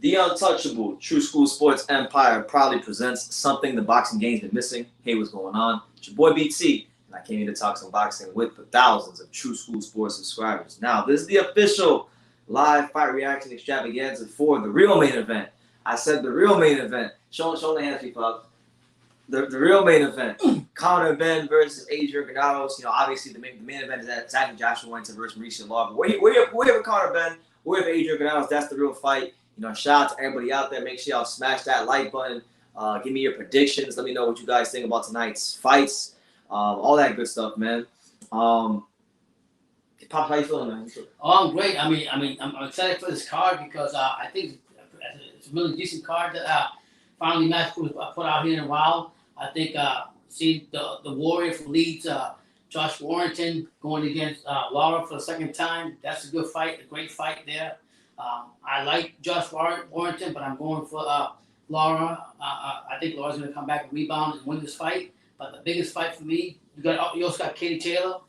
The untouchable True School Sports Empire proudly presents something the boxing game's been missing. Hey, what's going on? It's your boy BT, and I came here to talk some boxing with the thousands of True School Sports subscribers. Now, this is the official live fight reaction extravaganza for the real main event. I said the real main event. Show the hands, people. The real main event. Conor Benn versus Adrian Granados. You know, obviously the main event is exactly Josh Warrington versus Mauricio Lara. But we're here with Conor Benn. We're here with Adrian Granados. That's the real fight. You know, shout out to everybody out there. Make sure y'all smash that like button. Give me your predictions. Let me know what you guys think about tonight's fights. All that good stuff, man. Pop, how you feeling, man? Oh, I'm great. I mean, I'm excited for this card because I think it's a really decent card that finally Matchroom put out here in a while. I think see the warrior from Leeds, Josh Warrington, going against Lara for the second time. That's a good fight, a great fight there. I like Josh Warrington, but I'm going for Lara. I think Lara's going to come back and rebound and win this fight. But the biggest fight for me, you also got Katie Taylor.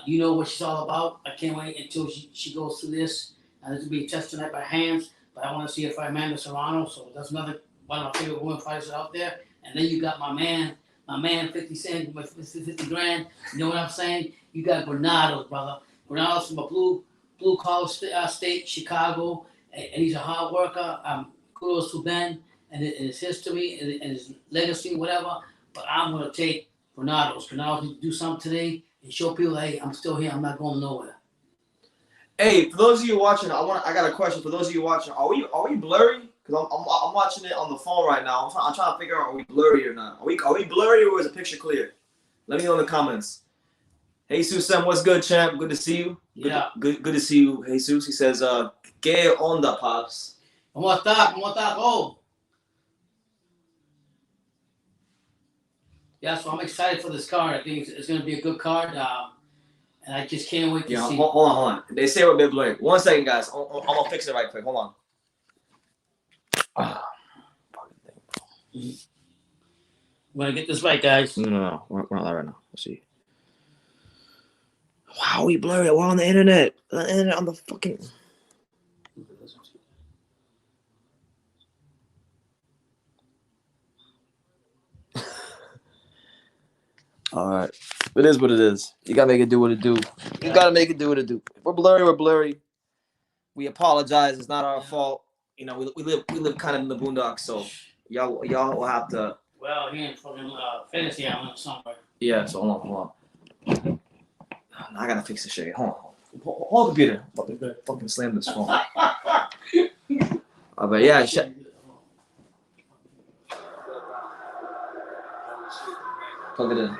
You know what she's all about. I can't wait until she goes through this. This will be a test tonight by hands. But I want to see her fight Amanda Serrano. So that's another one of my favorite women fighters out there. And then you got my man 50 Cent, 50 grand. You know what I'm saying? You got Granados, brother. Granados from a blue collar state, Chicago, and he's a hard worker. Kudos to Ben and his history and his legacy, whatever. But I'm gonna take Granados. Granados needs to do something today and show people, hey, I'm still here. I'm not going nowhere. Hey, for those of you watching, I got a question. For those of you watching, are we blurry? Because I'm watching it on the phone right now. I'm trying to figure out, are we blurry or not? Are we blurry or is the picture clear? Let me know in the comments. Hey, Susam, what's good, champ? Good to see you. Yeah. Good to see you, Hey, Jesus. He says, ¿Qué onda, pops? ¿Cómo está? Oh. Yeah, so I'm excited for this card. I think it's going to be a good card. And I just can't wait to see. Hold on. They say we're a bit blurry. 1 second, guys. I'm going to fix it right quick. Hold on. We're going to get this right, guys. No. We're not live right now. Let's see. Wow, we blurry. We're on the internet. On the fucking. All right. It is what it is. You gotta make it do what it do. You gotta make it do what it do. If we're blurry. We apologize. It's not our fault. You know, we live kind of in the boondocks, so y'all will have to. Well, here in fucking Fantasy Island somewhere. Yeah. So hold on. I gotta fix this shit. Hold on, computer. Fucking slam this phone. But yeah, plug it in.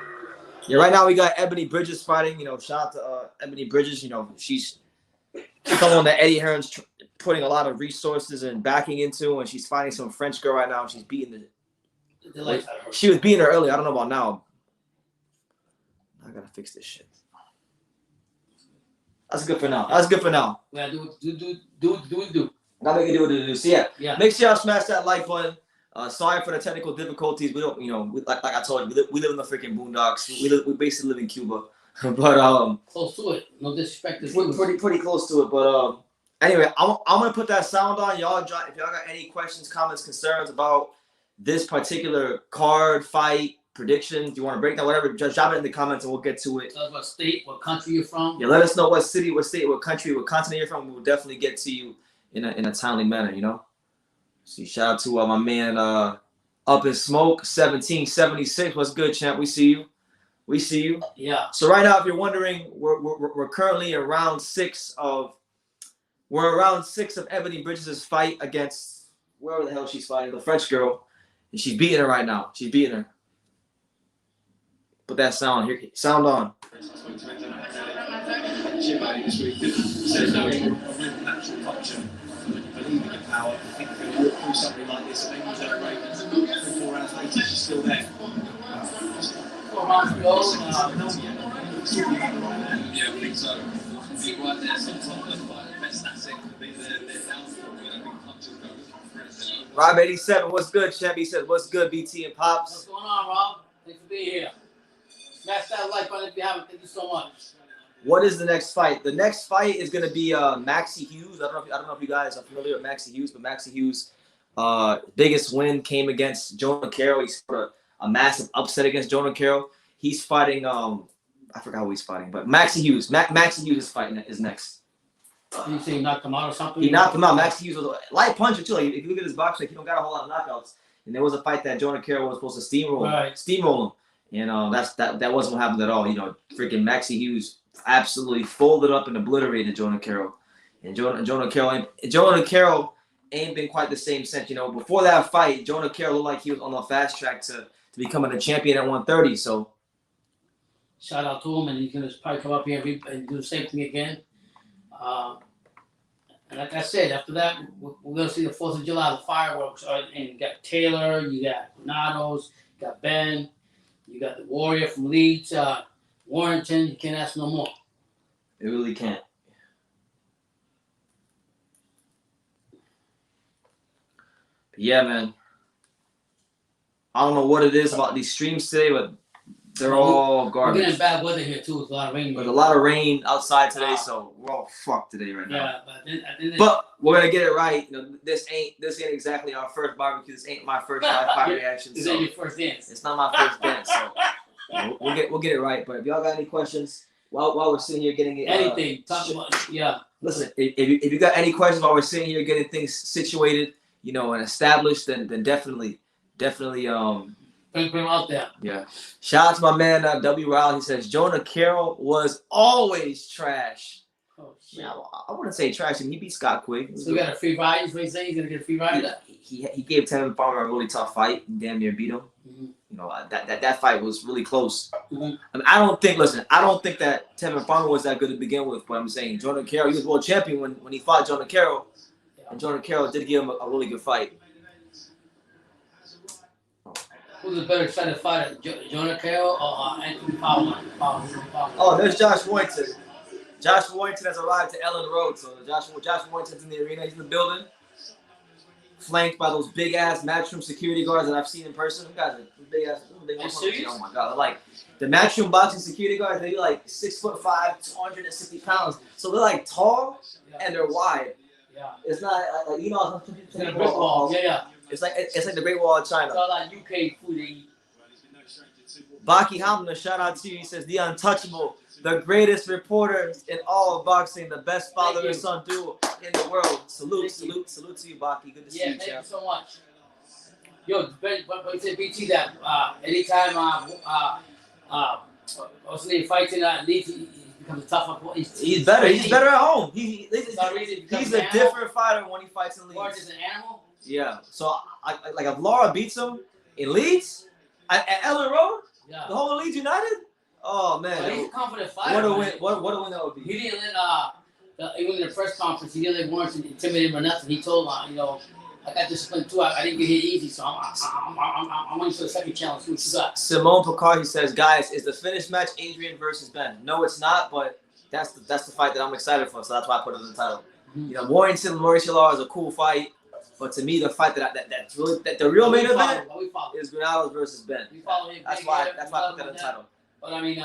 Yeah, right now we got Ebony Bridges fighting. You know, shout out to Ebony Bridges. You know, she's someone that Eddie Hearn's putting a lot of resources and backing into, and she's fighting some French girl right now. And she's beating she was beating her earlier. I don't know about now. I gotta fix this shit. That's good for now. Yeah, do what do. Now we can do what it do. So yeah. Make sure y'all smash that like button. Sorry for the technical difficulties. We don't, like I told you, we live in the freaking boondocks. We basically live in Cuba, but close to it. No disrespect. Pretty close to it. But anyway, I'm gonna put that sound on. Y'all, if y'all got any questions, comments, concerns about this particular card, fight, predictions, you want to break down, whatever, just drop it in the comments and we'll get to it. Tell us what state, what country you're from. Yeah, let us know what city, what state, what country, what continent you're from. We will definitely get to you in a timely manner. You know. See, shout out to my man Up in Smoke 1776. What's good, champ? We see you. Yeah. So right now, if you're wondering, we're currently in round 6 of Ebony Bridges' fight against wherever the hell she's fighting, the French girl, and she's beating her right now. She's beating her. Put that sound here. Sound on. Giovanni this week says no natural culture. Believe in your power. I think if you walk through something like this, and then you don't rate it, 4 rounds later, she's still there. 4 rounds to go. Yeah, I think so. Be right there, sometimes the best asset could be their downfall. Big punches go. Rob 87, what's good, champ? He says, what's good, BT and Pops? What's going on, Rob? Thanks for being here. Smash that like button if you haven't. Thank you so much. What is the next fight? The next fight is gonna be Maxi Hughes. I don't know if you guys are familiar with Maxi Hughes, but Maxi Hughes, biggest win came against Jonah Carroll. He scored a massive upset against Jonah Carroll. He's fighting I forgot who he's fighting, but Maxi Hughes. Maxi Hughes is fighting is next. You say he knocked him out or something? He knocked him out. Maxi Hughes was a light puncher too. Like, if you look at his boxing, he don't got a whole lot of knockouts. And there was a fight that Jonah Carroll was supposed to steamroll him. And that wasn't what happened at all. You know, freaking Maxi Hughes absolutely folded up and obliterated Jonah Carroll. And Jonah Carroll ain't been quite the same since. You know, before that fight, Jonah Carroll looked like he was on the fast track to becoming a champion at 130. So shout out to him, and he's gonna probably come up here and do the same thing again. And like I said, after that, we're gonna see the 4th of July, the fireworks. And you got Taylor, you got Granados, you got Ben, you got the Warrior from Leeds, Warrington. You can't ask no more. It really can't. But yeah, man. I don't know what it is about these streams today, but they're all garbage. We're getting bad weather here too. It's a lot of rain. There's a lot of rain outside today, so we're all fucked today right now. Yeah, but we're gonna get it right. You know, this ain't exactly our first barbecue. This ain't my first live fight reaction. This ain't your first dance. It's not my first dance, so we'll get it right. But if y'all got any questions while we're sitting here getting it, anything, talk about Listen, if you got any questions while we're sitting here getting things situated, you know, and established, then definitely. Bring him out there. Yeah. Shout out to my man W. Rowell. He says Jonah Carroll was always trash. Oh shit. Now, I wouldn't say trash. He beat Scott Quigg. So you got a free ride? Is what he's saying? He's gonna get a free ride? He gave Tevin Farmer a really tough fight. He damn near beat him. Mm-hmm. You know, that fight was really close. Mm-hmm. I mean, I don't think that Tevin Farmer was that good to begin with, but I'm saying Jonah Carroll, he was world champion when he fought Jonah Carroll. Yeah. And Jonah Carroll did give him a really good fight. Who's a better excited fighter, Jonah Carroll or Anthony Fowler? Oh, there's Josh Warrington. Josh Warrington has arrived to Ellen Road, so Josh Warrington's in the arena. He's in the building, flanked by those big ass Matchroom security guards that I've seen in person. Those guys are big ass. Oh my god! Like the Matchroom Boxing security guards, they're like 6'5", 260 pounds. So they're like tall and they're wide. Yeah. It's not like you know. It's like a brick wall. Yeah. It's like the Great Wall of China. It's all that UK food they eat. Baki Hamna, shout out to you. He says the untouchable, the greatest reporter in all of boxing, the best father and son duo in the world. Salute to you, Baki. Good to see you, thank champ. you so much. Yo, but you said BT that anytime Austin fights in Leeds, he becomes a tough. He's better. He's better at home. He's a different fighter when he fights in Leeds. Or just an animal. Yeah. So like if Lara beats him in Leeds at Ellen Road, the whole Leeds United. Oh man, but he's a confident fighter. What a win! What a win that would be. He didn't let even in the press conference, he didn't let Warrington intimidate him or nothing. He told you know, I got disciplined too. I didn't get hit easy, so I'm waiting for the second challenge. See what you got. Simone Picard, he says, guys, is the finish match Adrian versus Ben? No, it's not, but that's the fight that I'm excited for. So that's why I put it in the title. Mm-hmm. You know, Warrington and Mauricio Lara is a cool fight. But to me, the fight that's really the real main event is Granados versus Ben. That's why I put that in the title. But I mean,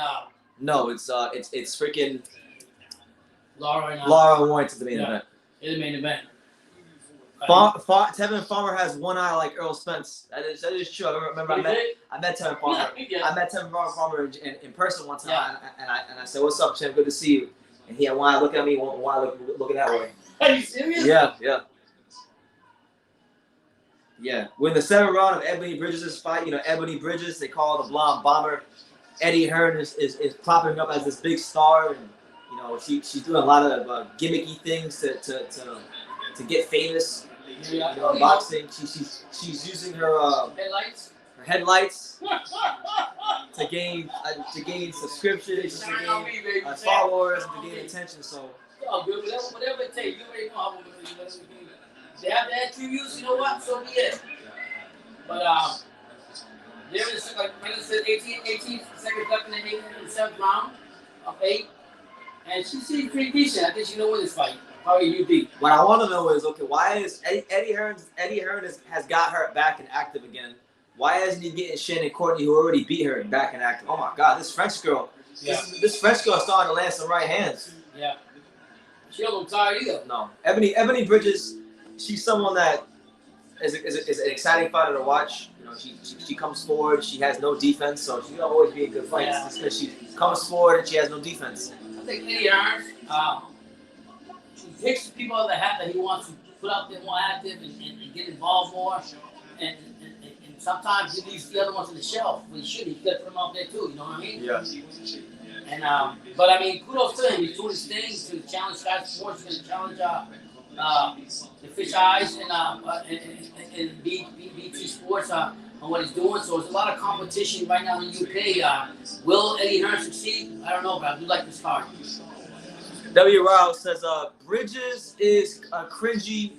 no, it's freaking Lara and Warrington's the main event. It's the main event. Tevin Farmer has one eye like Earl Spence. That is true. I remember I met Tevin Farmer. I met Tevin Farmer in person one time, and I said, "What's up, champ? Good to see you." And he had one eye looking at me, one eye looking that way. Are you serious? Yeah. Yeah, we're in the 7th round of Ebony Bridges' fight. You know, Ebony Bridges, they call her the blonde bomber. Eddie Hearn is popping up as this big star, and you know she's doing a lot of gimmicky things to get famous. You know, boxing. She's using her headlights to gain subscriptions, to gain followers, and to gain attention. So. Oh, good. Whatever it takes. You already know how they have to add 2 views, you know what? So be it. But there is like I said, 18 seconds left in the 7th round of 8, and she seems pretty decent. I think she know win this fight. How are you be? What I want to know is, okay, why is Eddie Hearn has got her back and active again? Why isn't he getting Shannon Courtney, who already beat her, back and active? Oh my God, this French girl, Yeah. This French girl starting to land some right hands. Yeah. She don't look tired either. No, Ebony Bridges, she's someone that is an exciting fighter to watch. You know, she comes forward. She has no defense, so she's gonna always be in good fights. Yeah. Because she comes forward and she has no defense. I think Eddie Hearn, he picks people that he wants to put out there more active and get involved more. And sometimes he leaves the other ones on the shelf. When he should, he's got to put them out there too. You know what I mean? Yeah. And but I mean, kudos to him. He's doing his thing to challenge Sky Sports, going to challenge the Fish Eyes and BT Sports on what he's doing. So there's a lot of competition right now in the UK. Will Eddie Hearn succeed? I don't know, but I do like this card. W. Rao says, Bridges is a cringy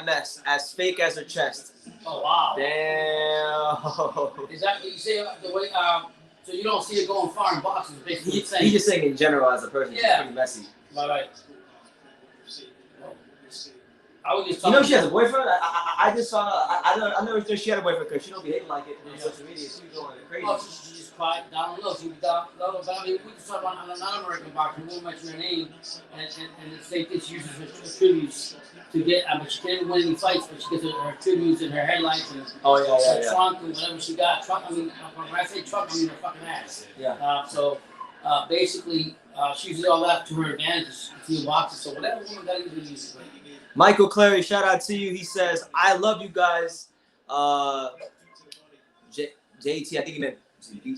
mess, as fake as her chest. Oh wow! Damn. Is that what you say the way? So you don't see it going far in boxing? Basically, He's just saying in general as a person, she's Yeah. pretty messy. Right. I was just You talking. know she has a boyfriend? I just saw. I never knew she had a boyfriend because she don't behave like it on social media. She's going crazy. Oh, she just quiet down low. She was down low. But I mean, we just talk about non-American boxing. We won't mention her name, and the same thing. She uses her tributes to get. I mean, she can't win any fights, but she gets her tributes and her headlights and her trunk and whatever she got. Trunk. I mean, when I say trunk, I mean her fucking ass. Yeah. Basically, she uses all that to her advantage to the boxer. So whatever woman got to use it. Michael Clary, shout out to you. He says, I love you guys. JT, I think he meant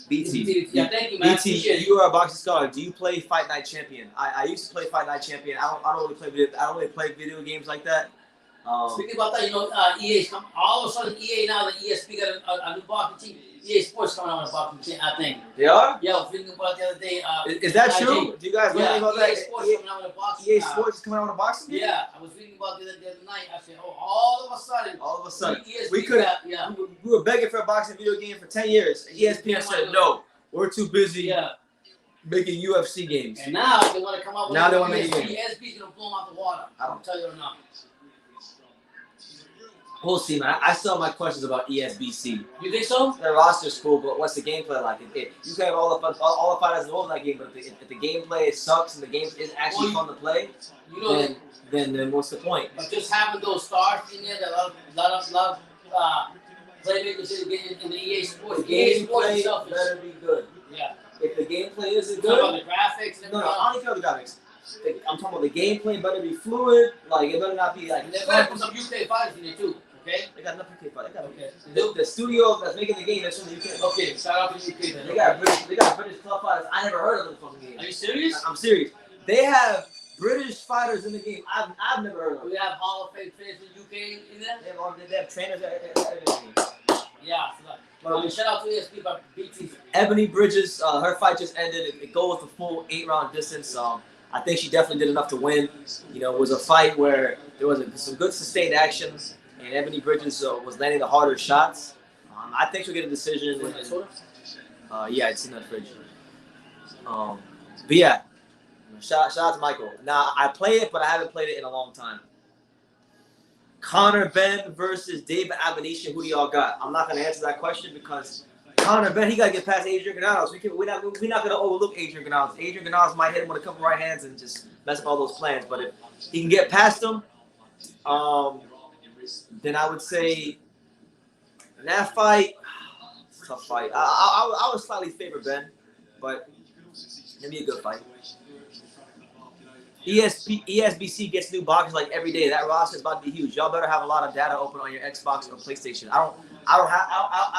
BT. Yeah, thank you, man. BT, you are a boxing scholar. Do you play Fight Night Champion? I used to play Fight Night Champion. I don't really play video games like that. Speaking about that, you know, EA's come. All of a sudden, EA now that ESP got a new boxing team. EA Sports coming out with a boxing team, I think. They are? Yeah, I was thinking about the other day. Is that true? Do you guys know anything about that? EA Sports coming out with a boxing. EA Sports is coming out with a boxing game? Yeah, I was thinking about the other night. I said, oh, all of a sudden, we were begging for a boxing video game for 10 years. ESPN said no. We're too busy making UFC games. And now they want to come out with now they want to make a game. ESP's going to blow them out the water. I don't tell you or not. We'll see, man. I still have my questions about ESBC. You think so? The roster's cool, but what's the gameplay like? You can have all the fighters involved in that game, but if the gameplay sucks and the game is actually fun to play, then what's the point? But just having those stars in there, a lot of playmakers in the EA Sports. The gameplay better be good. Yeah. If the gameplay isn't good, about the graphics. No, I don't care about the graphics. I'm talking about the gameplay better be fluid. Like it better not be like. They better put some UK fighters in there too. Okay. They got enough UK fighters. The studio that's making the game that's from the UK. Okay, shout out to the UK then. They got British club fighters. I never heard of them fucking game. Are you serious? I'm serious. They have British fighters in the game. I've never heard of them. We have Hall of Fame fans in the UK in there. They have trainers everything. Yeah. Shout out to ESP by BT. Ebony Bridges, her fight just ended. It goes the full 8-round distance. I think she definitely did enough to win. You know, it was a fight where there was some good sustained action, and Ebony Bridges was landing the harder shots. I think she'll get a decision. Yeah, it's in the fridge. But yeah, shout out to Michael. Now, I play it, but I haven't played it in a long time. Conor Benn versus David Abination. Who do y'all got? I'm not going to answer that question because Conor Benn, he got to get past Adrian Granados. We're not going to overlook Adrian Granados. Adrian Granados might hit him with a couple right hands and just mess up all those plans. But if he can get past him, then I would say in that fight, it's a tough fight. I would slightly favor Ben, but it'd be a good fight. ESBC gets new boxes like every day. That roster is about to be huge. Y'all better have a lot of data open on your Xbox or PlayStation. I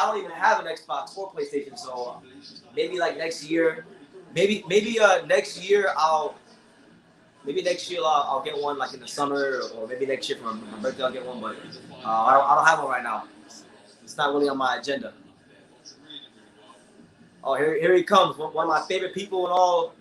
don't even have an Xbox or PlayStation, so maybe like next year, maybe next year I'll get one like in the summer, or maybe next year for my birthday I'll get one. But I don't have one right now. It's not really on my agenda. Oh, here he comes. One of my favorite people in all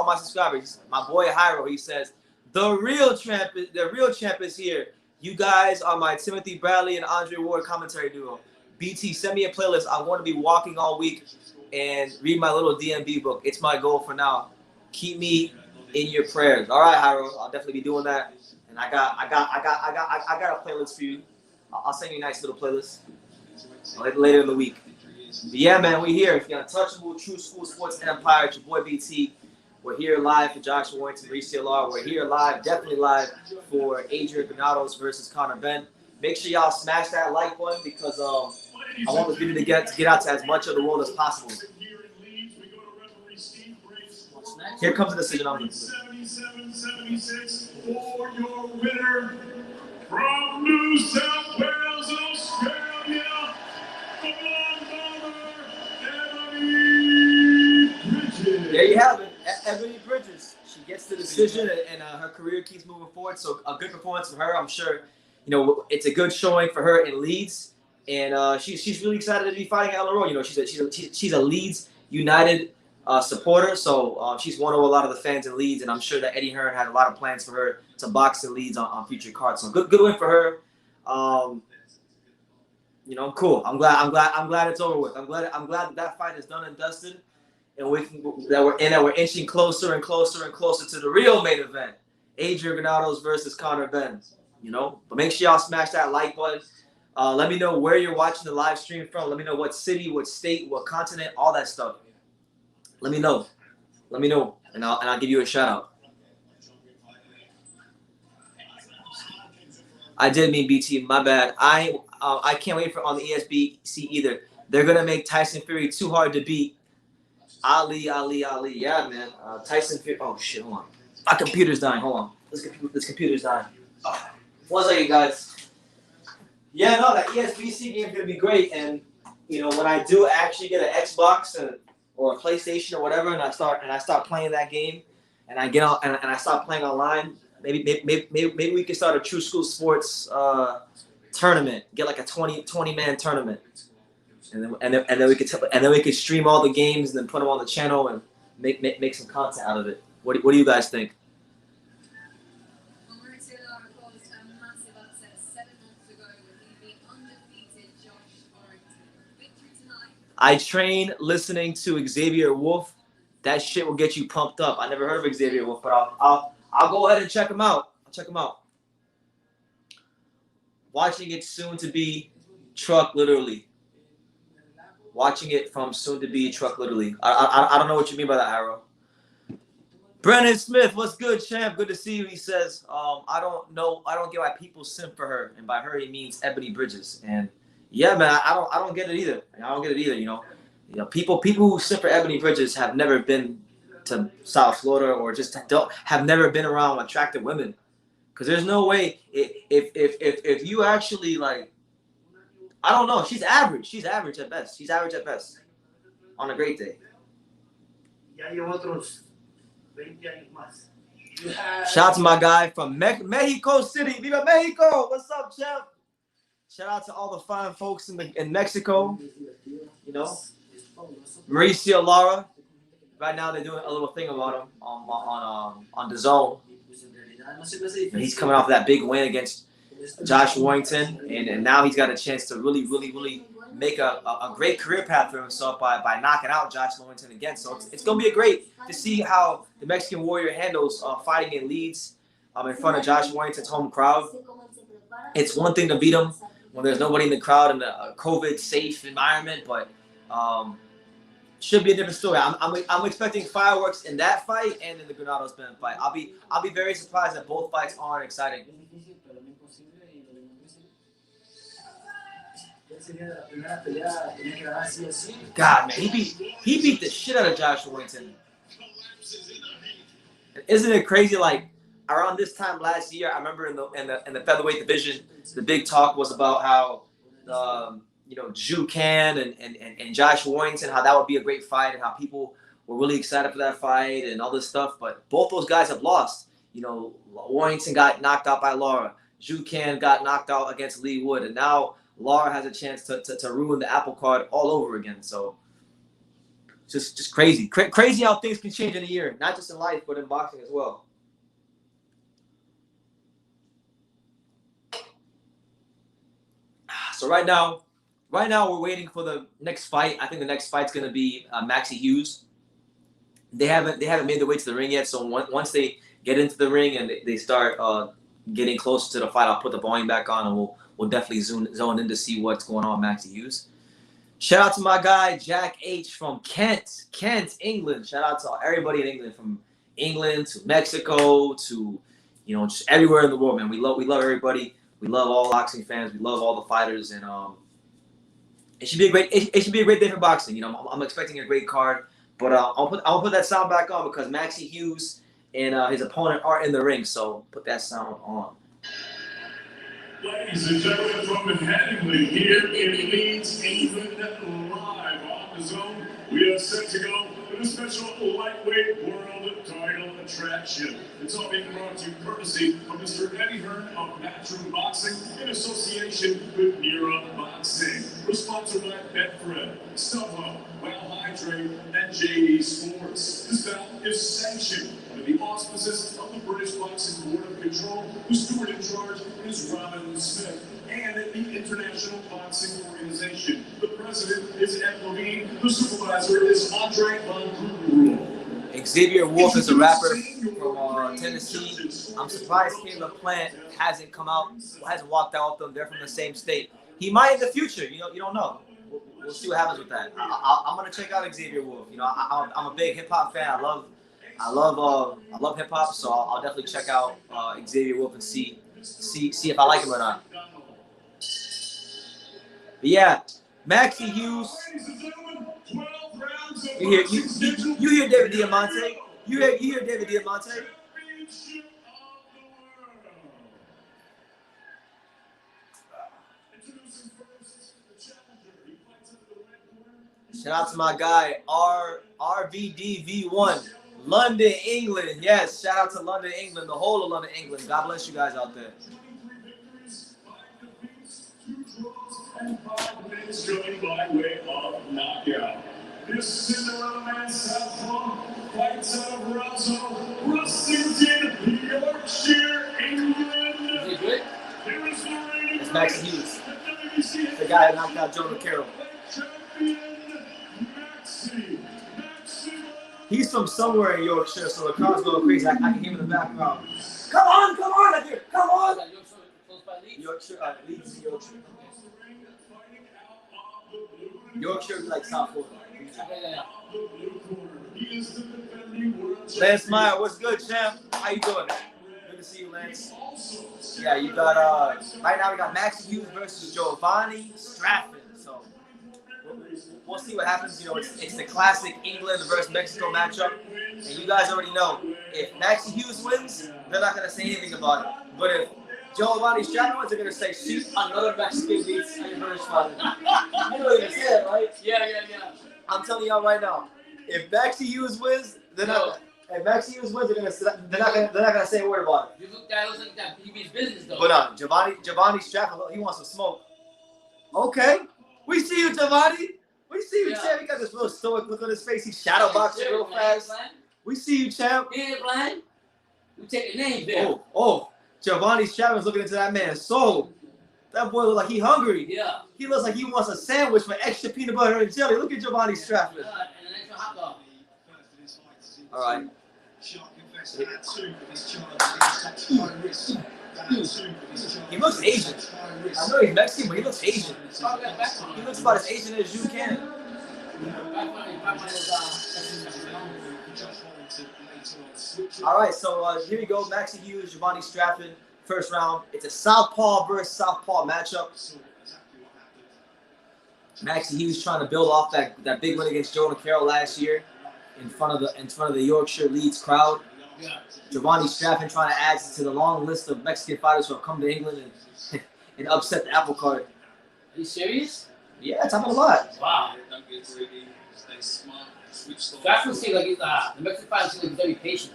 my subscribers, my boy Hyro. He says, the real champ is here. You guys are my Timothy Bradley and Andre Ward commentary duo. BT, send me a playlist. I want to be walking all week and read my little DMB book. It's my goal for now. Keep me in your prayers. All right, Hyro, I'll definitely be doing that. And I got a playlist for you. I'll send you a nice little playlist later in the week. But yeah, man, we here. If you're Untouchable, True School Sports Empire, it's your boy BT. We're here live for Josh Warrington, Mauricio Lara. We're here live, definitely live for Adrian Granados versus Conor Benn. Make sure y'all smash that like button because I want this video to get out to as much of the world as possible. Here comes the decision on this. 77-76 for your winner from New South Wales, Australia, the blonde bomber, Ebony Bridges. There you have it, Ebony Bridges. She gets the decision, and her career keeps moving forward. So a good performance from her. I'm sure, it's a good showing for her in Leeds, and she's really excited to be fighting at Road. She's a Leeds United supporter, so she's one of a lot of the fans in Leeds, and I'm sure that Eddie Hearn had a lot of plans for her to box in Leeds on future cards. So good win for her. I'm cool. I'm glad it's over with. I'm glad that fight is done and dusted, and we're inching closer and closer and closer to the real main event, Adrian Granados versus Conor Benn. But make sure y'all smash that like button. Let me know where you're watching the live stream from. Let me know what city, what state, what continent, all that stuff. Let me know, and I'll give you a shout out. I did mean BT, my bad. I can't wait for on the ESBC either. They're gonna make Tyson Fury too hard to beat. Ali. Yeah, man. Tyson Fury. Oh shit, hold on. My computer's dying. Hold on. This computer's dying. Oh. 1 second, guys. Yeah, no, that ESBC game is gonna be great, and when I do actually get an Xbox or a PlayStation or whatever, and I start playing that game, and I get on and I start playing online. Maybe we can start a True School Sports tournament. Get like a 20-man tournament, and then we could stream all the games and then put them on the channel and make some content out of it. What do you guys think? Mauricio Lara caused a massive upset 7 months ago when he beat undefeated Josh Warrington. Victory tonight. I train listening to Xavier Wolf. That shit will get you pumped up. I never heard of Xavier Wolf, but I'll go ahead and check him out. I'll check him out. Watching it soon to be truck literally. Watching it from soon to be truck literally. I don't know what you mean by that, Arrow. Brennan Smith, what's good, champ? Good to see you. He says, I don't get why people simp for her, and by her he means Ebony Bridges. And yeah, man, I don't get it either. I don't get it either. People who simp for Ebony Bridges have never been to South Florida or just have never been around attractive women. Because there's no way if you actually like, I don't know. She's average. She's average at best. She's average at best on a great day. Shout out to my guy from Mexico City. Viva Mexico! What's up, champ? Shout out to all the fine folks in Mexico. Mauricio Lara. Right now they're doing a little thing about him on the zone. And he's coming off that big win against Josh Warrington, and now he's got a chance to really make a great career path for himself by knocking out Josh Warrington again. So it's going to be great to see how the Mexican Warrior handles fighting in Leeds in front of Josh Warrington's home crowd. It's one thing to beat him when there's nobody in the crowd in a COVID-safe environment, but should be a different story. I'm expecting fireworks in that fight and in the Granados Benn fight. I'll be very surprised that both fights aren't exciting. God, man, he beat the shit out of Josh Warrington. Isn't it crazy? Like around this time last year, I remember in the featherweight division, the big talk was about how Can and Josh Warrington, how that would be a great fight, and how people were really excited for that fight and all this stuff. But both those guys have lost. Warrington got knocked out by Lara. Can got knocked out against Lee Wood, and now Lara has a chance to ruin the apple cart all over again. So just crazy. Crazy how things can change in a year, not just in life, but in boxing as well. So right now we're waiting for the next fight. I think the next fight's going to be Maxi Hughes. They haven't made their way to the ring yet. So once they get into the ring and they start getting closer to the fight, I'll put the volume back on and we'll definitely zone in to see what's going on with Maxi Hughes. Shout out to my guy Jack H from Kent, England. Shout out to everybody in England, from England to Mexico to, just everywhere in the world, man. We love everybody. We love all boxing fans. We love all the fighters, and it should be a great day for boxing. I'm expecting a great card, but I'll put that sound back on because Maxi Hughes and his opponent are in the ring. So put that sound on. Ladies and gentlemen, from Headingley here in Leeds, England, live on the zone, we are set to go with a special lightweight world title attraction. It's all being brought to you courtesy of Mr. Eddie Hahn of Matchroom Boxing in association with Nira Boxing. We're sponsored by Betfred, StubHub, Well Hydrate, and JD Sports. This bout is sanctioned under the auspices of the British Boxing Board of Control, whose steward in charge is Robin Smith, and the International Boxing Organization. The president is Ed Levine, the supervisor is Andre Von Gruber. Xavier Wolf is a rapper from Tennessee. I'm surprised Caleb Plant hasn't walked out with them. They're from the same state. He might in the future. You don't know. We'll see what happens with that. I'm gonna check out Xavier Wolf. I'm a big hip hop fan. I love hip hop, so I'll definitely check out Xavier Wolf and see if I like him or not. But yeah, Maxi Hughes. You hear David Diamante? You hear David Diamante? Shout out to my guy RVDV1, London, England. Yes, shout out to London, England, the whole of London, England. God bless you guys out there. And 5 minutes going by way of knockout. This Cinderella man Southpaw fights out of Russington, Yorkshire, England. Is it good? It's Maxi Hughes, the guy that knocked out Jonah Carroll. He's from somewhere in Yorkshire, so the crowd's going crazy. I can hear him in the background. Come on, I hear, come on. Yorkshire, Leeds, Yorkshire. Yorkshire, like South Florida. Lance Meyer, what's good, champ? How you doing? Good to see you, Lance. Yeah, you got right now we got Maxi Hughes versus Giovanni Stratton. So we'll see what happens. It's the classic England versus Mexico matchup, and you guys already know if Maxi Hughes wins, they're not gonna say anything about it. But if Giovanni Stratton wins, they're gonna say, "Shoot, another Mexican beats your British father." You know what I'm saying, right? Yeah. I'm telling y'all right now, if Maxi Hughes wins, they're not. If Maxi Hughes wins, they're not gonna say a word about it. You look that looks like that. He means business though. But Giovanni Stratton, he wants some smoke. Okay, we see you, Giovanni. We see you, champ. He got this real stoic look on his face. He's shadow boxing real fast. We see you, champ. He ain't blind. We take the name there. Oh, Giovanni Stratton's looking into that man's soul. That boy looks like he hungry. Yeah. He looks like he wants a sandwich with extra peanut butter and jelly. Look at Giovanni Stratton. And an extra hot dog. All right. He looks Asian. I know he's Mexican, but he looks Asian. He looks about as Asian as you can. All right, so here we go. Maxi Hughes, Giovanni Stratton, first round. It's a southpaw versus southpaw matchup. Maxi Hughes trying to build off that big win against Jonah Carroll last year in front of the Yorkshire Leeds crowd. Yeah. Giovanni Stratton trying to add to the long list of Mexican fighters who have come to England and upset the apple cart. Are you serious? Yeah, it's happened a lot. Wow. Stratton seems like he's the Mexican fighter seems like he's very patient.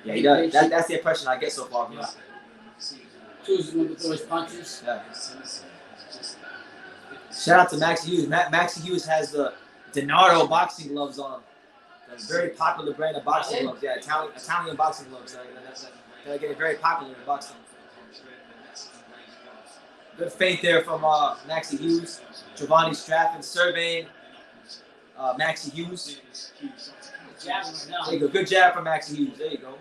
Yeah, he does. That's the impression I get so far from him. Chooses when to throw his punches. Yeah. Shout out to Maxi Hughes. Maxi Hughes has the Donardo boxing gloves on. A very popular brand of boxing gloves. Yeah, Italian boxing gloves. They're getting very popular in boxing. Good feint there from Maxi Hughes. Giovanni Stratton surveying Maxi Hughes. There you go. Good jab from Maxi Hughes. There you go.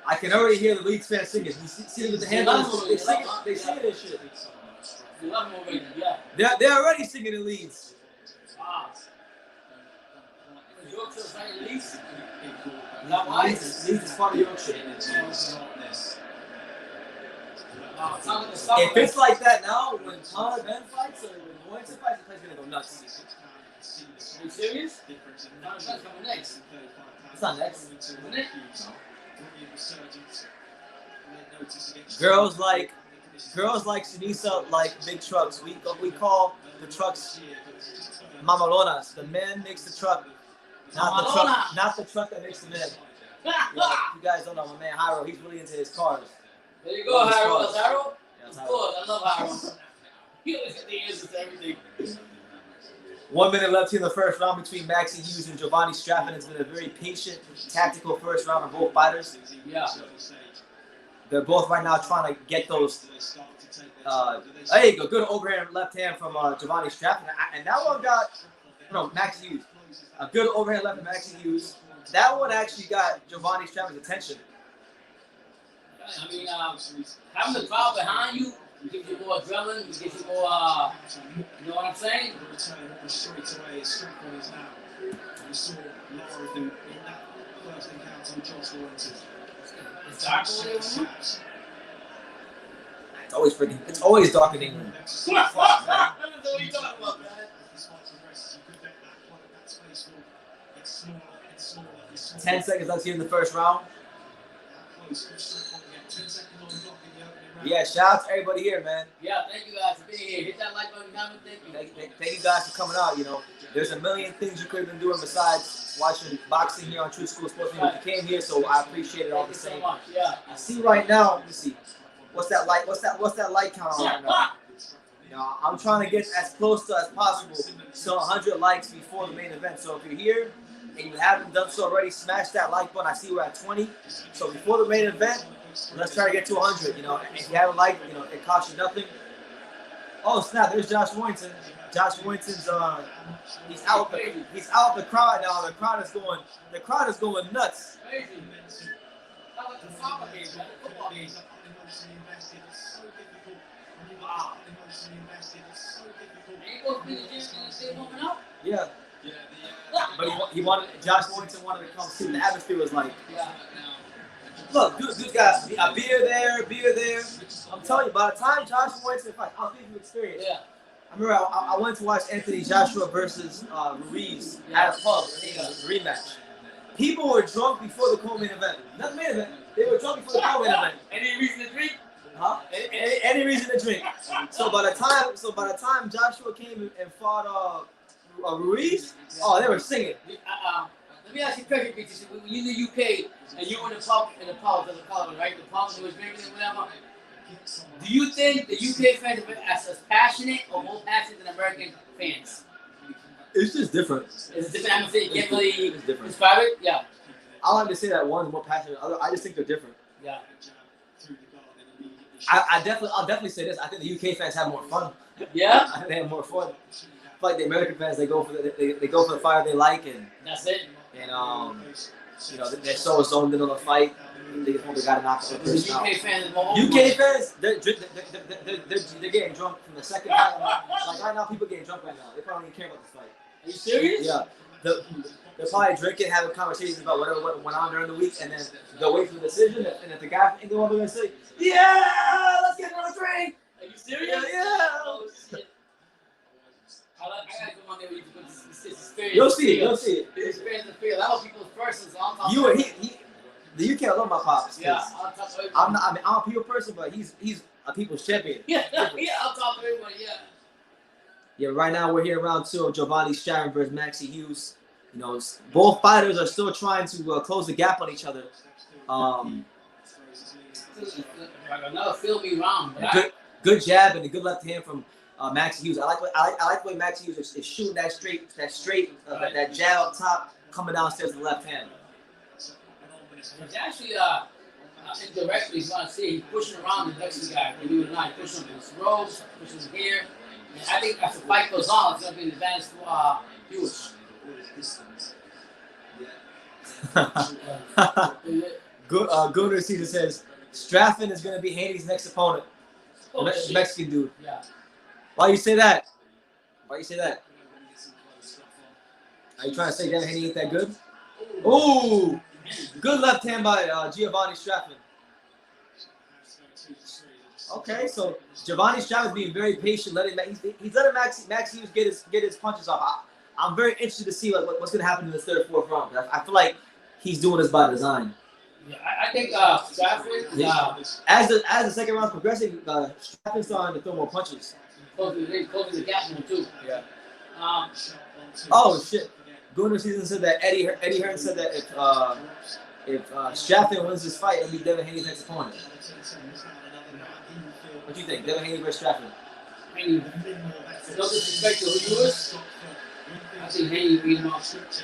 I can already hear the Leeds fans singing. You see with the hands on. They sing this shit. You love him already, yeah. They're already singing in Leeds. Wow. Yorkshire fighting Leeds? Is that why? Leeds is part of Yorkshire. If it's like that now, when Conor Benn fights or when Warrington fights, the play's gonna go nuts. Are you serious? Conor Benn's coming next. It's not next. Isn't it? Girls like Shanisa like big trucks. We call the trucks mamalonas. The man makes the truck, not the truck that makes the man. Yeah, you guys don't know my man Hyro. He's really into his cars. There you go, Harold. That's Harold? Yeah, Of course, I love Harold. He always got the answers to everything. 1 minute left here in the first round between Maxi Hughes and Giovanni Straffin. It's been a very patient, tactical first round of both fighters. Yeah. They're both right now trying to get those. Hey, a good overhand left hand from Giovanni Straffin, and that one got Maxi Hughes. A good overhand left from Maxi Hughes. That one actually got Giovanni Straffin's attention. I mean, having the crowd behind you gives you more adrenaline, gives you more, you know what I'm saying? It's dark over there with you? It's always dark in England. What are you talking about, man? 10 seconds left here in the first round. Yeah, shout out to everybody here, man. Yeah, thank you guys for being here. Hit that like button, comment, thank you. Thank you guys for coming out. There's a million things you could have been doing besides watching boxing here on True School Sports. But you came here, so I appreciate it all the same. Thank you so much. Yeah. I see right now. Let me see. What's that light? What's that light count on right now? I'm trying to get as close to as possible to 100 likes before the main event. So if you're here and you haven't done so already, smash that like button. I see we're at 20. So before the main event, let's try to get to 100. If you haven't liked, it costs you nothing. Oh snap! There's Josh Warrington. Josh Warrington's he's out the crowd now. The crowd is going nuts. Crazy. How about the soccer game, man? The football game. Wow. Ain't you supposed to be the gym and stay warming up? Yeah. But he wanted Josh Warrington wanted to come see. The atmosphere was like, Yeah. look, dude got a beer there. I'm telling you, by the time Josh Warrington fight, I'll give you experience. Yeah. I remember I went to watch Anthony Joshua versus Ruiz at a pub, a rematch. People were drunk before the co-main event. Not the main event. They were drunk before the co-main event. Any reason to drink? Huh? Any reason to drink. So by the time Joshua came and fought Ruiz, oh, they were singing. Let me ask you a question, because when you're in the UK and you were in the pub, right? The pub that was drinking and whatever. Do you think the UK fans are as passionate or more passionate than American fans? It's just different. It's different atmosphere. You can't really It's different. describe it. Yeah. I like to say that one's more passionate than the other. I just think they're different. Yeah. I'll definitely say this. I think the UK fans have more fun. Yeah. I think they have more fun. Like the American fans, they go for the fight they like, and That's it. they're so zoned in on the fight. They just want the guy to knock the The person out. UK fans are more UK fans, they're getting drunk from the second fight. Like right now, people getting drunk right now. They probably don't even care about the fight. Are you serious? Yeah, they're probably drinking, having conversations about whatever went on during the week, and then they'll wait for the decision. And if the guy from England will say, "Yeah, let's get another drink." Are you serious? Yeah. Oh shit. I gotta come on there with you because this experience. You'll see it. This experience the field. I know people's persons. So I'm talking. You and he. The UK, I love my pops. Yeah, I'll talk to everybody. I'm a people person, but he's a people's champion. Yeah, I'll talk to everybody. Yeah. Yeah, right now we're here round 2 of Giovanni Sharon versus Maxi Hughes. Both fighters are still trying to close the gap on each other. Another filmy round. Good jab and a good left hand from Maxi Hughes. I like the way Maxi Hughes is shooting that that jab up top, coming downstairs with the left hand. It's actually, indirectly, you want to see, he's pushing around the Mexican guy. Believe it or not, pushing him in his ropes, pushing him here. And I think as the fight goes on, it's going to be an advantage for Hughes. Gunnar Caesar says Straffin is going to be Haney's next opponent. Oh, the shit. Mexican dude. Yeah. Why you say that? Why you say that? Are you trying to say Devin Haney ain't that good? Ooh, good left hand by Giovanni Straffman. Okay, so Giovanni Straffman's being very patient, he's letting Maxi Hughes get his punches off. I'm very interested to see what's going to happen in the third, fourth round. I feel like he's doing this by design. Yeah, I think Straffman. As the second round's progressing, Straffman's starting to throw more punches. Closing the gap more too. Yeah. Oh shit! Gunnar Season said that Eddie Hearn said that if Straffman wins this fight, it'll be Devin Haney's next opponent. What do you think, Devin Haney versus Straffman? Haney, no disrespect to who you is. I think Haney beat him off. What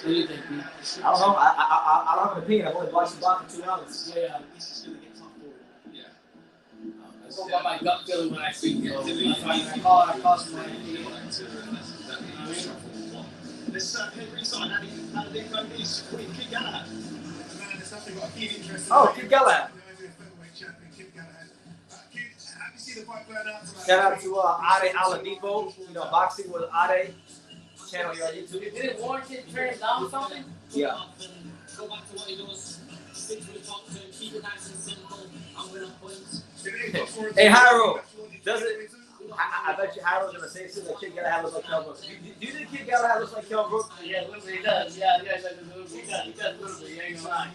do you think, man? I don't know. I don't have an opinion. I've only watched the block for 2 rounds. Yeah. I go by my gut feeling when I see him. So that's why I call him my opinion. Oh, Kid Galahad. Shout out to Ade Aladipo. You know, boxing with Ade. Channel here on YouTube. Didn't Warrington turn down something? Yeah. Go back to what he does. Stick to the top turn, keep it nice and simple, and win on points. Hey, Hyro. Does it? I bet you Hyro's gonna say something that Kid Galahad looks like Kell Brook. Do you think Kid Galahad looks like Kell Brook? Yeah, he does. Yeah, he does a little bit. Yeah, ain't gonna lie.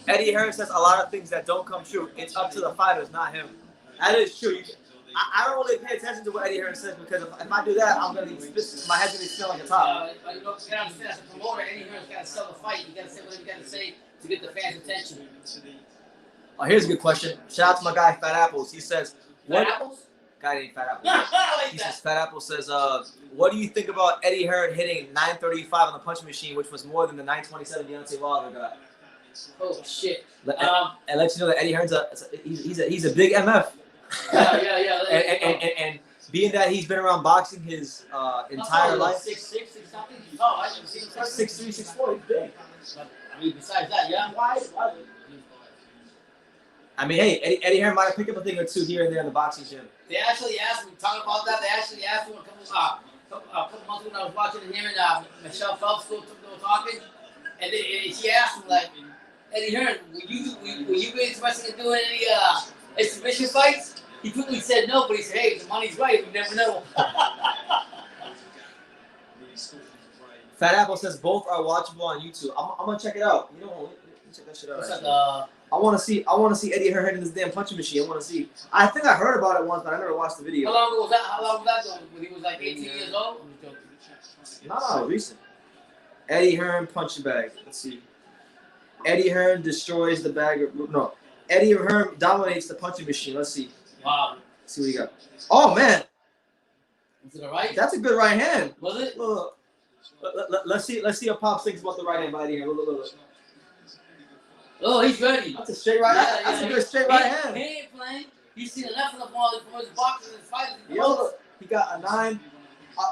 Eddie Hearn says a lot of things that don't come true. It's up to the fighters, not him. That is true. I don't really pay attention to what Eddie Hearn says because if I do that, I'm gonna be my head's gonna be smelling like a top. You know, you gotta understand as a promoter, Eddie Hearn's gotta sell the fight. You gotta say what you gotta say to get the fans' attention. Oh, here's a good question. Shout out to my guy Fat Apples. He says, Fat Apples? Guy named Fat Apples. I like He that. says, Fat Apple says, what do you think about Eddie Hearn hitting 935 on the punch machine, which was more than the 927 Deontay Wilder got? Oh shit. And let you know that Eddie Hearn's he's a big MF. Yeah. And being that he's been around boxing his entire life. 6'6", something. Oh, I didn't see him. 6'3", 6'4", he's big. I mean, besides that, yeah. Why? I mean, hey, Eddie Hearn might have picked up a thing or two here and there in the boxing gym. They actually asked me, talking about that, they actually asked me a couple months ago when I was watching and hearing Michelle Phelps go talking, and she asked me, like, Eddie Hearn, were you be interested in doing any exhibition fights? He quickly said no, but he said, hey, if the money's right, we never know. Fat Apple says both are watchable on YouTube. I'm gonna check it out. You know, let me check that shit out. What's up, I want to see Eddie Hearn hitting this damn punching machine. I want to see. I think I heard about it once, but I never watched the video. How long was that going? When he was like 18 years old? No, recent. Eddie Hearn punching bag. Let's see. Eddie Hearn destroys the bag. No. Eddie Hearn dominates the punching machine. Let's see. Wow. Let's see what you got. Oh man. Was it a right? That's a good right hand. Was it? Look. Let's see if Pops thinks about the right hand by Eddie Hearn. Look. Oh, he's ready. That's a straight right hand. That's a good straight right hand. He ain't playing. He's seen enough of the ball from his boxing and his fighting. Yo, look, he got a 9.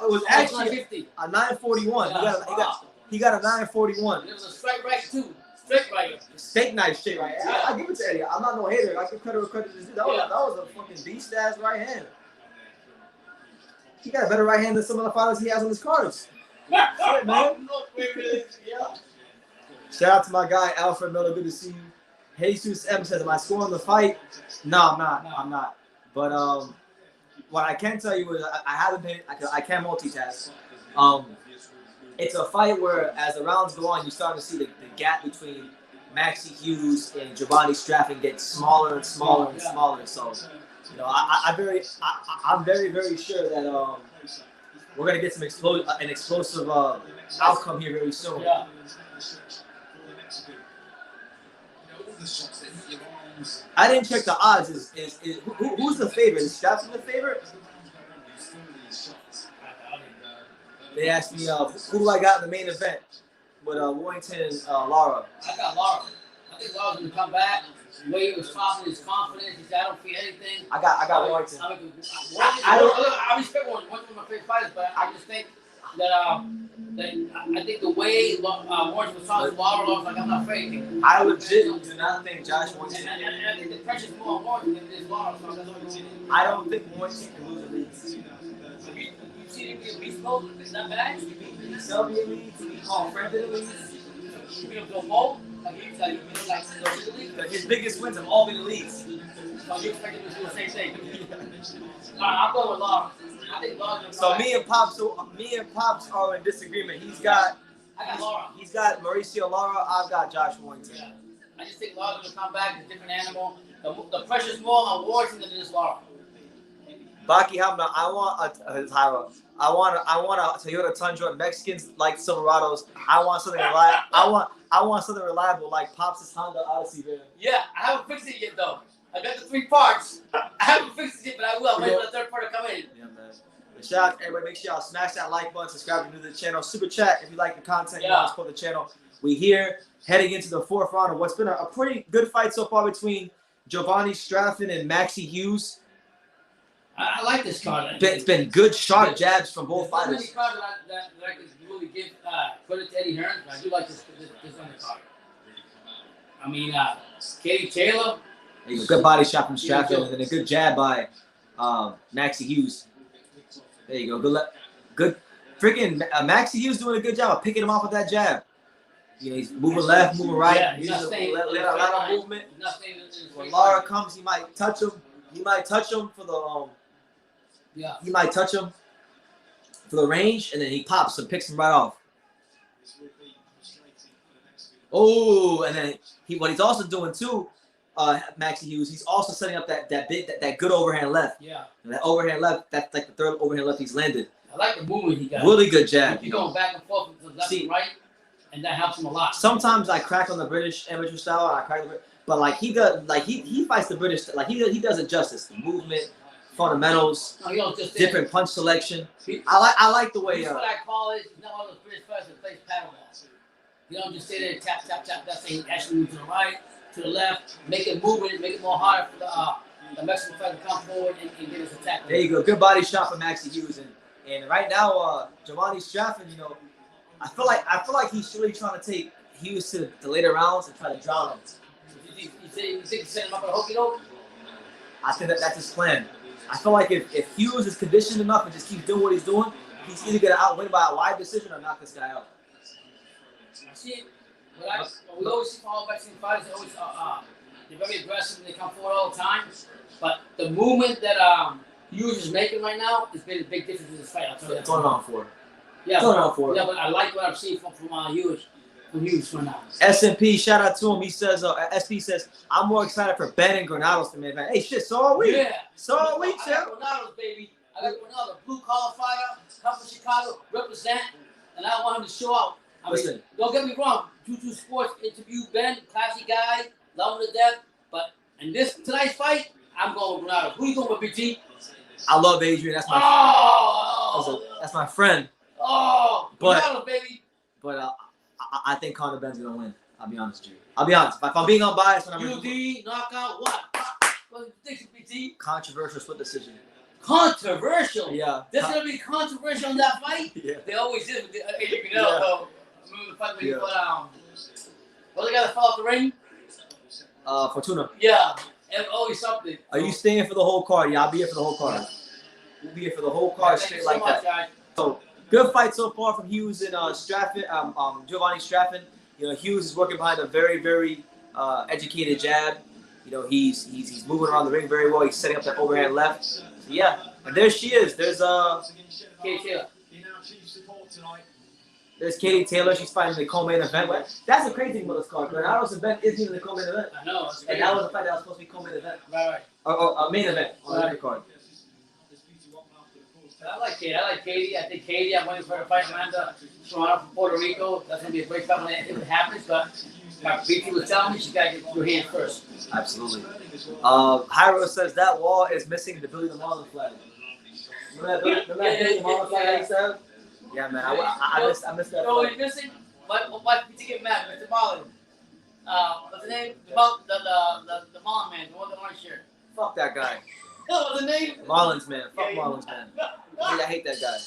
It was actually a 941. He got a 941. It was a straight right too. Straight right. Steak knife straight right. Yeah. I give it to Eddie. I'm not no hater. I give credit where credit is due. That was a fucking beast ass right hand. He got a better right hand than some of the fighters he has on his cards. Shit, man. Shout out to my guy Alfred Miller. Good to see you. Jesus M says, "Am I scoring the fight?" No, I'm not. But what I can tell you is I haven't been. I can multitask. It's a fight where, as the rounds go on, you start to see the gap between Maxi Hughes and Giovanni Straffman get smaller and smaller and smaller. So, you know, I'm very, very sure that we're gonna get an explosive outcome here very soon. Yeah. I didn't check the odds. Who's the favorite? Is Straffman the favorite? They asked me, who do I got in the main event with Warrington and Lara? I got Lara. I think Lara's gonna come back. The way he was confident, his confidence. He said, "I don't feel anything." I got Warrington. I respect one of my favorite fighters, but I just think that I think the way Warrington was talking to Lara, I was like, I'm not afraid. I legit do not think Josh Warrington. And I think the pressure's more on Warrington than it is Lara. So that's what I'm saying. I don't think Warrington can lose the Leeds. You see him be a beast mode? It's not bad. He'll be a Leeds. He called friend of the Leeds. You beat him to a pole? Like you like the league? His biggest wins have all been the Leeds. So you expect him to do the same thing? I'm going with Lara. I think Lara's So me and Pops are in disagreement. I got Lara. He's got Mauricio Lara. I've got Josh Warrington. Yeah. I just think Lara's gonna come back. It's a different animal. The pressure's more on Warrington than it is Lara. Baki Hamna, I want a Toyota Tundra. Mexicans like Silverados. I want something reliable. I want something reliable like Pops' Honda Odyssey van. Yeah, I haven't fixed it yet though. I got the 3 parts. I haven't fixed it yet, but I will. I'm waiting for the third part to come in. Yeah, man. And shout out to everybody. Make sure y'all smash that like button, subscribe if you're new to the channel. Super chat if you like the content. You want to support the channel. We here heading into the 4th round of what's been a pretty good fight so far between Giovanni Straffin and Maxi Hughes. I like this card. It's been good sharp jabs from both There's fighters. not many cards that I can really give credit to Eddie Hearn, but I do like this undercard. I mean, Katie Taylor. Good body shot from Straffin, and then a good jab by Maxi Hughes. There you go. Good freaking Maxi Hughes doing a good job of picking him off with that jab. You know, he's moving left, moving right. Yeah, he's let a lot of movement. When Lara comes, he might touch him. He might touch him for the He might touch him for the range, and then he pops and picks him right off. Oh, and then what he's also doing too, Maxi Hughes, he's also setting up that good overhand left. Yeah. And that overhand left, that's like the 3rd overhand left he's landed. I like the movement he got. Really good jab. You're going back and forth to the left and right, and that helps him a lot. Sometimes I crack on the British amateur style, but like he does, like he fights the British, like he does it justice. The movement, fundamentals, different punch selection. I like the way. That's what I call it. He's not one of those British fighters that plays paddle balls. You don't just sit there and tap, tap, tap. That's saying actually move to the right, to the left, make it movement, make it more harder for the Mexican fighter to come forward and get his attack. There you go. Good body shot from Maxi Hughes, and right now Giovanni Straffin, you know, I feel like he's really trying to take Hughes to the later rounds and try to drown him. You think he's setting him up at a hokey doke? I think that's his plan. I feel like if Hughes is conditioned enough and just keeps doing what he's doing, he's either gonna outwin by a wide decision or knock this guy out. I see it. We always see all Mexican fighters. They always they're very aggressive and they come forward all the time. But the movement that Hughes is making right now has been a big difference in this fight. I'll tell you that. It's going on for. Yeah, going on for. Yeah, but I like what I've seen from Hughes. From Hughes for now. SMP, shout out to him. He says, SP says, I'm more excited for Ben and Granados than man. Hey, shit, so are we. Yeah. So are we, I got Granados, baby. I got Granados, blue collar fighter, come from Chicago, represent, and I want him to show out. I mean, don't get me wrong. Juju Sports interviewed Ben, classy guy, love him to death. But in tonight's fight, I'm going with Granados. Who you going with, Big G? I love Adrian. That's my that's my friend. Oh, Granados, baby. But I think Conor Benn's gonna win. I'll be honest with you. I'll be honest. If I'm being unbiased, when I'm UD knockout, what? What do you think, Big G? Controversial split decision. Controversial. Yeah. There's gonna be controversial in that fight. Yeah. There always is with Adrian Granados, though. Remember the fight when he put what the guy that fell off the ring? Fortuna. Yeah. And always something. Are you staying for the whole card? Yeah, I'll be here for the whole card. We'll be here for the whole card straight like that. Guys. So good fight so far from Hughes and Straffin. Giovanni Straffin. You know, Hughes is working behind a very, very educated jab. You know, he's moving around the ring very well. He's setting up that overhand left. So, yeah, and there she is. There's Katie Taylor. There's Katie Taylor. She's fighting the co-main event. That's the crazy thing about this card. Granados event isn't even the co-main event. I know. And that was a fight that was supposed to be co-main event. Right. Or a main event on the other card. I like Katie. I think Katie, I'm waiting for her to fight Amanda Sharon from Puerto Rico. That's going to be a great fight when it happens. But my BT was telling me she got to get your hand first. Absolutely. Hyro says that wall is missing the Billy the Marlin flag. Remember that Billy the Marlin flag he said? Yeah, man. I missed that. You know what he's missing? Why did you get mad? Mr. Marlin. What's the name? The Marlin man, the one with the orange shirt. Fuck that guy. What's the name? Marlins man. Fuck Marlins man. I hate that guy.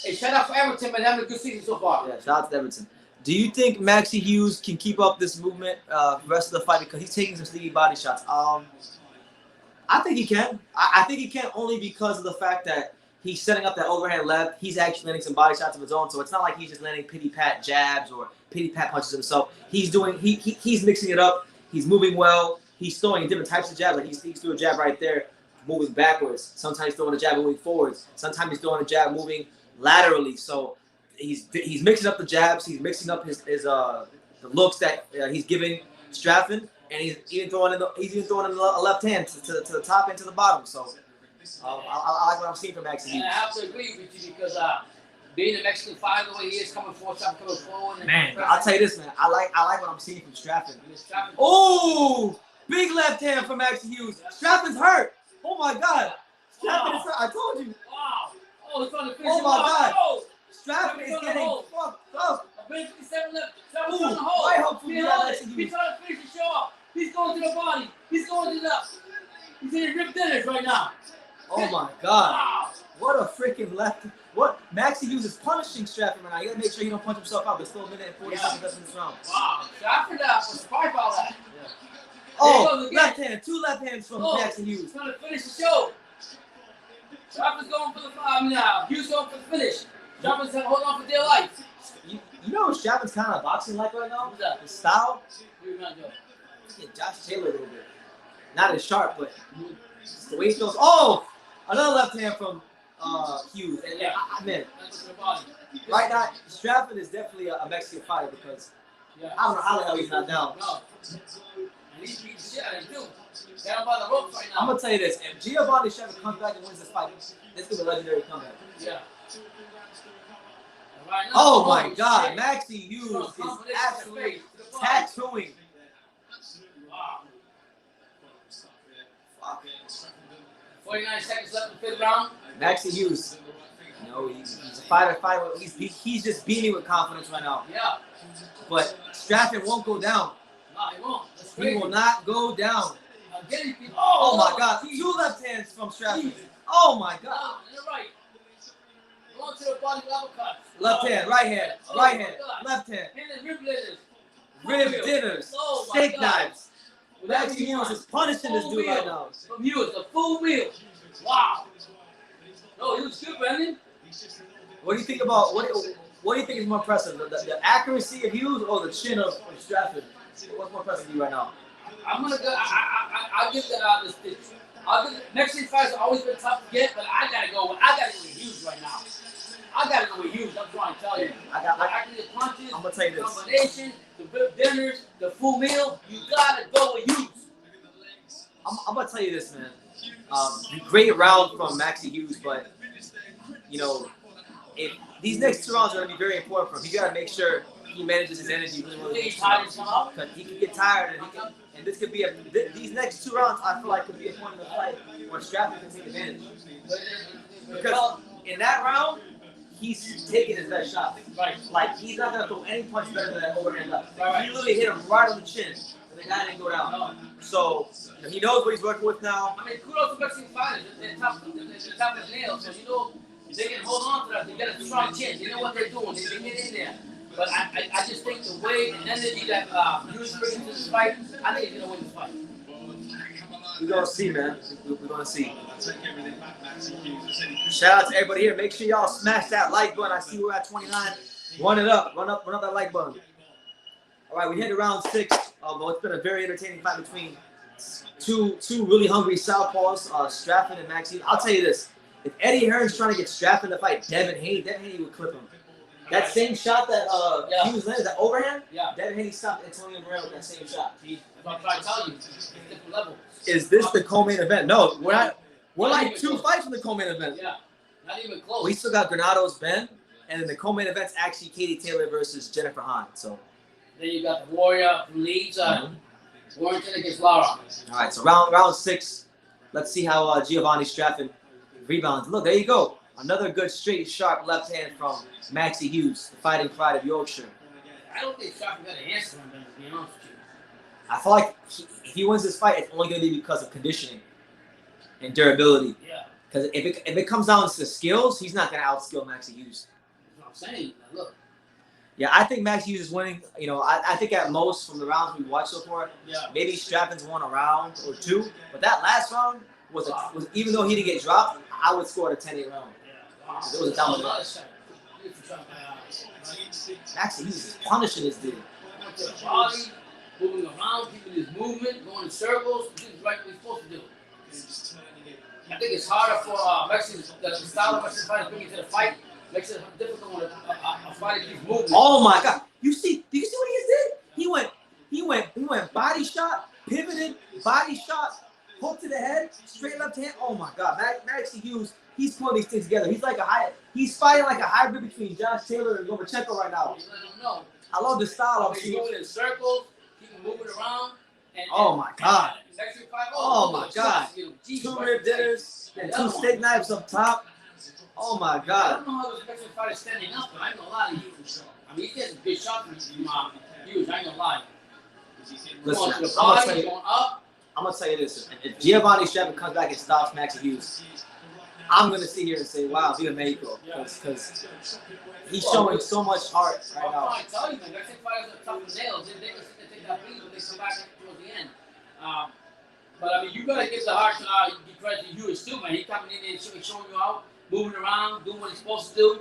Hey, shout out for Everton, man. Having a good season so far. Yeah, shout out to Everton. Do you think Maxi Hughes can keep up this movement the rest of the fight because he's taking some sneaky body shots? I think he can. I think he can only because of the fact that he's setting up that overhand left. He's actually landing some body shots of his own, so it's not like he's just landing pity-pat jabs or pity-pat punches himself. He's doing he's mixing it up. He's moving well. He's throwing different types of jabs. Like he's threw a jab right there, moving backwards. Sometimes he's throwing a jab moving forwards. Sometimes he's throwing a jab moving laterally. So he's mixing up the jabs. He's mixing up his the looks that he's giving Strafford. And he's even throwing in a left hand to the top and to the bottom. So I like what I'm seeing from Maxi. And I have to agree with you because being a Mexican fighter the way he is, coming forward. Man, I'll tell you this, man. I like what I'm seeing from Strafford. Oh, big left hand from Maxi Hughes. Strafford's hurt. Oh my God. Strafford is hurt. I told you. Wow. Oh, he's trying to finish. Oh my God. Oh. Strafford is getting fucked up. Bench 57 left. Strafford's Ooh, on the hold. I hope for He's trying to finish the show off. He's going to the body. He's going to the. He's in rib dinners right now. Oh my God. Wow. What a freaking left. What Maxi Hughes is punishing Strafford right now. You gotta make sure he don't punch himself out. There's still a minute and 40 seconds left in this round. Wow. Strafford was surprised by that. Yeah. Oh, left hand. Two left hands from Maxi Hughes. He's trying to finish the show. Strafford's going for the now. Hughes going for the finish. Strafford's holding on for dear life. You know what Strafford's kind of boxing like right now? What's that? His style? What are you gonna do? Yeah, Josh Taylor a little bit. Not as sharp, but the way he throws. Oh! Another left hand from Hughes. And man, right now, Strafford is definitely a Mexican fighter because I don't know how the hell he's not down. No. And he's beating shit out of him, too. Down by the ropes right now. I'm going to tell you this. If Giovanni Strafford comes back and wins this fight, this is going to be a legendary comeback. Yeah. Right now, Oh my God. shit. Maxi Hughes is absolutely tattooing. Wow. Fuck. 49 seconds left in the fifth round. Maxi Hughes. You know, he's a fighter. He's just beaming with confidence right now. Yeah. But Strafford won't go down. No, he won't. That's He crazy. will not go down. Again, Oh my God. Two left hands from Strafford. Oh my God. Oh, you're right. Going to the body level cut. Left hand, right hand, right hand, left hand. Hand and rib dinners. Rib dinners, Oh my steak God. knives. Whatever Maxi you Hughes want. is punishing this Full dude right meal. now. From Hughes, a full meal. Wow. No, he was good, Brandon. What do you think about what do you think is more impressive? The accuracy of Hughes or the chin of Strafford? What's more impressive to you right now? I'm gonna go. I'll give Mexican fights have always been tough to get, but I gotta go with Hughes right now. I gotta go with Hughes. I'm trying to tell you. I got. The punches, I'm gonna tell you this. combination, the rib dinners, the full meal. You gotta go with Hughes. I'm gonna tell you this, man. Great round from Maxi Hughes, but you know, if these next two rounds are gonna be very important for him. He gotta make sure he manages his energy really well. Because he can get tired, and this could be these next two rounds. I feel like could be a point in the fight where Strafford can take advantage. Because in that round, he's taking his best shot. Right. Like he's not gonna throw any punch better than that overhand left. Right. He literally hit him right on the chin, and the guy didn't go down. So he knows what he's working with now. I mean, kudos to Mexican fighters. They're tough as nails. So you know they can hold on to that. They got a strong chin. They know what they're doing. They can get in there. But I just think the way and energy that Hughes brings to this fight, I think he's gonna win this fight. We're gonna see, man. We're gonna see. Shout out to everybody here. Make sure y'all smash that like button. I see we're at 29. Run it up. Run up that like button. All right, we hit round 6. It's been a very entertaining fight between two really hungry southpaws, Strafford and Maxi. I'll tell you this: if Eddie Hearn's trying to get Strafford to fight Devin Haney would clip him. That same shot that Hughes landed, that overhand, Devin Haney stopped Antonio Moreno with that same shot. I'm trying to tell you, it's a different level. Is this the co-main event? No, we're not. We're like 2 fights from the co-main event. Yeah, not even close. We still got Granados, Ben, and then the co-main event's actually Katie Taylor versus Jennifer Hahn. So then you got the Warrior from Leeds, Warrington against Lara. all right, so round 6. Let's see how Giovanni Strafford rebounds. Look, there you go. Another good, straight, sharp left hand from Maxi Hughes, the fighting pride of Yorkshire. I don't think Strafford got an answer on him, to be honest with you. I feel like if he wins this fight, it's only going to be because of conditioning and durability. Yeah. Because if it comes down to skills, he's not gonna outskill Maxi Hughes. That's what I'm saying. Look. Yeah, I think Maxi Hughes is winning. You know, I think at most from the rounds we've watched so far, maybe Straffen's won a round or two. But that last round was even though he didn't get dropped, I would score a 10-8 round. Wow. It was a dominant round. Maxi Hughes is punishing this dude. Body, moving around, keeping his movement, going in circles. This is right what he's supposed to do. I think it's harder for Maxi, the style of Maxi fighter bringing to the fight makes it difficult when a fighter keeps moving. Oh my God! Do you see what he just did? He went body shot, pivoted, body shot, hook to the head, straight left hand. Oh my God! Maxi Hughes, he's putting these things together. He's fighting like a hybrid between Josh Taylor and Lomachenko right now. I love the style. He's moving in circles, keep moving around. Oh my God! Oh my God! Geez, 2 rib dinners and 2 steak knives up top. Oh my I God! don't know how this Mexican fighter is standing up, but I ain't gonna lie to you. I mean, he's getting a good shot from Hughes. I ain't gonna lie. Listen, Going to the body, going up. I'm gonna tell you this: if Giovanni Sharon comes back and stops Maxi Hughes, I'm gonna sit here and say, "Wow, Viva Mexico," because he's showing so much heart right now. I tell you, man, Mexican fighters are tough as nails. They take that beat, but they come back towards the end. But I mean, you gotta give the heart to credit to Hughes too, man. He coming in there and showing you out, moving around, doing what he's supposed to do.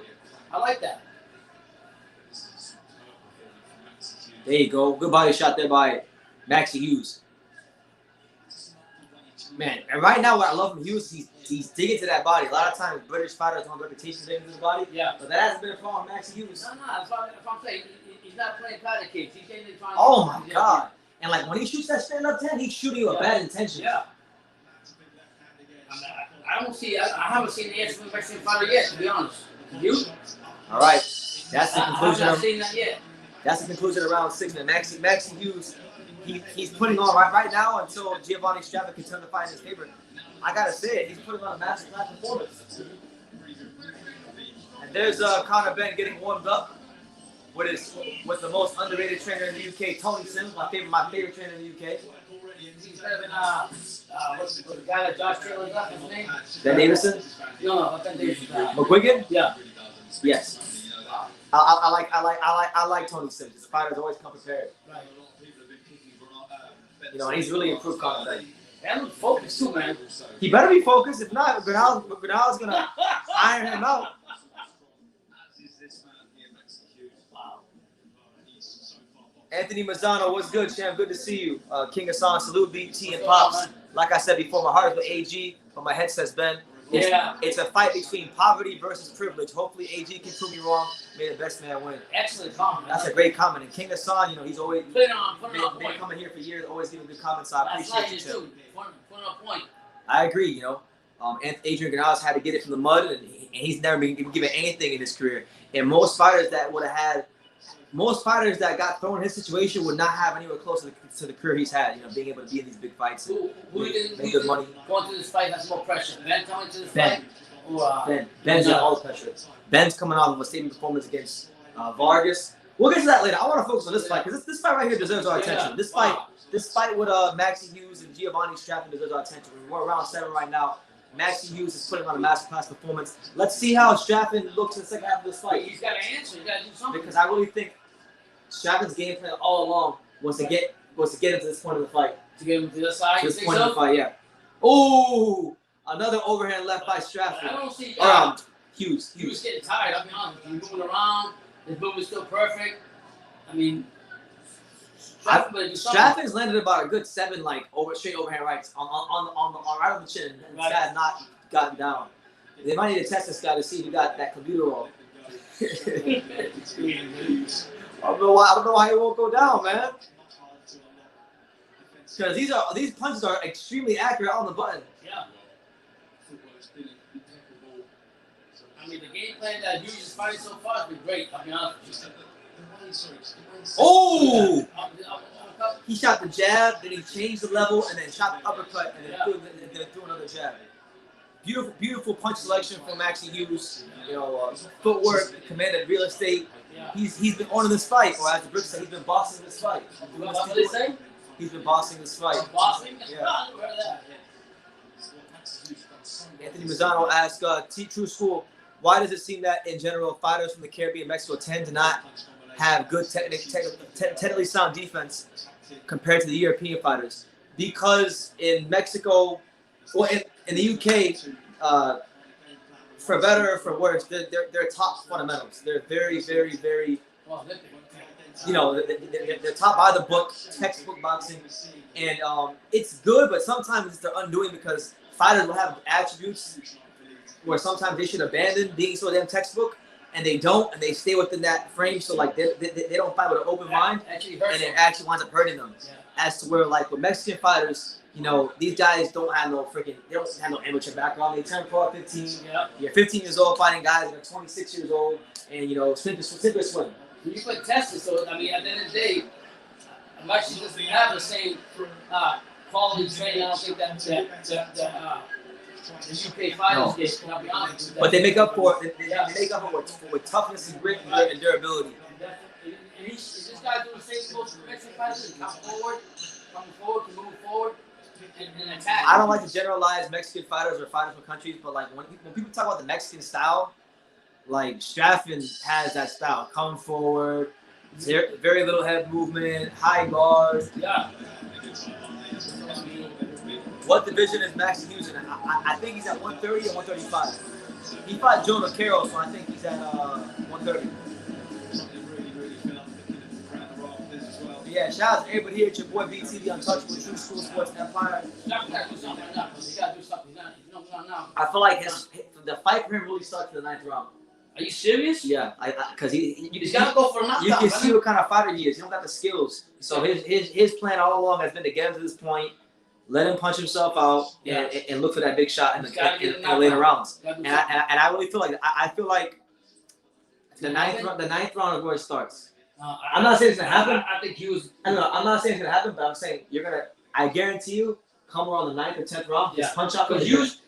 I like that. There you go. Good body shot there by Maxi Hughes. Man, and right now what I love from Hughes, he's digging to that body. A lot of times British fighters don't have a reputation digging to the body. Yeah. But that hasn't been a problem with Maxi Hughes. No, that's what I'm saying. He's not playing patty cakes. He's getting in trying to. Oh my God. And like when he shoots that straight up 10, he's shooting you with bad intentions. Yeah. I don't see. I haven't seen the answer from the Mexican fighter yet, to be honest. You? All right. That's the I have conclusion not of seen that yet. That's the conclusion of round 6, man. Maxi Hughes, he's putting on right now until Giovanni Straffin can turn the fight in his favor. I gotta say it, he's putting on a masterclass performance. And there's Conor Benn getting warmed up with the most underrated trainer in the UK, Tony Sims, my favorite trainer in the UK. He's better than what's the guy that Josh Taylor got? His name? Ben Davison? No, Ben Davison. McGuigan? Yeah. Yes. I like Tony Sims. His fighters always come prepared. Right. You know, and he's really improved Conor Benn. And look focused too, man. He better be focused. If not, Granados gonna iron him out. Wow. Anthony Mazzano, what's good, champ? Good to see you. King Hassan, salute BT and Pops. Like I said before, my heart is with AG, but my head says Ben. It's a fight between poverty versus privilege. Hopefully AG can prove me wrong. May the best man win. Excellent comment. That's a great comment. And King Hassan, you know, he's always Put it on been coming here for years, always giving good comments, so I appreciate you too. Put on point. I agree, you know. Adrian Granados had to get it from the mud, and he's never been given anything in his career. And most fighters that got thrown in his situation would not have anywhere close to the career he's had, you know, being able to be in these big fights and make good money. Going to this fight has more pressure. Ben coming to this fight? Ben's got all the pressure. Ben's coming off of a statement performance against Vargas. We'll get to that later. I want to focus on this fight because this fight right here deserves our attention. This fight with Maxi Hughes and Giovanni Straffin deserves our attention. We're around 7 right now. Maxi Hughes is putting on a masterclass performance. Let's see how Straffin looks in the second half of this fight. He's got to answer. He's got to do something. Because I really think Straffin's game plan all along was to get him to this point of the fight. To get him to the side. To this point of the fight, yeah. Oh, another overhand left by Straffin. I don't see Hughes. He was getting tired. I'll be honest. He's moving around. His movement's still perfect. I mean, Straffin's landed about a good 7 straight overhand rights on right on the chin. And this guy has not gotten down. They might need to test this guy to see if he got that computer roll. I don't know why he won't go down, man. Because these punches are extremely accurate on the button. Yeah. I mean, the game plan that Hughes is fighting so far has been great. I'll be honest with you. Oh! He shot the jab, then he changed the level, and then shot the uppercut, and then threw another jab. Beautiful punch selection from Maxi Hughes. You know, footwork, commanded real estate. He's been owning this fight, or as the Brits say, he's been bossing this fight. What did they say? He's been bossing this fight. Bossing? Yeah. Anthony Mazzano asked, True School, why does it seem that in general fighters from the Caribbean, Mexico tend to not have good technically sound defense compared to the European fighters? Because in Mexico, or in the UK, for better or for worse, they're top fundamentals. They're very, very, very, they're top by the book, textbook boxing. And it's good, but sometimes it's their undoing because fighters will have attributes where sometimes they should abandon being so damn textbook, and they don't, and they stay within that frame. So like they don't fight with an open mind, and it actually winds up hurting them. As to where like with Mexican fighters, these guys don't have no amateur background. They turn pro at 15. You're 15 years old fighting guys that are 26 years old, and sink or swim. You put tested, so I mean, at the end of the day, Maxi doesn't have the same quality training. I don't think that the UK fighters get. I'll be honest. But they make up for it. They make up for it with toughness and grit and durability. And this guy doing the same motion for Mexican fighters, coming forward, to move forward, and attack. I don't like to generalize Mexican fighters or fighters from countries, but like when people talk about the Mexican style, like Straffen has that style. Come forward, very little head movement, high guard. Yeah. What division is Maxi Hughes in? I think he's at 130 or 135. He fought Joe Nocaro, so I think he's at 130. Yeah, shout out to everybody here. It's your boy BT, the Untouchable True School Sports Empire. I feel like the fight for him really starts in the 9th round. Are you serious? Yeah, because you just gotta go for a knockout. You can see what kind of fighter he is. He don't got the skills. So his plan all along has been to get him to this point, let him punch himself out, and look for that big shot in the later rounds. And I really feel like the ninth round is where it starts. I'm not saying it's gonna happen. I think Hughes. I'm not saying it's gonna happen, but I'm saying I guarantee you, come around the 9th or 10th round, just punch out. Because Hughes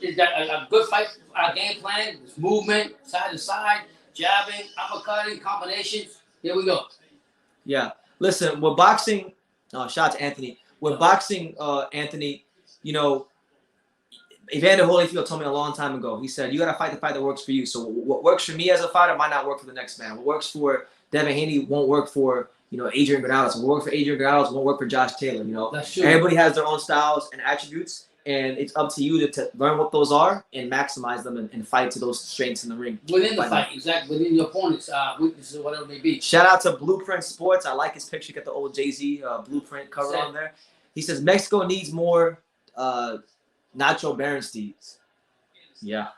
is got a good fight game plan, movement, side to side, jabbing, uppercutting, combinations. Here we go. Yeah. Listen, with boxing, shout out to Anthony. With boxing, Anthony, Evander Holyfield told me a long time ago. He said, you got to fight the fight that works for you. So what works for me as a fighter might not work for the next man. What works for Devin Haney won't work for, Adrian Granados. What works for Adrian Granados won't work for Josh Taylor. That's true. Everybody has their own styles and attributes, and it's up to you to learn what those are and maximize them and fight to those strengths in the ring. Within the fight, exactly. Within your opponent's weaknesses or whatever it may be. Shout out to Blueprint Sports. I like his picture. Got the old Jay-Z Blueprint cover on there. He says Mexico needs more Nacho Berensteins. Yeah,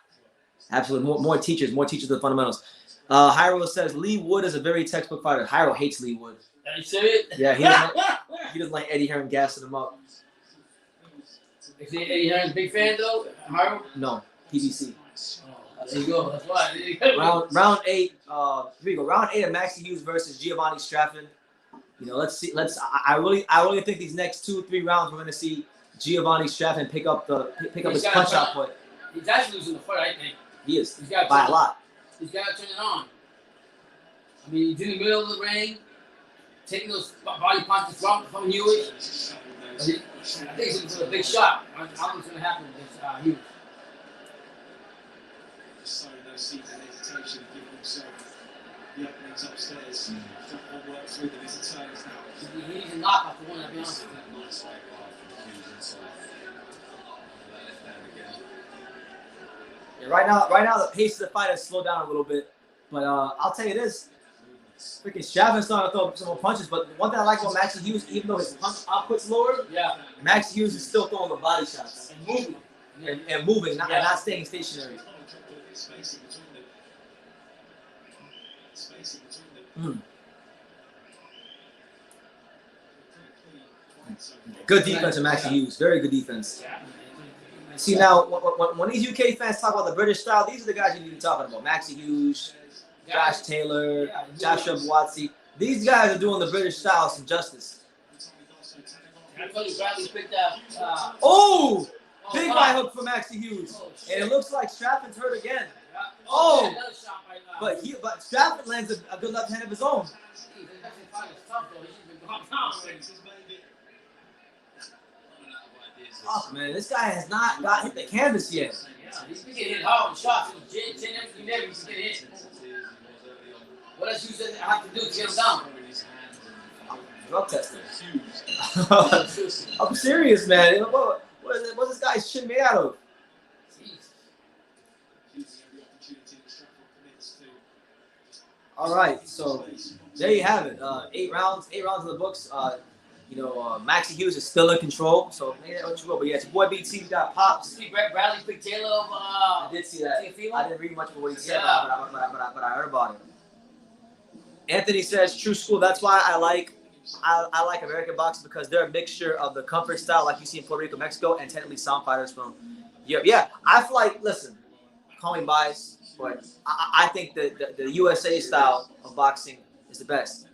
absolutely. More teachers of the fundamentals. Hyro says Lee Wood is a very textbook fighter. Hyro hates Lee Wood. Are you serious? Yeah, he doesn't like Eddie Hearn gassing him up. Is Eddie Hearn's big fan though? Hyro? No, PBC. There you go. That's why. Round 8. Here we go. Round 8 of Maxi Hughes versus Giovanni Straffen. Let's see. I really think these next 2-3 rounds we're gonna see Giovanni Straffen pick up his punch output. He's actually losing the fight, I think. He is by a lot. He's got to turn it on. I mean, he's in the middle of the ring, taking those body punches from Hughes. I think it's a big shot. I don't know what's going to happen against Hughes. So no seat and hesitation, giving himself the openings upstairs. What works with him is the turns now. He needs a knockout for one, I'll be honest with you. Nice leg from Hughes inside. Left hand again. Yeah, right now the pace of the fight has slowed down a little bit, but I'll tell you this: freaking Straffen's starting to throw some more punches. But one thing I like about Maxi Hughes, even though his punch output's lower, Maxi Hughes is still throwing the body shots and moving, not staying stationary. Good defense from Maxi Hughes. Very good defense. See, now, when these UK fans talk about the British style, these are the guys you need to be talking about. Maxi Hughes, Josh Taylor, Joshua Buatsi. These guys are doing the British style some justice. I told you Bradley picked up. Big right hook for Maxi Hughes. And it looks like Straffen's hurt again. But Straffen lands a good left hand of his own. Fuck, man, this guy has not got hit the canvas yet. Yeah, he's been getting hit hard with shots. Chin, everything there, he's getting hit. What else you have to do to get him down? Drug testing. I'm serious, man. What's this guy's chin made out of? All right, so there you have it. 8 rounds in the books. Maxi Hughes is still in control, so maybe that's what you will. But yeah, it's your boy BT. We got Pops. See Bradley picked Taylor of. I did see that. I didn't read much of what he said, but I heard about it. Anthony says, "True school. That's why I like American boxing because they're a mixture of the comfort style, like you see in Puerto Rico, Mexico, and technically sound fighters from Europe." Yeah, I feel like, listen, call me biased, but I think the USA style of boxing is the best.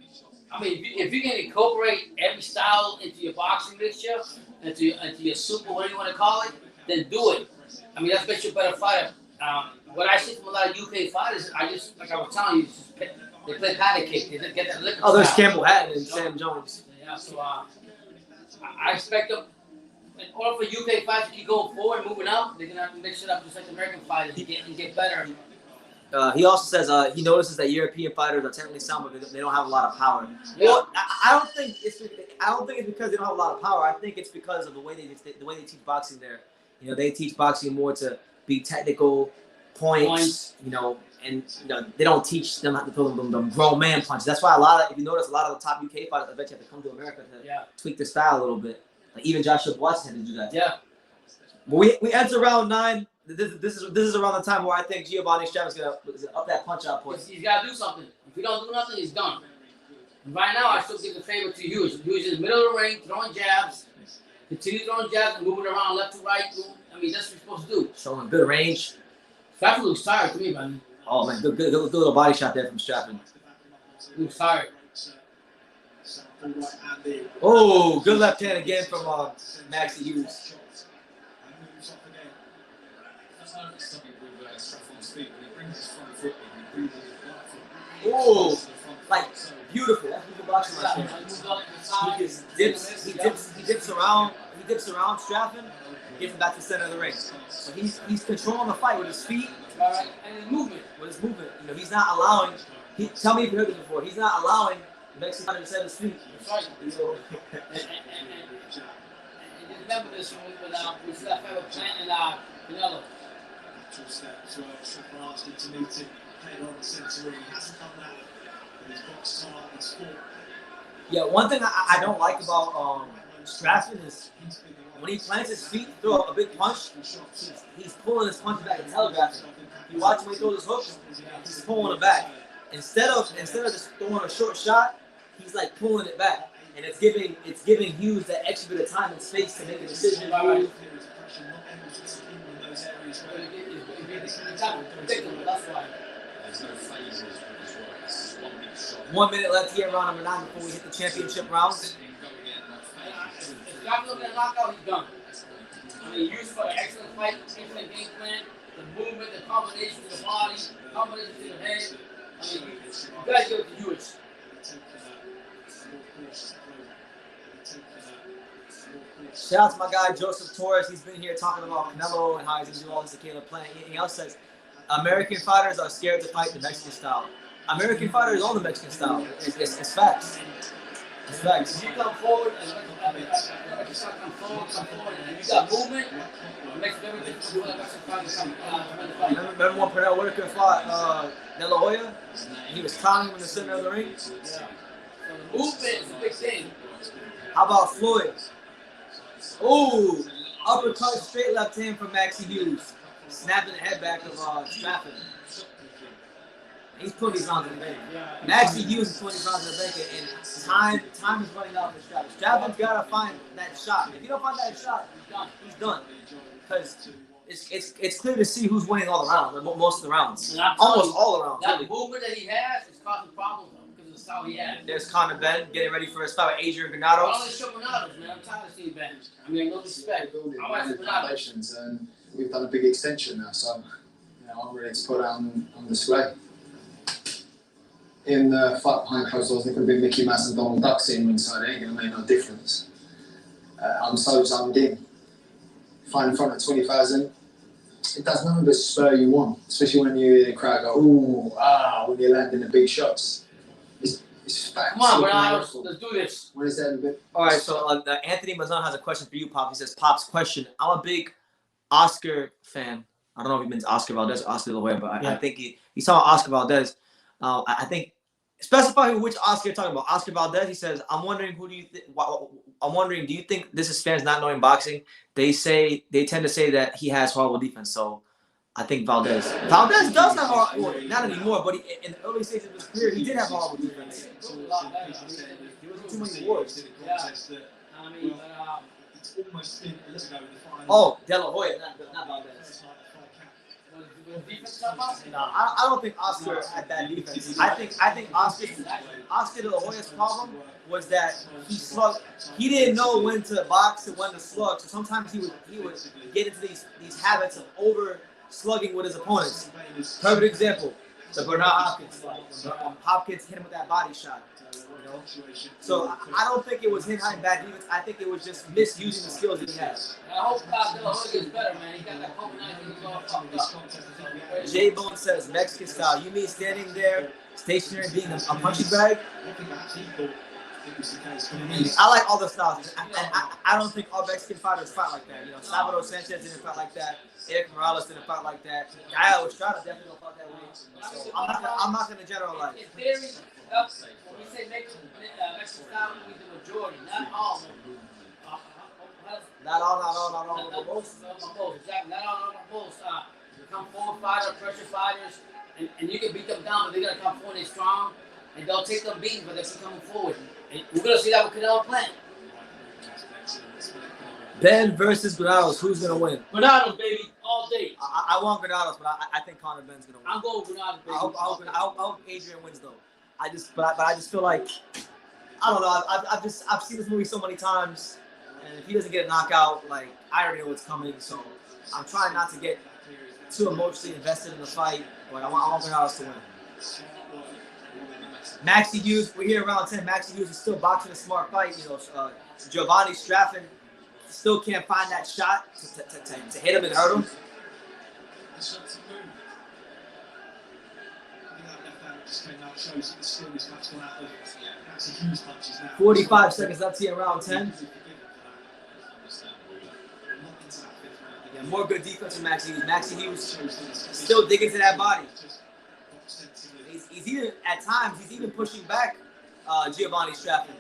I mean, if you can incorporate every style into your boxing mixture, into your super, whatever you want to call it, then do it. I mean, that makes you a better fighter. What I see from a lot of UK fighters, like I was telling you, they play patty cake. They get that liquor. Oh, there's Campbell Hatton and Sam Jones. Yeah, so I expect them, in order for UK fighters to keep going forward and moving up, they're going to have to mix it up just like American fighters and get better. He also says he notices that European fighters are technically sound, but they don't have a lot of power. Yeah. Well, I don't think it's because they don't have a lot of power. I think it's because of the way they teach boxing there. You know, they teach boxing more to be technical points. And they don't teach them how to throw them grown man punches. That's why if you notice, a lot of the top UK fighters eventually have to come to America to tweak their style a little bit. Like even Joshua Warrington had to do that. Yeah. But we enter round 9. This is around the time where I think Giovanni Sharon's gonna up that punch out point. He's got to do something. If he don't do nothing, he's done. And right now, I still give the favor to Hughes. Hughes in the middle of the ring, throwing jabs, continue throwing jabs, and moving around left to right. I mean, that's what you're supposed to do. Showing good range. Strafford looks tired to me, man. Oh man, good little body shot there from Strafford. Looks tired. Oh, good left hand again from Maxi Hughes. Oh, like beautiful. That's beautiful boxing right there. He dips around Strafford, and gets him back to the center of the ring. So he's controlling the fight with his feet. And his movement. He's not allowing. Tell me if you heard this before. He's not allowing the Mexican to set his feet. That's right. And remember this when we see that fight with Plant and Canelo. Steps where Sharon asking to meet him head on the centre ring. He hasn't done that with his box start and sport. Yeah, one thing I don't like about Strafford is when he plants his feet, throw a big punch, he's pulling his punch back and telegraphing. You watch him when he throws his hooks, he's pulling it back. Instead of just throwing a short shot, he's like pulling it back. And it's giving Hughes that extra bit of time and space to make a decision. Right. That's why. There's no phases with his work. It's just one big shot. 1 minute left here, round number 9 before we hit the championship rounds. If Josh looking at knockout, he's done. I mean, used for an excellent fight, excellent game plan, the movement, the combination to the body, combination to the head. I mean, you gotta give it to Hughes. Shout out to my guy Joseph Torres. He's been here talking about Canelo and how he's gonna do all this to Caleb Plant. He also says American fighters are scared to fight the Mexican style. American fighters own the Mexican style. It's facts. It's facts. You come forward and come forward, and you got movement. It makes everything to do like Mexican fight. Remember when Pernell Whitaker fought De La Hoya? And he was taunting him in the center of the ring? Yeah. So the movement is a big thing. How about Floyd? Ooh, uppercut, straight left hand from Maxi Hughes. Snapping the head back of Strafford. He's putting these rounds in the bank. Maxi Hughes is putting these rounds in the bank, and time is running out for Strafford. Strafford's got to find that shot. If you don't find that shot, he's done. Because it's clear to see who's winning all the rounds, most of the rounds. Almost all the rounds. That really. movement that he has is causing problems because of the style he has. There's Conor Benn getting ready for his fight with Adrian All Granados. this shit Granados, man. I'm tired of seeing Ben. I mean, no respect. Building I like the Granados. foundations, and we've done a big extension now, so I'm ready to put that on display. In the fight behind closed doors, there could be Mickey Mouse and Donald Duck sitting inside. It ain't gonna make no difference. I'm so zoned in. fight in front of 20,000, it does nothing but spur you on, especially when you hear the crowd go, ooh, when you're landing the big shots. It's facts. Come on, Granados, let's do this. What is that a bit? All right, so Anthony Mazan has a question for you, Pop. He says, Pop's question. I'm a big Oscar fan. I don't know if he means Oscar Valdez or Oscar De La Hoya, but I think he saw Oscar Valdez. I think specify which Oscar you're talking about. Oscar Valdez. He says, I'm wondering do you think this is fans not knowing boxing? They tend to say that he has horrible defense. So I think Valdez does have horrible, well, not anymore, but in the early stages of his career, he did have horrible defense. He was too many wars. I mean, it's almost been a little ago in the final. Oh, De La Hoya, not Valdez. No, I don't think Oscar had that defense. I think Oscar De La Hoya's problem was that he didn't know when to box and when to slug. So sometimes he would get into these habits of over slugging with his opponents. Perfect example, the Bernard Hopkins slug. Hopkins hit him with that body shot. You know? So I don't think it was him having bad defense. I think it was just misusing the skills that he has. I hope De La Hoya gets better, man. He got that COVID-19 going fucked up. J Bone says Mexican style. You mean standing there, stationary, being a punching bag? I like all the styles, and I don't think all Mexican fighters fight like that. You know, Salvador Sanchez didn't fight like that. Eric Morales didn't fight like that. Gael Estrada definitely don't fight that way. So I'm not gonna generalize. In theory, when we say Mexican style, we mean the majority, not all. Not all. Most. Exactly. Not all. Most. Come forward fighters, pressure fighters, and you can beat them down, but they're gonna come forward and strong, and they'll take them beatings, but they're coming forward. And we're gonna see that with Canelo Plant. Ben versus Granados. Who's gonna win? Granados, baby, all day. I want Granados, but I think Conor Benn's gonna win. I'm going Granados, baby. I hope Adrian wins though. I just feel like I don't know. I've seen this movie so many times, and if he doesn't get a knockout, like I already know what's coming. So I'm trying not to get too emotionally invested in the fight, but I want Granados to win. Maxi Hughes, we're here around 10. Maxi Hughes is still boxing a smart fight. You know, Giovanni Straffen still can't find that shot to hit him and hurt him. 45 seconds left here in round 10. Yeah, more good defense from Maxi Hughes. Maxi Hughes still digging to that body. He's even, at times, he's even pushing back Giovanni Straffen.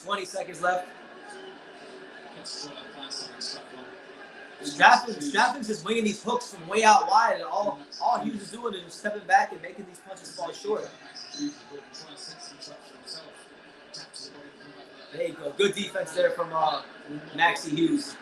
20 seconds left. Straffen's just winging these hooks from way out wide, and all Hughes is doing is just stepping back and making these punches fall short. There you go. Good defense there from Maxi Hughes.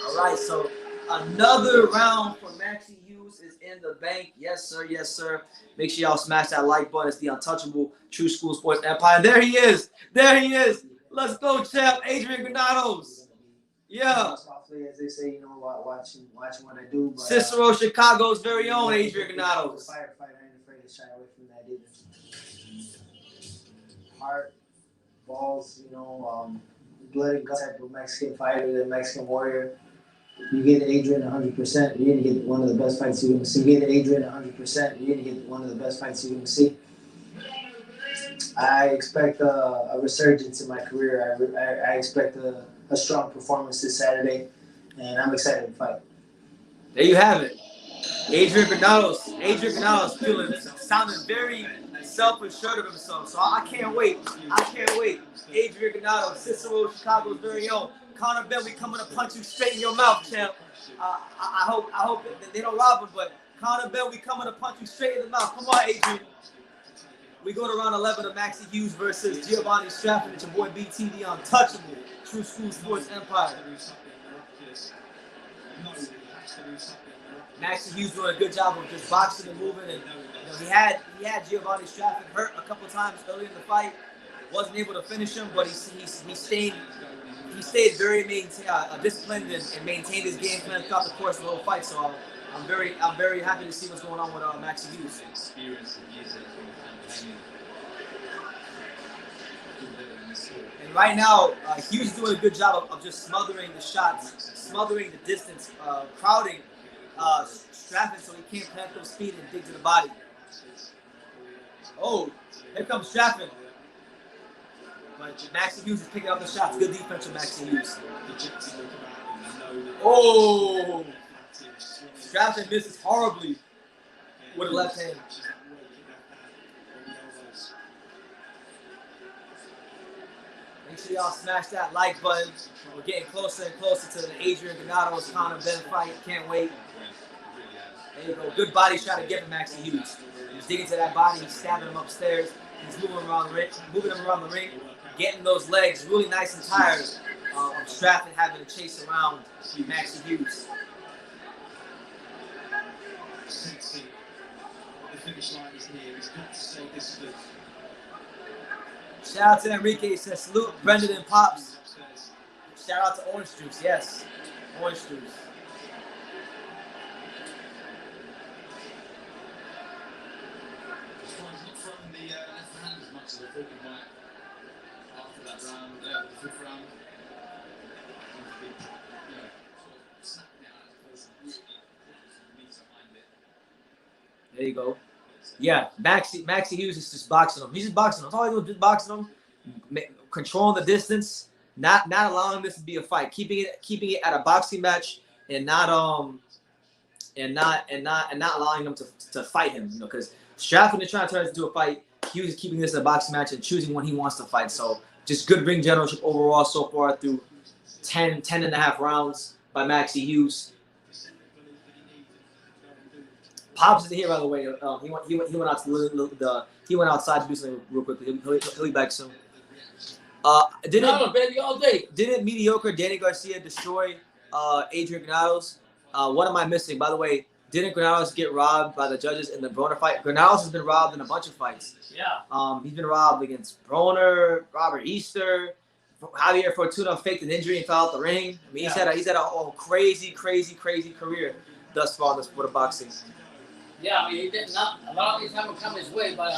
All right, so another round for Maxi Hughes is in the bank. Yes, sir. Yes, sir. Make sure y'all smash that like button. It's the Untouchable True School Sports Empire. There he is. There he is. Let's go, champ. Adrian Granados. Yeah. As they say, you know, watching what I do. But, Cicero, Chicago's very own Adrian Granados. Firefighter, I ain't afraid to shy away from that either. Heart, balls, you know, blood and guts type of Mexican fighter, the Mexican warrior. You get Adrian 100%, you're gonna get one of the best fights you're gonna see. You get Adrian 100%, you're gonna get one of the best fights you're gonna see. I expect a resurgence in my career. I expect a strong performance this Saturday, and I'm excited to fight. There you have it. Adrian Granados. Adrian Granados sounding very self-assured of himself. So I can't wait. I can't wait. Adrian Granados, Cicero, Chicago's very own. Conor Benn, we coming to punch you straight in your mouth, champ. I hope that they don't rob him, but Conor Benn, we coming to punch you straight in the mouth. Come on, Adrian. We go to round 11 of Maxi Hughes versus Giovanni Straffen. It's your boy BT, the Untouchable True School Sports Empire. Maxi Hughes doing a good job of just boxing and moving, and you know, he had Giovanni Straffen hurt a couple times early in the fight. Wasn't able to finish him, but he stayed very disciplined and maintained his game plan throughout the course of the whole fight. So I'm very happy to see what's going on with Maxi Hughes. Experience of using campaigning. And right now, Hughes is doing a good job of just smothering the shots, smothering the distance, crowding Strafford so he can't plant those feet and dig to the body. Oh, here comes Strafford. But Maxi Hughes is picking up the shots. Good defense from Maxi Hughes. Oh! Strafford misses horribly with a left hand. Make sure y'all smash that like button. We're getting closer and closer to the Adrian Granados Conor Benn fight. Can't wait. There you go. Good body shot again from Maxi Hughes. He's digging to that body. He's stabbing him upstairs. He's moving him around the ring, getting those legs really nice and tired of Strafford having to chase around Maxi Hughes. The finish line is near. He's got to stay disciplined. Shout out to Enrique. He says salute Brendan and Pops. Shout out to Orange Juice. Yes, Orange Juice. From the left hand as much as I thought he might after that round, the fifth round. There you go. Yeah, Maxi Hughes is just boxing him. He's just boxing him. That's all he's doing, just boxing him, controlling the distance, not allowing this to be a fight, keeping it at a boxing match, and not allowing him to fight him. You know, because Strafford is trying to turn it into a fight. Hughes is keeping this a boxing match and choosing when he wants to fight. So just good ring generalship overall so far through 10 and a half rounds by Maxi Hughes. Pops isn't here, by the way. He went out to he went outside to do something real quickly. He'll be back soon. Baby, all day. Didn't mediocre Danny Garcia destroy Adrian Granados? What am I missing? By the way, didn't Granados get robbed by the judges in the Broner fight? Granados has been robbed in a bunch of fights. Yeah. He's been robbed against Broner, Robert Easter, Javier Fortuna faked an injury and fell out the ring. I mean, he's had a crazy career thus far in the sport of boxing. Yeah, I mean, he did not. A lot of these haven't come his way, but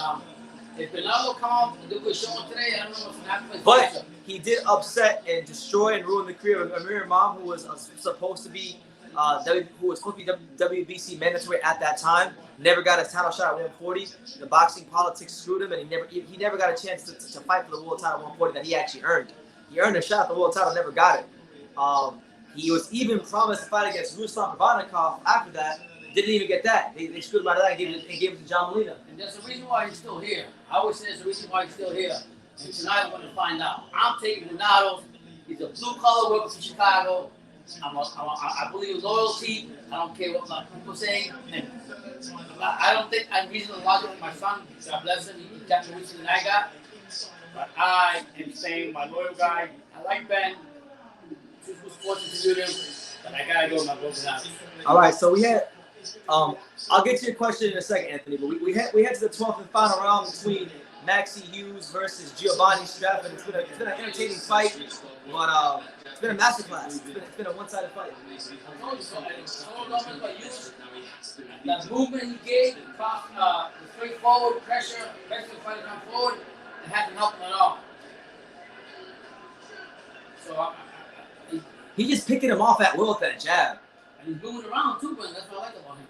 if Bernardo come out and do good showing today, I don't know what's going to happen. But he did upset and destroy and ruin the career of Amir Imam, who was supposed to be WBC mandatory at that time. Never got his title shot at 140. The boxing politics screwed him, and he never got a chance to fight for the world title at 140 that he actually earned. He earned a shot at the world title, never got it. He was even promised to fight against Ruslan Ivanikov after that. Didn't even get that. They screwed him out of that and gave it to John Molina. And there's a reason why he's still here. I always say there's a reason why he's still here. And tonight we're going to find out. I'm taking Granados. He's a blue-collar worker from Chicago. I believe in loyalty. I don't care what my people say. And I don't think I'm reasonably logical with my son. God bless him. He got me richer than I got. But I am saying my loyal guy. I like Ben. Choose sports to do this. But I got to go with my broken out. All right, so we had... I'll get to your question in a second, Anthony. But we head to the 12th and final round between Maxi Hughes versus Giovanni Strafford. It's been an entertaining fight, but it's been a masterclass. It's been a one-sided fight. The movement he gave, the straightforward pressure, pressing the fight to come forward, it hasn't helped him at all. So he just picking him off at will with that jab. And he's moving around too, but that's what I like about him.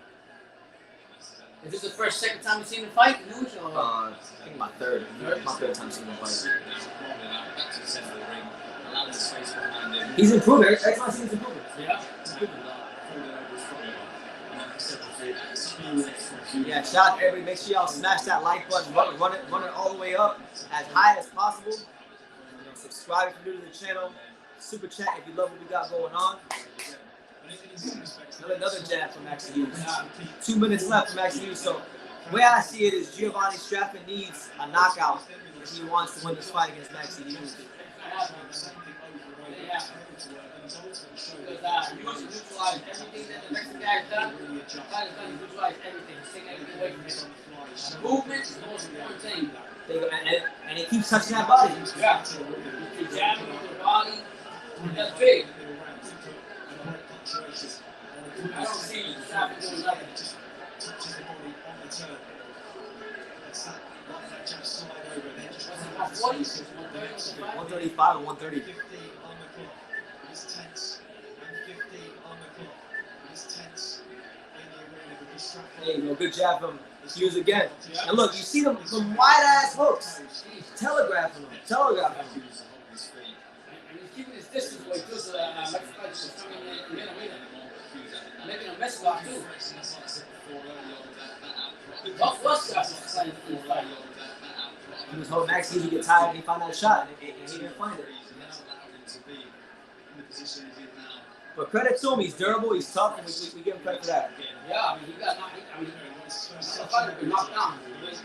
Is this the second time you've seen him fight? I think my third time seeing him fight. He's improving. Every time I see he's improving. Yeah. Yeah, shout out to everybody. Make sure y'all smash that like button. Run it all the way up as high as possible. Subscribe if you're new to the channel. Super chat if you love what we got going on. Another jab from Maxi Hughes. 2 minutes left for Maxi Hughes. So the way I see it is Giovanni Strafford needs a knockout if he wants to win this fight against Maxi Hughes. Because Hughes neutralized everything that the Mexican guy's done. He's neutralized everything. He's taking everything away from him. Movement is the most important thing. And he keeps touching that body. Yeah. He jabbing with the body. That's big. I don't see Sharon doing nothing. Touches the body on the turn. That's that, like that jab slide over, then just 135 and 130. 50 on the clock. He's tense. And 50 on the clock. He's tense. In the arena with his strap on. There you go. Good jab from Hughes again. And look, you see them wide ass hooks. Telegraphing them. Telegraphing them. And he's keeping his distance away too, so that Mexico is coming in the arena. Making a mess of too. Tough luck guys playing in the fight. He was hoping Maxi would get tired and he found that shot, and he didn't find it. But credit to him, he's durable, he's tough, and we give him credit for that. Yeah, I mean, he got knocked. I mean, the fighter been knocked down.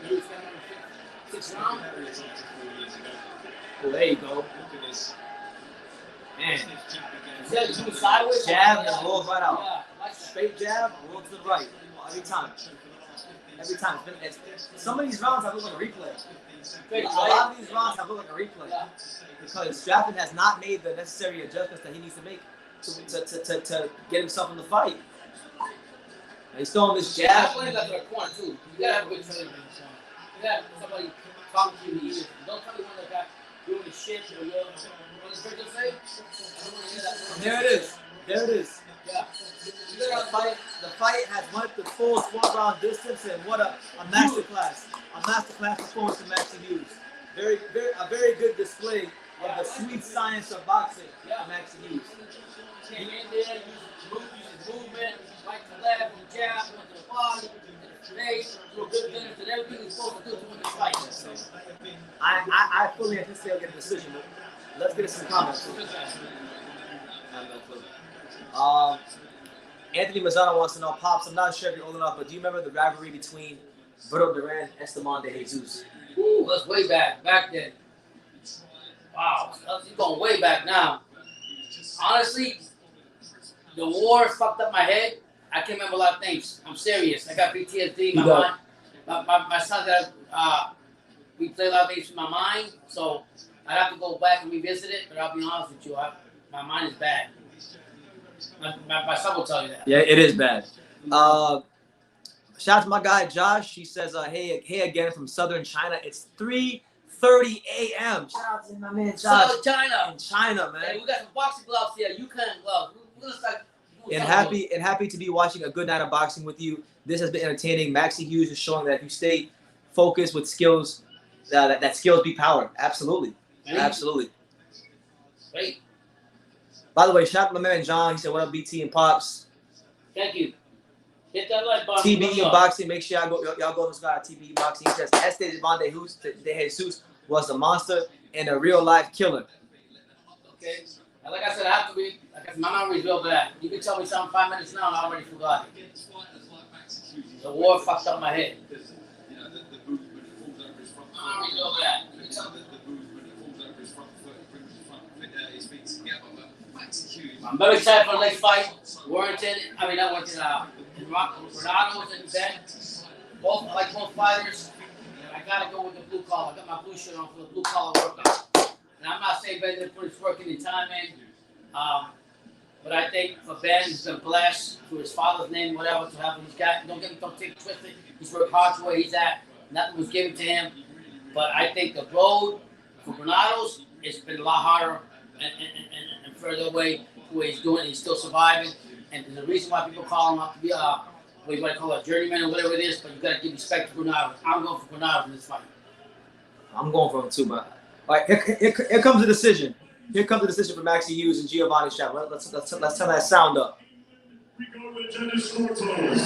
He was 6 rounds. Well, there you go. Man. Instead of doing sideways, Jab and rolls right out. Yeah, Straight jab, roll to the right. Every time. Every time. Some of these rounds have looked like a replay. A lot of these rounds have looked like a replay. Because Sharon has not made the necessary adjustments that he needs to make to get himself in the fight. And he's throwing this jab. playing like a corner too. You gotta have a good trainer. You gotta have somebody talking to you in the ear. Don't tell me when that guy doing the shit or what does Virgil say? I don't want to hear that. There it is. There it is. Yeah. The fight has went the full 12-round distance, and what a masterclass. A masterclass performance from Maxi Hughes. A very good display of the sweet science of boxing from Maxi Hughes. Came in there, used movement, right to left, and jab, went to the body, today, real good finish, and everything he's supposed to do to win the fight. I fully anticipate I'll get a decision, but let's get some comments. Anthony Mazzano wants to know, Pops, I'm not sure if you're old enough, but do you remember the rivalry between Berto Duran and Esteban de Jesus? Ooh, that's way back then. Wow, that's going way back now. Honestly, the war fucked up my head. I can't remember a lot of things. I'm serious. I got PTSD. My son got, we play a lot of things in my mind, so I'd have to go back and revisit it, but I'll be honest with you, my mind is bad. My son will tell you that. Yeah, it is bad. Shout out to my guy Josh. He says, hey again from Southern China. It's 3:30 a.m. Shout out to my man Josh. Southern China. In China, man. Hey, we got some boxing gloves here. You can't gloves. And happy to be watching a good night of boxing with you. This has been entertaining. Maxi Hughes is showing that if you stay focused with skills, that skills be power. Absolutely. Really? Absolutely. Great. By the way, shout out to my man John. He said, what up, BT and Pops? Thank you. Hit that like button. TBE Boxing. Make sure y'all go subscribe to TBE Boxing. He says, Esteban de Jesus was a monster and a real-life killer. Okay. And like I said, I have to be, my memory is real bad. You can tell me something 5 minutes now and I already forgot it. The war fucked up my head. My memory is real bad. You can tell me. I'm very excited for the next fight. Warrington, not Warrington, Granados and Benn. I like both fighters. And I gotta go with the blue collar. I got my blue shirt on for the blue collar workout. And I'm not saying Ben didn't put his work in the time in. But I think for Ben, he's been blessed through his father's name, whatever, to have him. He's got, don't take it twisted. He's worked hard to where he's at. Nothing was given to him. But I think the road for Granados, it's been a lot harder and further away to where he's doing. He's still surviving. And there's a reason why people call him out to be what you might call a journeyman or whatever it is, but you got to give respect to Granados. I'm going for Granados in this fight. I'm going for him too, but all right, here comes the decision. Here comes the decision for Maxi Hughes and Giovanni Sharon. Let's turn that sound up. We go to the judges' scorecards.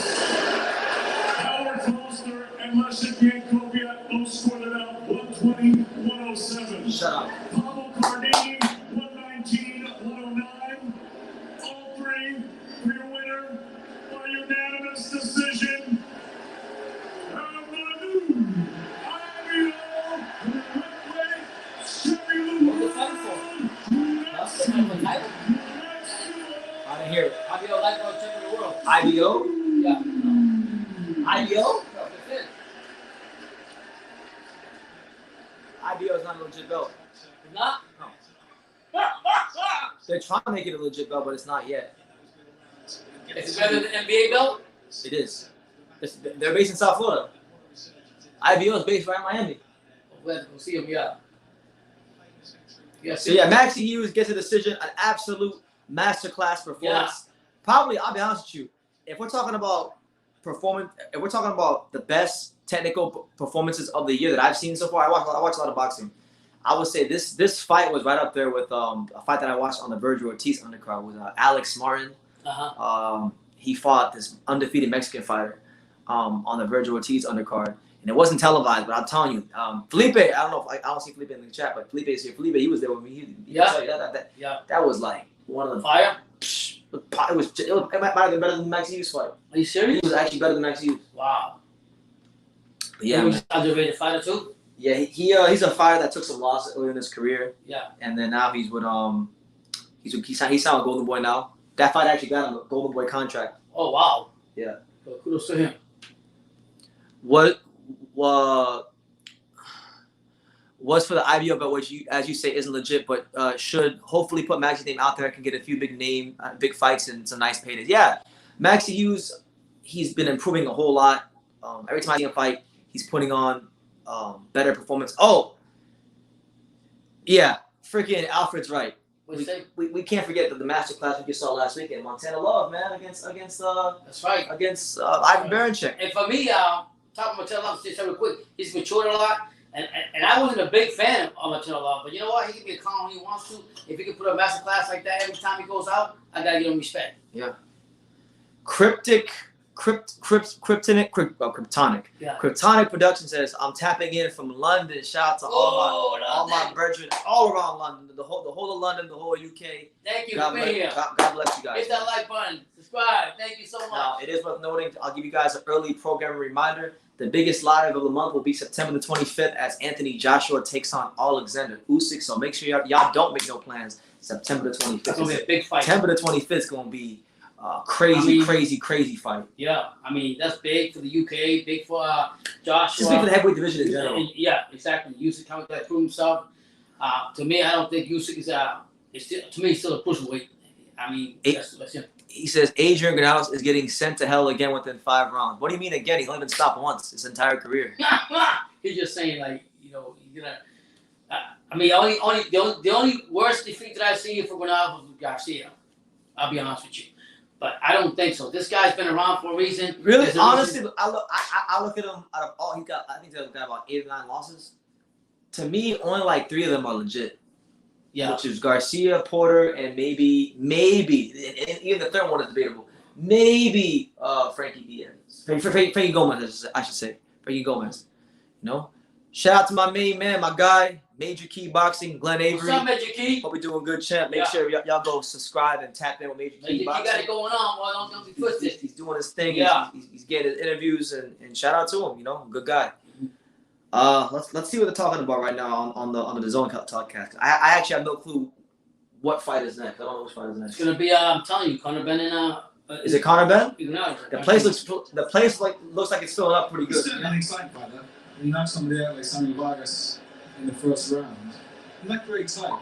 Howard Foster and Masha Biancopia both scored it out 120-107. Shut up. Pablo Cardini 119-109. All three for your winner by unanimous decision. I didn't hear it. IBO lightweight champion of the world. IBO? Yeah. IBO? That's it. IBO is not a legit belt. It's not? No. They're trying to make it a legit belt, but it's not yet. Is it better than the NBA belt? It is. They're based in South Florida. IBO is based right in Miami. We'll see him, yeah. So yeah, Maxi Hughes gets a decision, an absolute masterclass performance. Yeah. Probably, I'll be honest with you, if we're talking about performance, if we're talking about the best technical performances of the year that I've seen so far, I watch a lot of boxing. I would say this fight was right up there with a fight that I watched on the Virgil Ortiz undercard with Alex Martin. He fought this undefeated Mexican fighter on the Virgil Ortiz undercard. And it wasn't televised, but I'm telling you, Felipe, I don't know if I don't see Felipe in the chat, but Felipe is here. Felipe, he was there with me. That was like one of the fire. It might have been better than the Maxi Hughes fight. Are you serious? He was actually better than Maxi Hughes. Wow. Yeah, he was an underrated fighter too. Yeah, he's a fighter that took some losses early in his career. Yeah. And then now he's with he signed with Golden Boy now. That fight actually got him a Golden Boy contract. Oh wow. Yeah. So kudos to him. Was for the IBO belt, which as you say isn't legit, but should hopefully put Maxi's name out there, can get a few big fights and some nice paydays. Yeah, Maxi Hughes, he's been improving a whole lot. Every time I see him fight, he's putting on better performance. Oh, yeah, freaking Alfred's right. We can't forget the masterclass we just saw last weekend. Montana Love, man, against that's right, against Ivan Baranchyk. And for me, talking about Montana Love, say something quick. He's matured a lot. And I wasn't a big fan of Montana Love, but you know what? He can be a calm when he wants to. If he can put a master class like that every time he goes out, I gotta give him respect. Yeah. Kryptonic. Yeah. Kryptonic Production says, I'm tapping in from London. Shout out to all my brethren all around London, the whole of London, the whole of UK. Thank you for being here. God bless you guys. Hit that like button. Subscribe. Thank you so much. Now, it is worth noting, I'll give you guys an early programming reminder. The biggest live of the month will be September the 25th as Anthony Joshua takes on Alexander Usyk. So make sure y'all don't make no plans. September the 25th. It's going to be a big fight. September the 25th is going to be crazy fight. Yeah, I mean, that's big for the UK, big for Joshua. Just big for the heavyweight division in general. Yeah, exactly. Usyk coming to prove himself. To me, I don't think Usyk is still a cruiserweight. I mean, that's him. He says Adrian Granados is getting sent to hell again within 5 rounds. What do you mean again? He's only been stopped once his entire career. He's just saying, like, you know, you're gonna. I mean, the only worst defeat that I've seen for Granados was Garcia. I'll be honest with you, but I don't think so. This guy's been around for a reason. Really, honestly, I look at him. Out of all he got, I think he's got about 8 or 9 losses. To me, only like 3 of them are legit. Yeah, which is Garcia, Porter, and maybe, and even the third one is debatable. Maybe Frankie Diaz, Frankie Gomez, I should say, Frankie Gomez. You know, shout out to my main man, my guy, Major Key Boxing, Glenn Avery. What's up, Major Key? Hope we're doing good, champ. Make sure y'all go subscribe and tap in with Major Key Boxing. He got it going on. Don't be twisted. He's doing his thing. Yeah, he's getting his interviews and shout out to him. You know, good guy. Let's see what they're talking about right now on the DAZN podcast. I actually have no clue what fight is next. I don't know which fight is next. It's gonna be I'm telling you, Conor Benn and is it Conor Benn? No, the place looks like it's filling up pretty good. It's still an exciting fight, though. When you knock somebody out like Sammy Vargas in the first round, you're not very excited.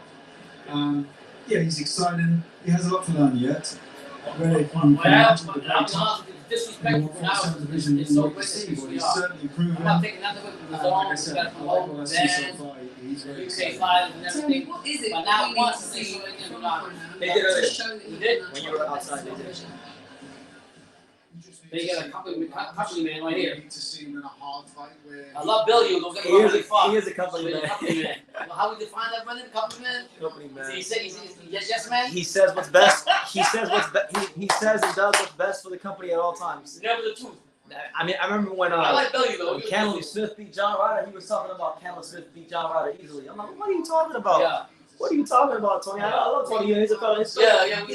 Yeah, he's exciting. He has a lot to learn yet. Disrespectful now is so great that he's certainly proven. I'm not taking nothing from the zone. He's got from home, Ben, UK fighters and everything. What is it? But not once to see They did earlier. You did? When you were outside, they did. They got a company man right here. To see him in a hard fight where I love Billy. You'll get really far. He is a company man. Well, how would you define that, brother? Company man? Company man. He's yes man? He says what's best. He says he says and does what's best for the company at all times. Never the truth. I mean, I remember when I like Billy though. When Callum Smith beat John Ryder, he was talking about Callum Smith beat John Ryder easily. I'm like, what are you talking about? Yeah. What are you talking about, Tony? I love Tony. He's a fellow. He's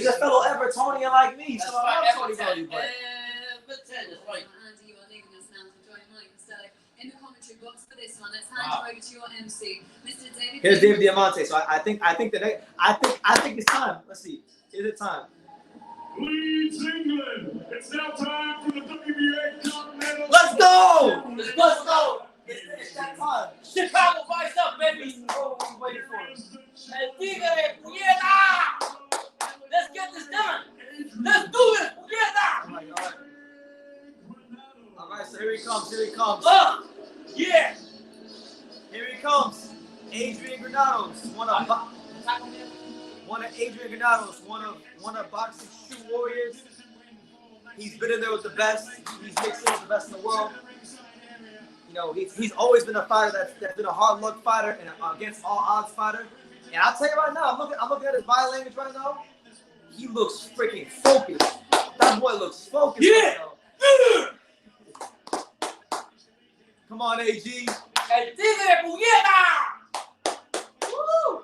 a fellow Evertonian like me. That's so I love Tony. Everton, that's right. Andy, you are leaving us now to join Mike Costello in the commentary box for this one. Let's hand you over to your MC, Mr. David. Here's David Diamante. So I think it's time. Let's see. Is it time? Leeds, England. It's now time for the WBA Continental. Let's go! Let's go! It's that time. Chicago Vice up, baby. Oh, I'm waiting for it. Let's get this done. Let's do it. right, so here he comes. Here he comes. Yeah. Here he comes. Adrian Granados, one of Adrian Granados, one of boxing true warriors. He's been in there with the best. He's mixed in with the best in the world. You know, he's always been a fighter that's been a hard luck fighter and against all odds fighter. And I'll tell you right now, I'm looking at his body language right now. He looks freaking focused. That boy looks focused. Yeah. Right now. Come on, AG. El Tigre Puñeta. Woo!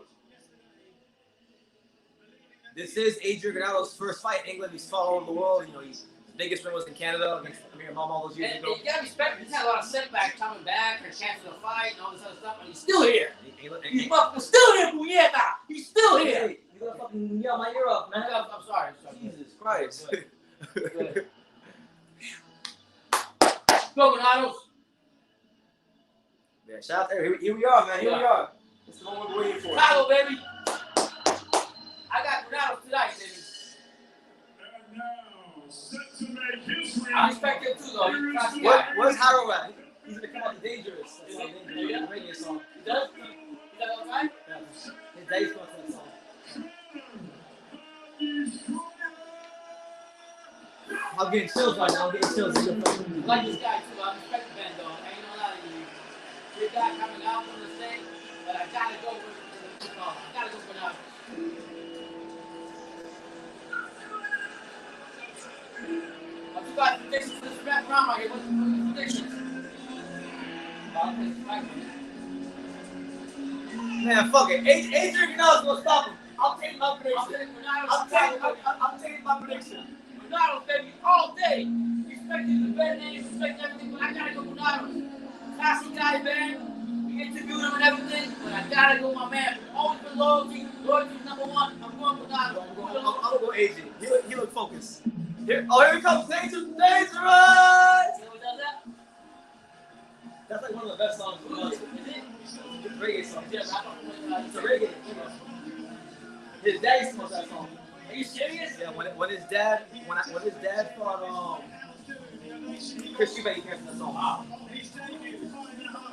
This is Adrian Granados' first fight in England. He's fought all over the world. You know, his biggest win was in Canada against Amir Mom all those years ago. You gotta respect him. He's had a lot of setbacks coming back and canceling the fight and all this other stuff, and he's still here. He's fucking still here, Puñeta. He's still here. Hey, you gotta fucking yell my ear up, man. I'm sorry. Jesus Christ. Go, Granados. Yeah, shout out there. Here we are, man. Here we are. It's the one we're waiting for. Chicago, baby. I got Granados tonight, baby. And now, set to make history. I respect him too, though. Where's Harold at? He's gonna come out the Dangerous. That's how Dangerous. Yeah. The radio song. He does? He does all the time? Yeah. His daddy's going to that song. I'm getting chills right now. I'm getting chills. I like this guy too. I respect Ben, though. I ain't gonna lie to you. Good guy coming out from the state, but I gotta go with I gotta go for now. What's you guys' predictions for this round right here? What's your predictions? Man, fuck it. Adrian Granados gonna stop him. I'm taking my prediction. I'm taking my prediction. Granados, baby, all day. Respecting the Ben name, respecting everything, but I gotta go Granados. Classy guy, Ben. We interviewed him and everything, but I gotta go, my man. Always been loyalty. Loyalty's number one. I'm going Granados. I'm gonna go AJ. He look focused. Here he comes. Dangerous! You know what does that? That's like one of the best songs in the world. Is it? It's a reggae song. Yeah, but I don't know. It's a reggae. His dad used to smoke that song. Are you serious? Yeah, when his dad fought Chris Eubank, he came from that song. Wow.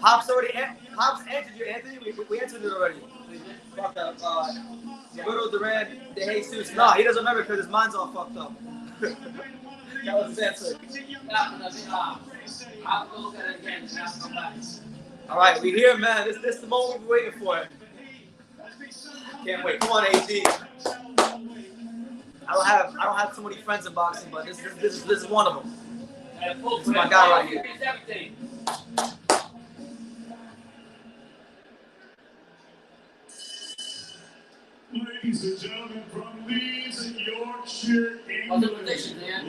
Pops answered you, Anthony. We answered it already. About the Roberto Duran, De Jesus. No, he doesn't remember because his mind's all fucked up. That was his answer. I'll go look at it again and I'll come back. All right, we here, man. This is the moment we've been waiting for. Can't wait. Come on, AG. I don't have so many friends in boxing, but this is one of them. This is my guy right here. Ladies and gentlemen, from Leeds, Yorkshire, What's the England. prediction, man?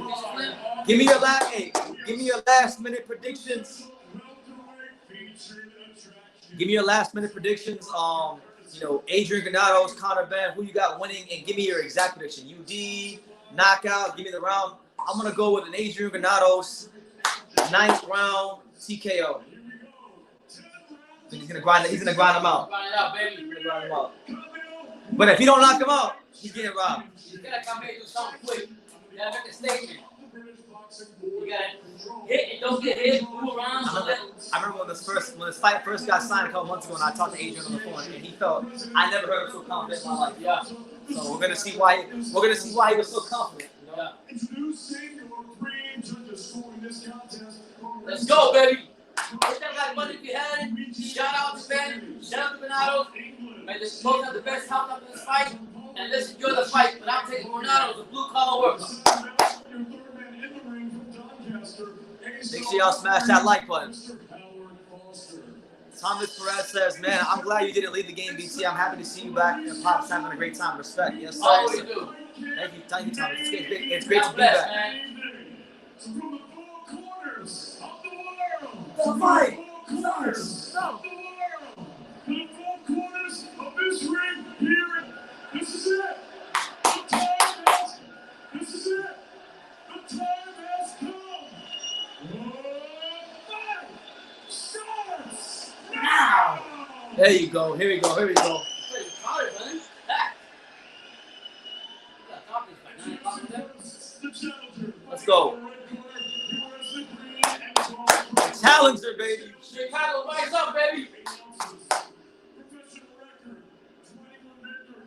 Give me your last minute predictions. Give me your last minute predictions. Adrian Granados, Conor Benn, who you got winning, and give me your exact prediction. UD, knockout, give me the round. I'm gonna go with an Adrian Granados 9th round TKO. He's gonna grind him out. Grind it out, baby. He's gonna grind him out. But if he don't knock him out, he's getting robbed. You gotta come here and do something quick. You gotta make a statement. You gotta hit and don't get hit, move around. I remember when this fight first got signed a couple months ago, and I talked to Adrian on the phone, and he felt I never heard him so confident in my life. Yeah. So we're gonna see why he was so confident. Yeah. Introducing your three judges scoring this contest. Let's go, baby. Hit that like money if you had it. Shout out to Ben. Shout out to Granados. May the both have the best health up in this fight. And let's enjoy the fight. But I'm taking Granados, a blue collar worker. Make sure y'all smash that like button. Thomas Perez says, man, I'm glad you didn't leave the game, BT. I'm happy to see you back and Pop's having a great time. Respect. Yes, sir. Always do. Thank you, Thomas. It's great to be bless, back. man. From the four corners of the world. The fight. Of the world. The four corners of this ring here. This is it. This is it. The time has come. Fight starts now. There you go. Here we go. Let's go. challenger, baby. Chicago, rise up, baby. Professional record, 21 victor,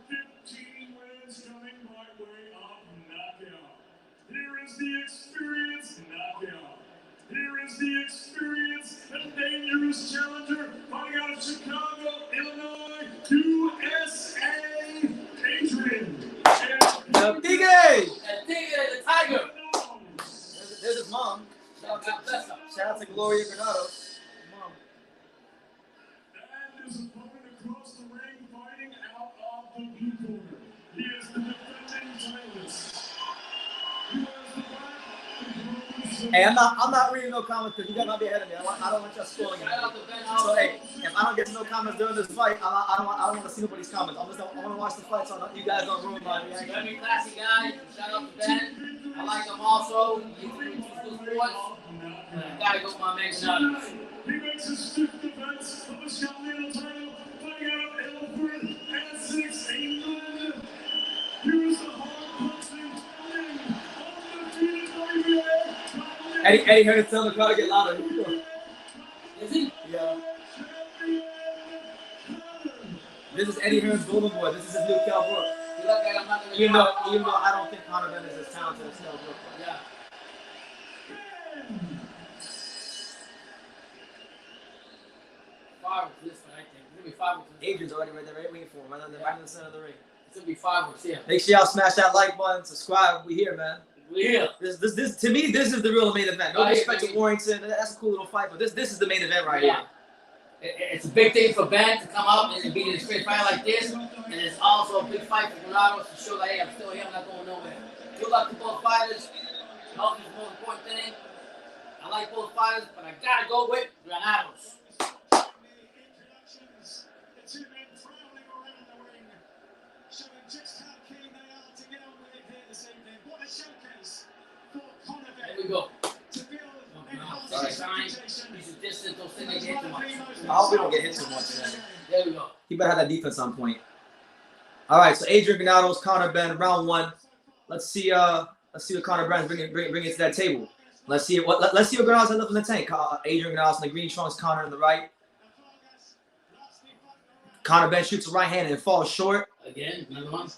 15 wins coming by way of knockout. Here is the experienced knockout. Here is the experienced and dangerous challenger coming out of Chicago, Illinois, USA, Adrian. The Tigre. And Tigre, the Tiger. There's his mom. God bless him. Shout out to Gloria Granados. Mom. And his opponent across the ring fighting out of the blue corner. He is the defending titleist. He wears the black and gold. Hey, I'm not reading no comments because you guys might be ahead of me. I don't want y'all spoiling it. Shout out to Ben So Howard. hey, if I don't get to no comments during this fight, I don't want to see nobody's comments. I want to watch the fight so you guys don't ruin my reaction. Very classy guy. Shout out to Ben. I like him also. He's good sports. And I gotta go with my man Granados. He makes his fifth defense of the Champion title, fighting out of Ilford and 6 England. Here's the hard-punching, undefeated WBA. Eddie Hearn is telling the crowd to get louder. Is he? Yeah. This is Eddie Hearn's golden boy. This is his new Cal Brook. You look like I'm not gonna Even though I don't think Conor Benn is as talented as Cal Brook. Yeah. Five for this one, I think. It's gonna be five for this. Adrian's already right there, right waiting for him, right in the center of the ring. It's gonna be five for here. Make sure y'all smash that like button, subscribe. We here, man. We're here. This to me, this is the real main event. No Right, disrespect to right. Warrington, that's a cool little fight, but this is the main event right here. It's a big thing for Ben to come up and be in a straight fight like this, and it's also a big fight for Granados to show that hey, I'm still here, I'm not going nowhere. Good luck to both fighters. Health is the most important thing. I like both fighters, but I gotta go with Granados. The two men prowling around the ring, showing just how keen they are to get on with it here this evening. What a showcase for Conor Benn. There we go. To build Sorry, sign. Use the distance, don't sit there and get too much. I hope we don't get hit too much today. There we go. He better have that defense on point. All right, so Adrian Granados, Conor Benn, round one. Let's see what Conor Benn's bringing to that table. Let's see what Granados has left in the tank. Adrian Granados in the green trunks, Conor in the right. Conor Benn shoots a right hand and falls short. Again, another one.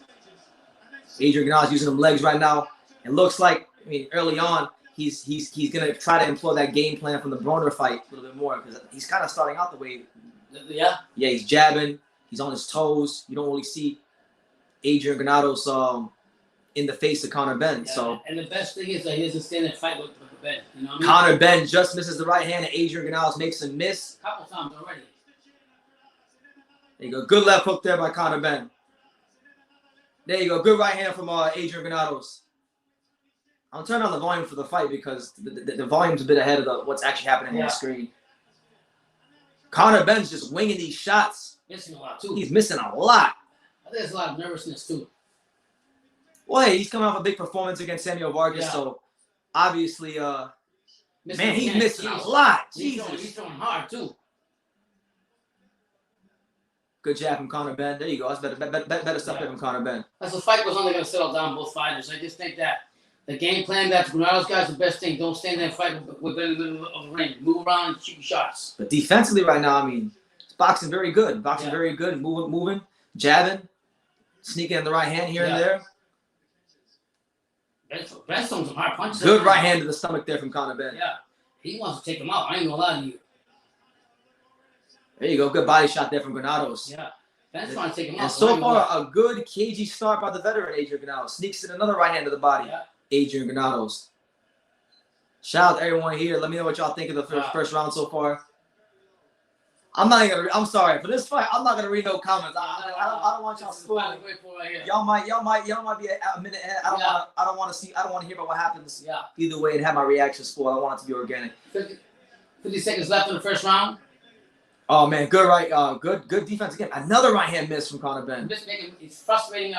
Adrian Granados using them legs right now. It looks like, I mean, early on, he's gonna try to employ that game plan from the Broner fight a little bit more because he's kind of starting out the way. Yeah. Yeah, he's jabbing. He's on his toes. You don't really see Adrian Granados in the face of Conor Benn. Yeah. So And the best thing is that he doesn't stand and fight with Ben. You know what I mean? Conor Benn just misses the right hand and Adrian Granados makes him miss. A couple times already. There you go. Good left hook there by Conor Benn. There you go. Good right hand from Adrian Granados. I'm turning on the volume for the fight because the volume's a bit ahead of what's actually happening on the screen. Conor Benn's just winging these shots. Missing a lot too. He's missing a lot. I think there's a lot of nervousness too. Well, hey, he's coming off a big performance against Samuel Vargas, so obviously, man, he's missing a lot. He's throwing hard too. Good jab from Conor Benn. There you go. That's better stuff there from Conor Benn. As the fight was only going to settle down both fighters, I just think that the game plan that Granados got is the best thing. Don't stand there and fight with the middle of the ring. Move around and shoot shots. But defensively right now, I mean, it's boxing very good. Boxing very good. Moving, jabbing, sneaking in the right hand here and there. Ben's throwing some hard punches. Good right hand to the stomach there from Conor Benn. Yeah. He wants to take him out. I ain't going to lie to you. There you go. Good body shot there from Granados. Yeah. Ben's trying to take him out. And so far, a good cagey start by the veteran Adrian Granados. Sneaks in another right hand to the body. Yeah. Adrian Granados. Shout out to everyone here. Let me know what y'all think of the first round so far. I'm sorry for this fight. I'm not gonna read no comments. I don't want y'all spoiling. Y'all might be a minute ahead. I don't want to hear about what happens. Yeah. Either way, and have my reaction spoiled. I want it to be organic. 50 seconds left in the first round. Oh man, good defense again. Another right hand miss from Conor Benn. It's frustrating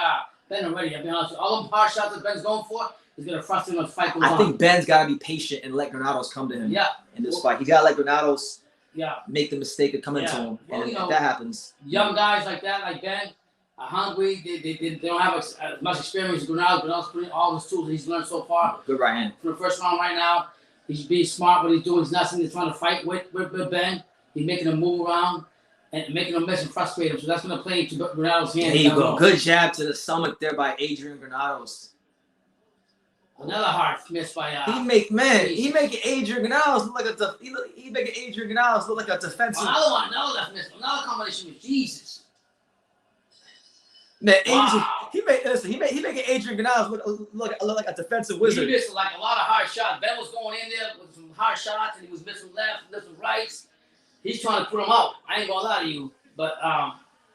Ben already. I'll be honest with you. All them hard shots that Ben's going for is gonna frustrate him as the fight goes on. I think Ben's gotta be patient and let Granados come to him. Yeah. In this fight, he gotta let Granados. Yeah. Make the mistake of coming to him, well, and if that happens. Young guys like that, like Ben, are hungry. They don't have as much experience as Granados, but also putting all his tools that he's learned so far. Good right hand. For the first round right now, He's being smart. What he's doing is not something he's trying to fight with Ben. He's making him move around and making him mess and frustrate him. So that's going to play into Granados' hands. There you go. Good jab to the stomach there by Adrian Granados. Another hard miss by he making Adrian Granados look like a defensive. Another miss. Another combination with Jesus. Man, he making Adrian Granados look like a defensive wizard. He missed like a lot of hard shots. Ben was going in there with some hard shots, and he was missing left, missing rights. He's trying to put him out. I ain't gonna lie to you, but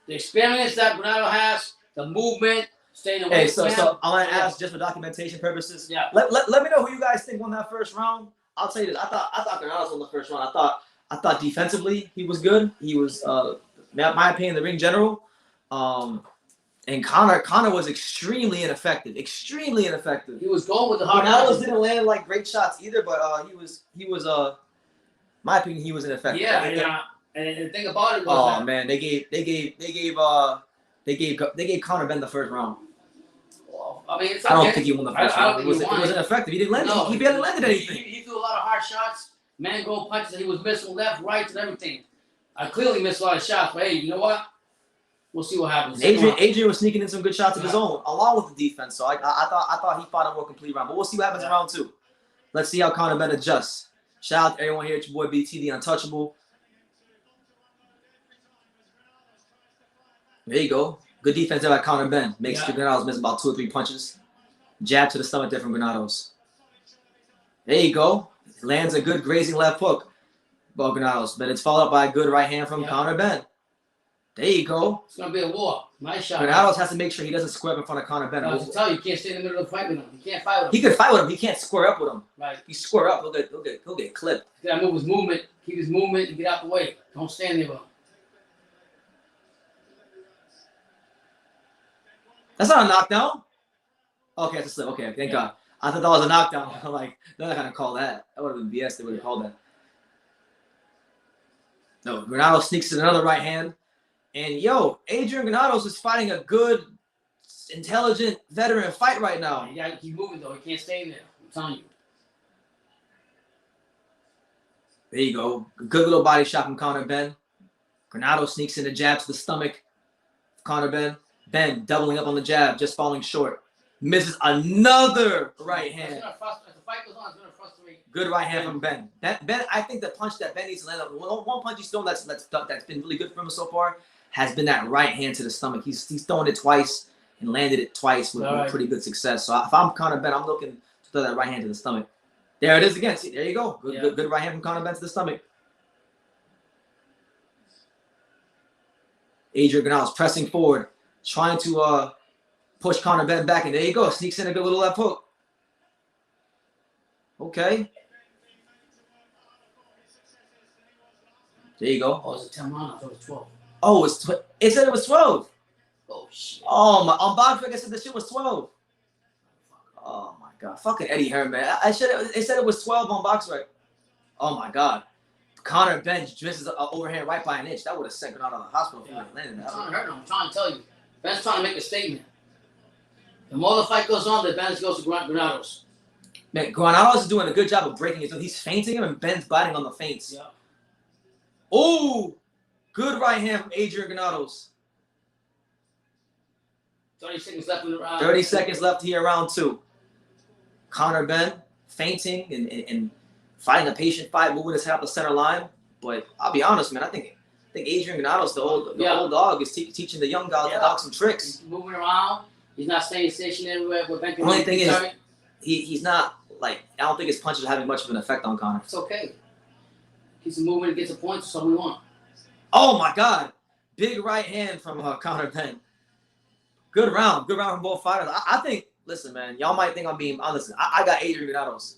the experience that Granado has, the movement, staying away. Hey, so I want to ask just for documentation purposes. Yeah. Let me know who you guys think won that first round. I'll tell you this. I thought Granados won the first round. I thought defensively he was good. He was, my opinion, the ring general. And Conor was extremely ineffective. Extremely ineffective. He was going with the hard. Granados didn't land like great shots either, but he was my opinion, he was ineffective. Yeah, and the thing about it was man, they gave Conor Benn the first round. Well, I mean, I don't think he won the first round. It was ineffective. He didn't land. He barely landed anything. He threw a lot of hard shots, man-go punches, and he was missing left, right, and everything. I clearly missed a lot of shots, but hey, you know what? We'll see what happens. Adrian was sneaking in some good shots of his own, along with the defense. So I thought he fought a more complete round. But we'll see what happens in round 2. Let's see how Conor Benn adjusts. Shout out to everyone here. It's your boy BT, the Untouchable. There you go. Good defense there by Conor Benn. Makes Granados miss about 2 or 3 punches. Jab to the stomach there from Granados. There you go. Lands a good grazing left hook by Granados. But it's followed up by a good right hand from Conor Benn. There you go. It's going to be a war. Nice shot. Granados has to make sure he doesn't square up in front of Conor Benn. I was tell you, you can't stay in the middle of the fight with him. You can't fight with him. He can fight with him. He can't square up with him. Right. He square up, he'll get clipped. You got to move his movement. Keep his movement and get out the way. Don't stand there with him. That's not a knockdown. Okay, that's a slip. Okay, thank God. I thought that was a knockdown. I'm like, they're not gonna call that. That would have been BS. They would have called that. No, Granados sneaks in another right hand, and Adrian Granados is fighting a good, intelligent veteran fight right now. You got to keep moving though. He can't stay in there. I'm telling you. There you go. Good little body shot from Conor Benn. Granados sneaks in a jab to the stomach. Conor Benn. Ben doubling up on the jab, just falling short. Misses another right hand. As the fight goes on, it's going to frustrate. Good right hand from Ben. Ben, I think the punch that Ben needs to land on, one punch he's thrown that's been really good for him so far has been that right hand to the stomach. He's thrown it twice and landed it twice with pretty good success. So if I'm Conor Benn, I'm looking to throw that right hand to the stomach. There it is again. See, there you go. Good right hand from Conor Benn to the stomach. Adrian Granados pressing forward. Trying to push Conor Benn back, and there you go. Sneaks in a good little left hook. Okay. There you go. Oh, is it 10 rounds? I thought it was 12. Oh, it said it was 12. Oh, shit. Oh, my. On Boxing, I said the shit was 12. Oh, my God. Fucking Eddie Hearn, man. It said it was 12 on Boxing. Oh, my God. Conor Benn misses an overhand right by an inch. That would have sent Granados to the hospital if he landed that. I'm trying to tell you. Ben's trying to make a statement. The more the fight goes on, the advantage goes to Granados. Man, Granados is doing a good job of breaking it. So he's feinting him, and Ben's biting on the feints. Yeah. Oh, good right hand from Adrian Granados. 30 seconds left in the round. 30 seconds left here, round 2. Conor Benn feinting and fighting a patient fight, moving his head up the center line. But I'll be honest, man, I think Adrian Granados, the old dog, is teaching the young dog some tricks. He's moving around. He's not staying stationary where Ben can. The only thing is, he's not like, I don't think his punches are having much of an effect on Conor. It's okay. Keeps him moving and gets a point, so we want. Oh my God, big right hand from Conor Benn. Good round from both fighters. I think. Listen, man, y'all might think I'm being honest. I got Adrian Granados.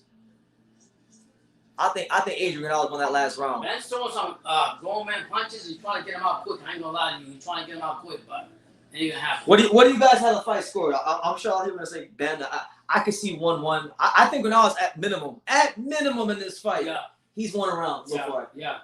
I think Adrian Granados won that last round. Ben's throwing some grown man punches. He's trying to get him out quick. I ain't gonna lie to you. He's trying to get him out quick, but it ain't gonna happen. What do you guys have the fight scored? I'm sure a lot of people are gonna say Ben. I could see 1-1. I think Granados at minimum in this fight. Yeah. He's won a round so far. Yeah.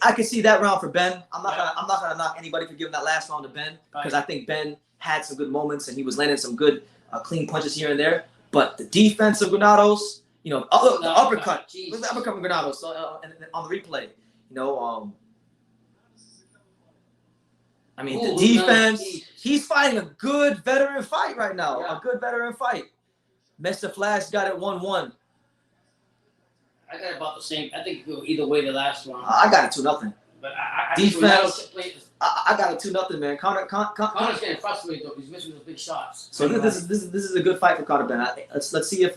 I can see that round for Ben. I'm not gonna knock anybody for giving that last round to Ben because I think Ben had some good moments and he was landing some good clean punches here and there. But the defense of Granados You know, the No, uppercut. Jesus. Look at the uppercut from Granados on the replay. You know, I mean, Ooh, the defense. no, He's fighting a good veteran fight right now. Yeah. A good veteran fight. Mr. Flash got it 1-1. I got about the same. I think it'll go either way the last round. I got it 2-0. But I Defense. think I got it 2-0, man. Connor's getting frustrated though. He's missing those big shots. So this is a good fight for Conor Benn. Let's see if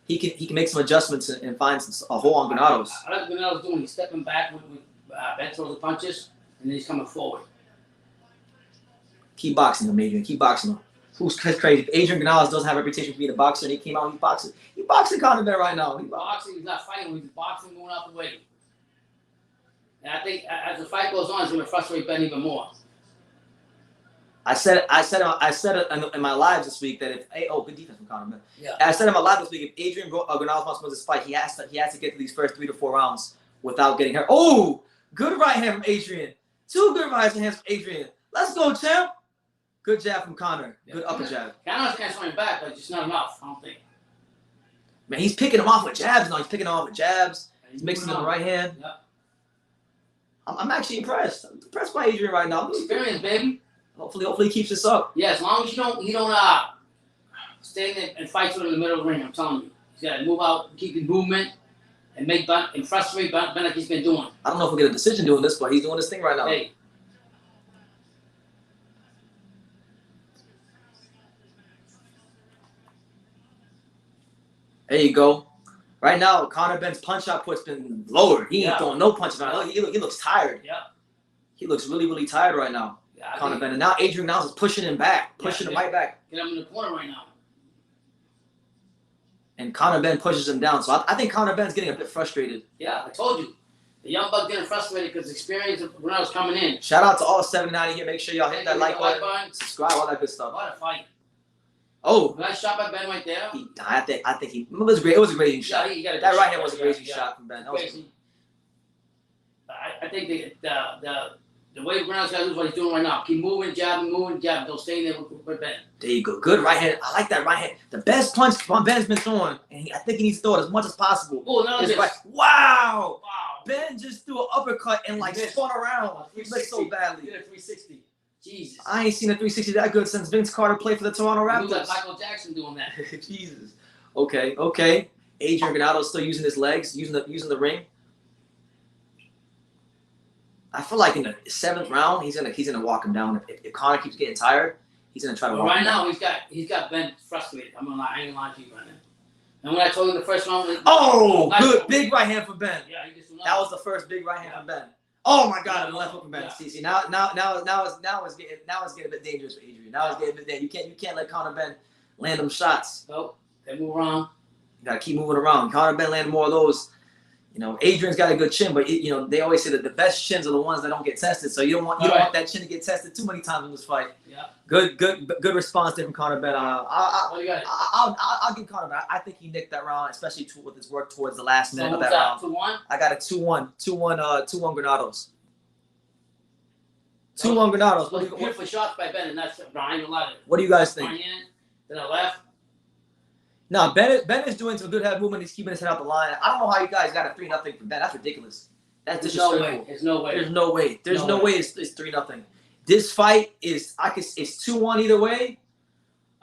he can make some adjustments and find a hole on Granados. I like what Granados doing. He's stepping back when Ben throws the punches, and then he's coming forward. Keep boxing him, Adrian. Keep boxing him. Who's crazy? Adrian Granados doesn't have a reputation for being a boxer, and he came out. He's boxing. He's boxing Conor Benn right now. Boxing, he's not fighting. He's boxing, going out the way. And I think as the fight goes on, it's going to frustrate Ben even more. I said it in my lives this week that if good defense from Conor Benn. Yeah. I said in my live this week if Adrian Granados wants to win this fight, he has to get to these first 3 to 4 rounds without getting hurt. Oh, good right hand from Adrian. 2 good right hands from Adrian. Let's go, champ. Good jab from Conor. Good upper jab. Granados can't swing back, but just not enough. I don't think. Man, he's picking him off with jabs now. He's picking him off with jabs. He's mixing in the right hand. Yep. I'm actually impressed. I'm impressed by Adrian right now. Experience, baby. Hopefully he keeps this up. Yeah, as long as you don't stay in there and fight to him in the middle of the ring. I'm telling you, he's got to move out, keep his movement, and make Ben and frustrate Ben like he's been doing. I don't know if we'll get a decision doing this, but he's doing this thing right now. Hey. There you go. Right now, Conor Benn's punch output's been lowered. He ain't throwing no punches now. He looks tired. Yeah. He looks really, really tired right now. Yeah, Conor Benn. And now Adrian Granados is pushing him back, pushing him right back. Get him in the corner right now. And Conor Benn pushes him down. So I think Conor Benn's getting a bit frustrated. Yeah, I told you. The young buck getting frustrated because the experience of when I was coming in. Shout out to all 79 here. Make sure y'all hit that like button, subscribe, all that good stuff. What a fight. Oh. Nice shot by Ben right there. I think he it was great. It was a grazing shot. He got a that right hand shot. was a grazing shot from Ben. That was Crazy. I think the way Granados got to do is what he's doing right now. Keep moving, jabbing. Don't stay in there with Ben. There you go. Good right hand. I like that right hand. The best punch Ben's been throwing, and I think he needs to throw it as much as possible. Oh, no, right. Wow. Ben just threw an uppercut and spun around. He missed so badly. He did a 360. Jesus. I ain't seen a 360 that good since Vince Carter played for the Toronto Raptors. He was like Michael Jackson doing that. Jesus. Okay. Adrian Granados still using his legs, using the ring. I feel like in the 7th round, he's gonna walk him down. If Conor keeps getting tired, he's gonna try to walk him down. Right now, he's got Ben frustrated. I ain't gonna lie to you right now. And when I told you the first round, good big right hand for Ben. Yeah, he just that was the first big right hand from Ben. Oh my God, the left hook from Ben. See, now it's getting a bit dangerous for Adrian. Now it's getting a bit dangerous. You can't let Conor Benn land them shots. Nope. They move around. You gotta keep moving around. Conor Benn landed more of those. You know, Adrian's got a good chin, but they always say that the best chins are the ones that don't get tested. So you don't want that chin to get tested too many times in this fight. Yeah. Good response there from Conor Benn. What do you got? I'll give Conor Benn. I think he nicked that round, especially with his work towards the last minute of that round. 2-1? I got a 2-1 Granados. 2-1 Granados. Beautiful shots by Ben, and that's Brian a lot of. What do you guys think? Then I left. No, Ben is doing some good head movement. He's keeping his head out the line. I don't know how you guys got a 3-0 from Ben. That's ridiculous. That's disrespectful. There's no way. There's no way. There's no way it's 3-0. This fight is it's 2-1 either way.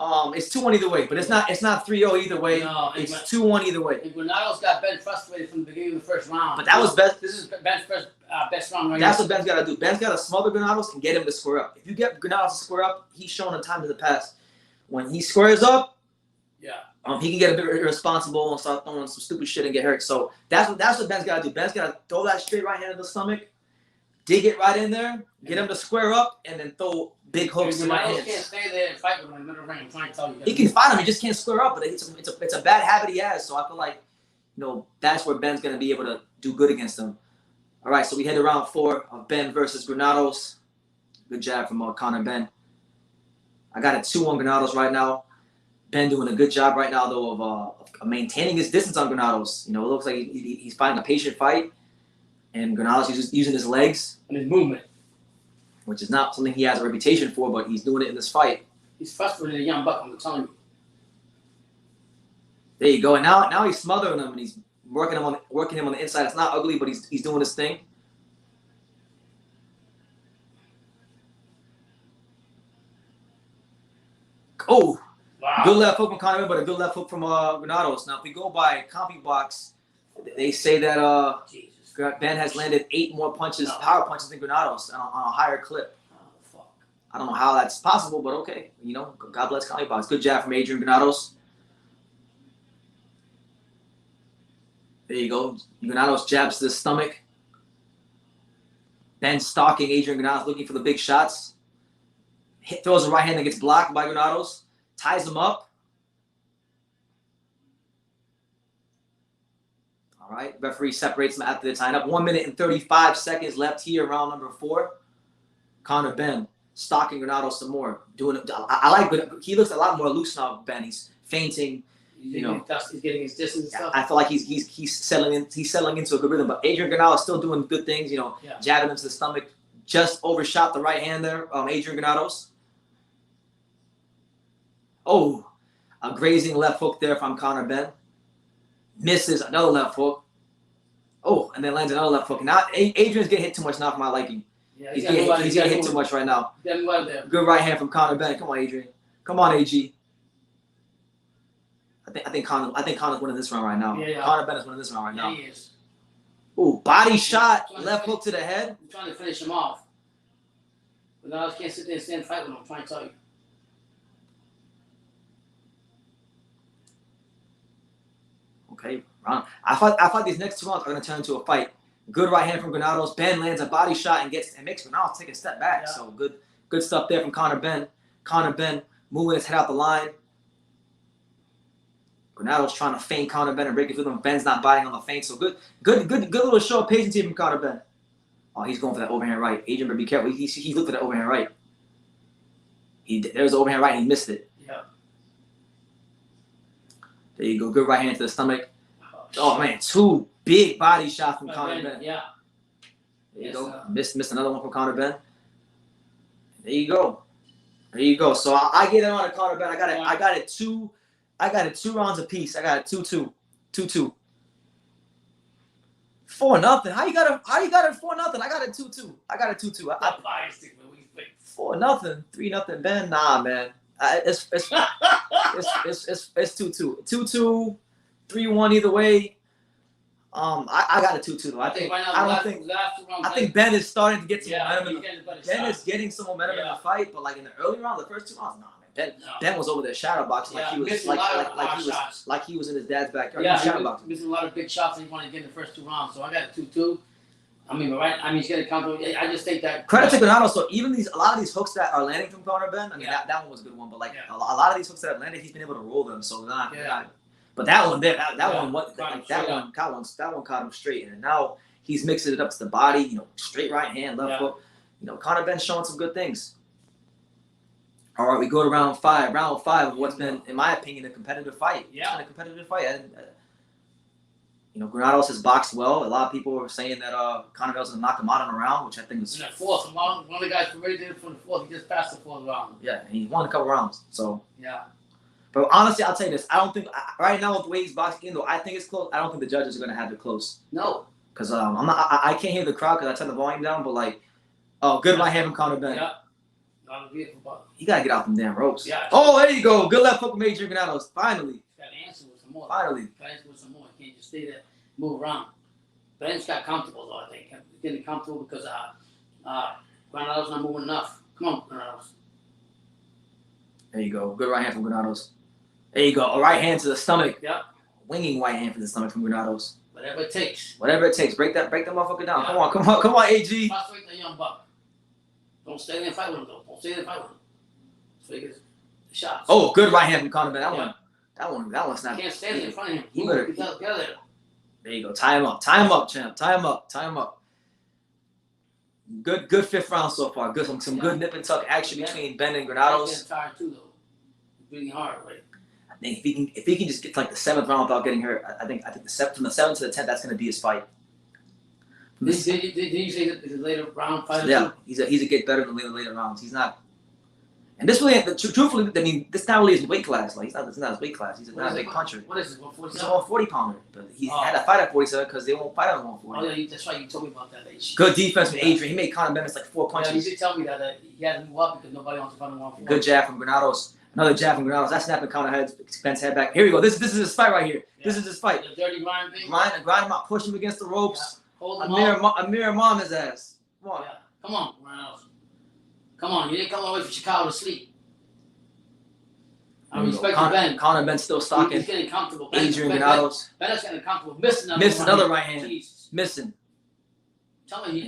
It's 2-1 either way, but it's not 3-0 either way. No, it's 2-1 either way. And Granados got Ben frustrated from the beginning of the first round. But that was best. This is Ben's best round right That's now. what Ben's got to do. Ben's got to smother Granados and get him to square up. If you get Granados to square up, he's shown in time in the past. When he squares up, he can get a bit irresponsible and start throwing some stupid shit and get hurt. So that's what Ben's got to do. Ben's got to throw that straight right hand in the stomach, dig it right in there, get him to square up, and then throw big hooks in right hands. Can't stay there and fight with him in the middle of the ring. I'm trying to tell you. He can fight him. He just can't square up. But it's a bad habit he has. So I feel like that's where Ben's gonna be able to do good against him. All right, so we head to round 4 of Ben versus Granados. Good jab from Conor Benn. I got a 2-1 Granados right now. Ben doing a good job right now, though, of maintaining his distance on Granados. It looks like he's fighting a patient fight. And Granados is using his legs. And his movement. Which is not something he has a reputation for, but he's doing it in this fight. He's frustrated, a young buck, I'm telling you. There you go. And now he's smothering him and he's working him on the inside. It's not ugly, but he's doing his thing. Oh, Wow. good left hook from Conor Benn, but a good left hook from Granados. Now, if we go by CompuBox, they say that Jesus. Ben has landed 8 more punches, No. power punches than Granados on a higher clip. Oh, fuck. I don't know how that's possible, but okay. You know, God bless CompuBox. Good jab from Adrian Granados. There you go. Granados jabs to the stomach. Ben stalking Adrian Granados, looking for the big shots. Throws a right hand that gets blocked by Granados. Ties him up. All right. Referee separates them after the tying up. 1 minute and 35 seconds left here, round number 4. Conor Benn stalking Granados some more. I like. He looks a lot more loose now. Ben. He's feinting. He's getting his distance and stuff. I feel like he's settling into a good rhythm. But Adrian Granados still doing good things. You know, jabbing into the stomach. Just overshot the right hand there. Adrian Granados. Oh, a grazing left hook there from Conor Benn. Misses another left hook. Oh, and then lands another left hook. Now Adrian's getting hit too much now for my liking. Yeah, he's getting hit too much right now. Good right hand from Conor Benn. Come on, Adrian. Come on, AG. I think Conor's winning this round right now. Yeah. Conor Benn is winning this round right now. Yeah, he is. Oh, body shot, left hook to the head. I'm trying to finish him off. But now I can't sit there and stand and fight with him. I'm trying to tell you. Okay, round. I thought these next 2 rounds are going to turn into a fight. Good right hand from Granados. Ben lands a body shot and makes Granados take a step back. Yeah. So good stuff there from Conor Benn. Conor Benn moving his head out the line. Granados trying to feint Conor Benn and break it through them. Ben's not biting on the feint. So good little show of patience here from Conor Benn. Oh, he's going for that overhand right. Adrian better be careful. He looked for that overhand right. There's the overhand right and he missed it. Yeah. There you go. Good right hand to the stomach. Oh man, 2 big body shots from Conor Benn. Yeah. There you go. Missed another one from Conor Benn. There you go. So I get it on to Conor Benn. I got it 2 rounds apiece. I got it 2-2. 2-2. 4-0. How you got it 4-0? I got it 2-2. I got it 2-2. 4-0. 3-0 Ben. Nah, man. It's 2-2. 2-2. 3-1 either way. I got a 2-2 though. I think Ben is starting to get some momentum. Ben is getting some momentum in the fight, but like in the early round, the first 2 rounds, nah, man. Ben was over there shadow boxing like he was in his dad's backyard. Yeah, shadow he was boxing. missing a lot of big shots that he wanted to get in the first 2 rounds. So I got a 2-2. He's getting comfortable. I just think that credit to Granados. So even a lot of these hooks that are landing from Conor Benn, that one was a good one. But like a lot of these hooks that have landed, he's been able to roll them. So but that one there, that one caught him straight. And now he's mixing it up to the body. Straight right hand, left hook. Conor Benn's showing some good things. All right, we go to round 5. Round 5 of what's been, in my opinion, a competitive fight. Yeah. It's been a competitive fight. Granados has boxed well. A lot of people were saying that Conor Benn's going to knock him out in a round, which I think was... In the 4th. One of the guys already did it for the 4th. He just passed the 4th round. Yeah, and he won a couple rounds. So... Yeah. But honestly, I'll tell you this. I don't think... Right now, with the way he's boxing, even though I think it's close, I don't think the judges are going to have it close. No. Because I can't hear the crowd because I turned the volume down, but like... Oh, good right hand from Conor Benn. Yeah. You got to get out them damn ropes. Yeah. Oh, there you go. Good left hook from Adrian Granados. Finally. Got to answer with some more. Finally. Got to answer with some more. You can't just stay there, move around. Ben's got comfortable, though, I think. He's getting comfortable because Granados not moving enough. Come on, Granados. There you go. Good right hand from Granados. There you go. A right hand to the stomach. Yep. Winging right hand for the stomach from Granados. Whatever it takes. Whatever it takes. Break that motherfucker down. Yeah. Come on, AG. Prostrate the young buck. Don't stay there and fight with him, though. Don't stay there and fight with him. So he gets the shots. Oh, good right hand from Conor Benn. That one's not. You can't stand there in front of him. You better get out there. There you go. Tie him up, champ. Tie him up. Good 5th round so far. Good, some good nip and tuck action between Ben and Granados. He's tired too, though. He's breathing hard, right? I think if he can just get to like the 7th round without getting hurt, I think from the 7th to the 10th, that's going to be his fight. Did you say that it's a later round fight? Yeah, he's a get better than later rounds. He's not. And this really, truthfully, I mean, this not really his weight class. Like, it's not his weight class. He's not a big puncher. What is it? He's 147? a 140 pounder. But he had to fight at 47 because they won't fight on 140. Oh, yeah, that's right. You told me about that. Good defense with Adrian. He made Conor Benn miss like 4 punches. Yeah, you did tell me that he had to move up because nobody wants to fight on 140. Good jab from Granados. Another jab from Granados. That snapping Conor Benn's head back. Here we go. This is his fight right here. Yeah. This is his fight. The dirty grind thing. Grind him out. Push him against the ropes. Yeah. Hold him up. Amir mom his ass. Come on. Yeah. Come on, Granados. Come on. You didn't come all the way from Chicago to sleep. I respect Ben. Conor Benn still stalking. He's getting comfortable. Adrian Granados. Ben's getting comfortable. Missing another right hand. Jesus. Missing. Tell me